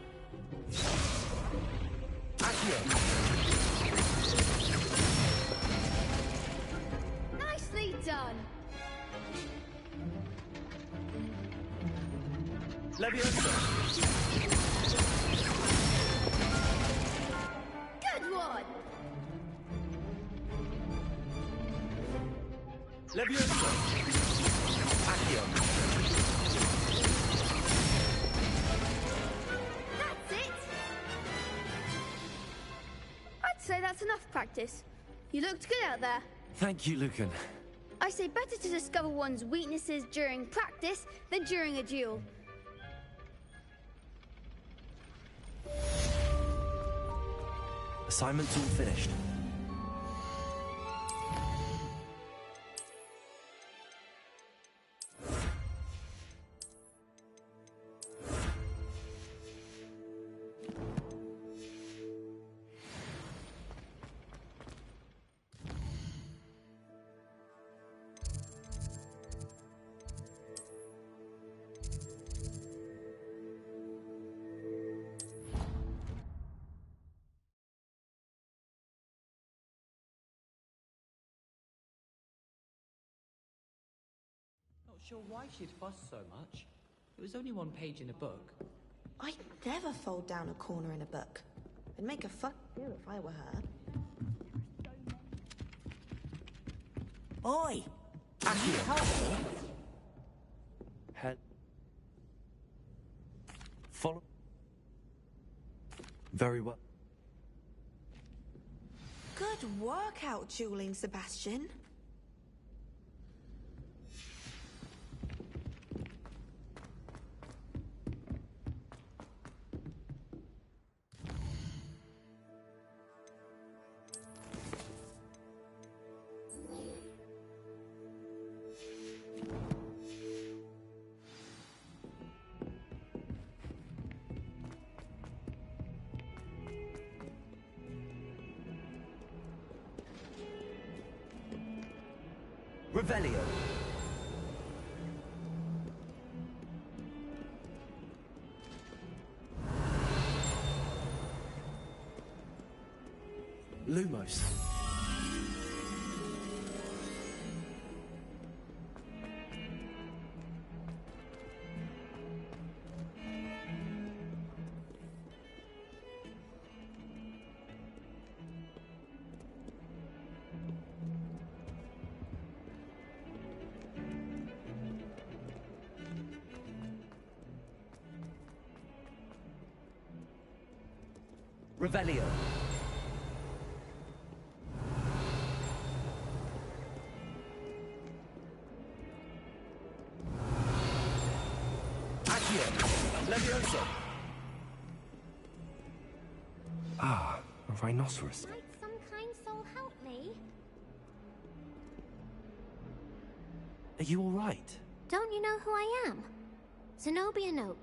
Speaker 2: Accio.
Speaker 23: Nicely done.
Speaker 2: Leviosa!
Speaker 23: Good one!
Speaker 2: Leviosa! Accio!
Speaker 23: That's it! I'd say that's enough practice. You looked good out there.
Speaker 2: Thank you, Lucan.
Speaker 23: I say better to discover one's weaknesses during practice than during a duel.
Speaker 2: Assignment's all finished.
Speaker 6: Not sure why she'd fuss so much. It was only one page in a book.
Speaker 7: I'd never fold down a corner in a book. I'd make a fuck deal if I were her.
Speaker 15: Oi! Can you help me?
Speaker 2: Head. Follow. Very well.
Speaker 7: Good work out dueling, Sebastian.
Speaker 2: Revelio. Lumos. Revelio. Accio. Levioso. Ah, a rhinoceros.
Speaker 12: Might some kind soul help me?
Speaker 2: Are you all right?
Speaker 12: Don't you know who I am? Zenobia Note.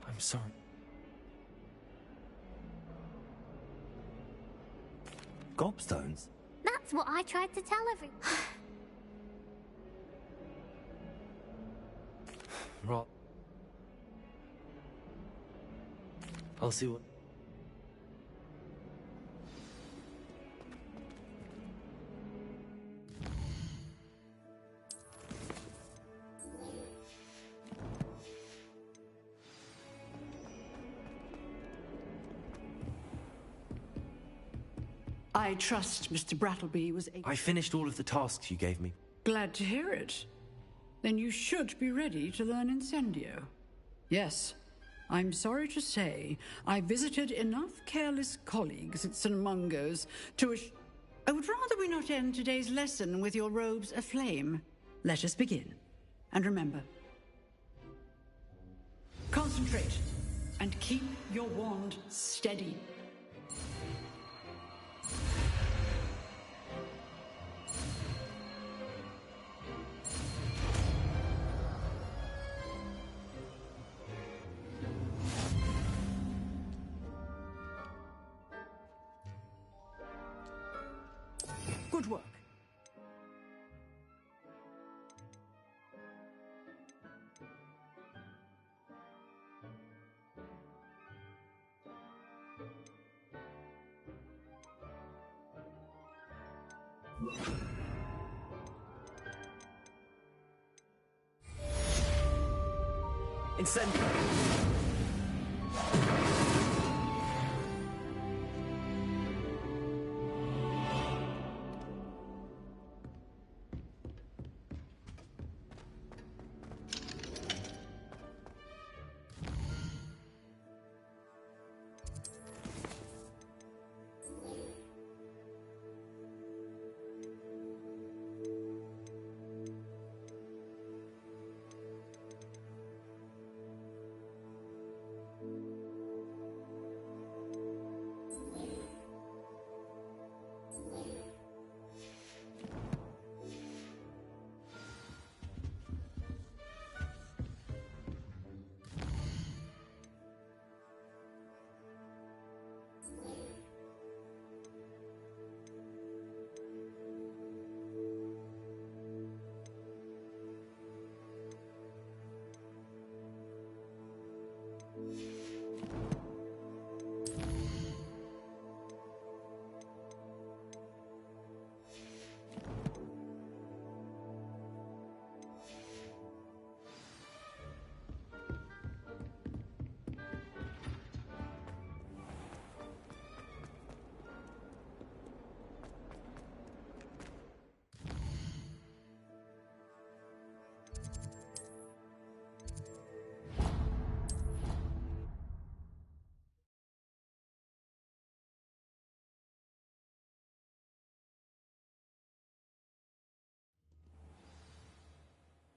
Speaker 2: I'm sorry. Gobstones?
Speaker 12: That's what I tried to tell everyone.
Speaker 2: Right. I'll see what...
Speaker 9: I trust Mr. Brattleby was able...
Speaker 2: I finished all of the tasks you gave me.
Speaker 9: Glad to hear it. Then you should be ready to learn Incendio. Yes, I'm sorry to say I visited enough careless colleagues at St. Mungo's to I would rather we not end today's lesson with your robes aflame. Let us begin. And remember, concentrate and keep your wand steady. Good work.
Speaker 2: Incendio!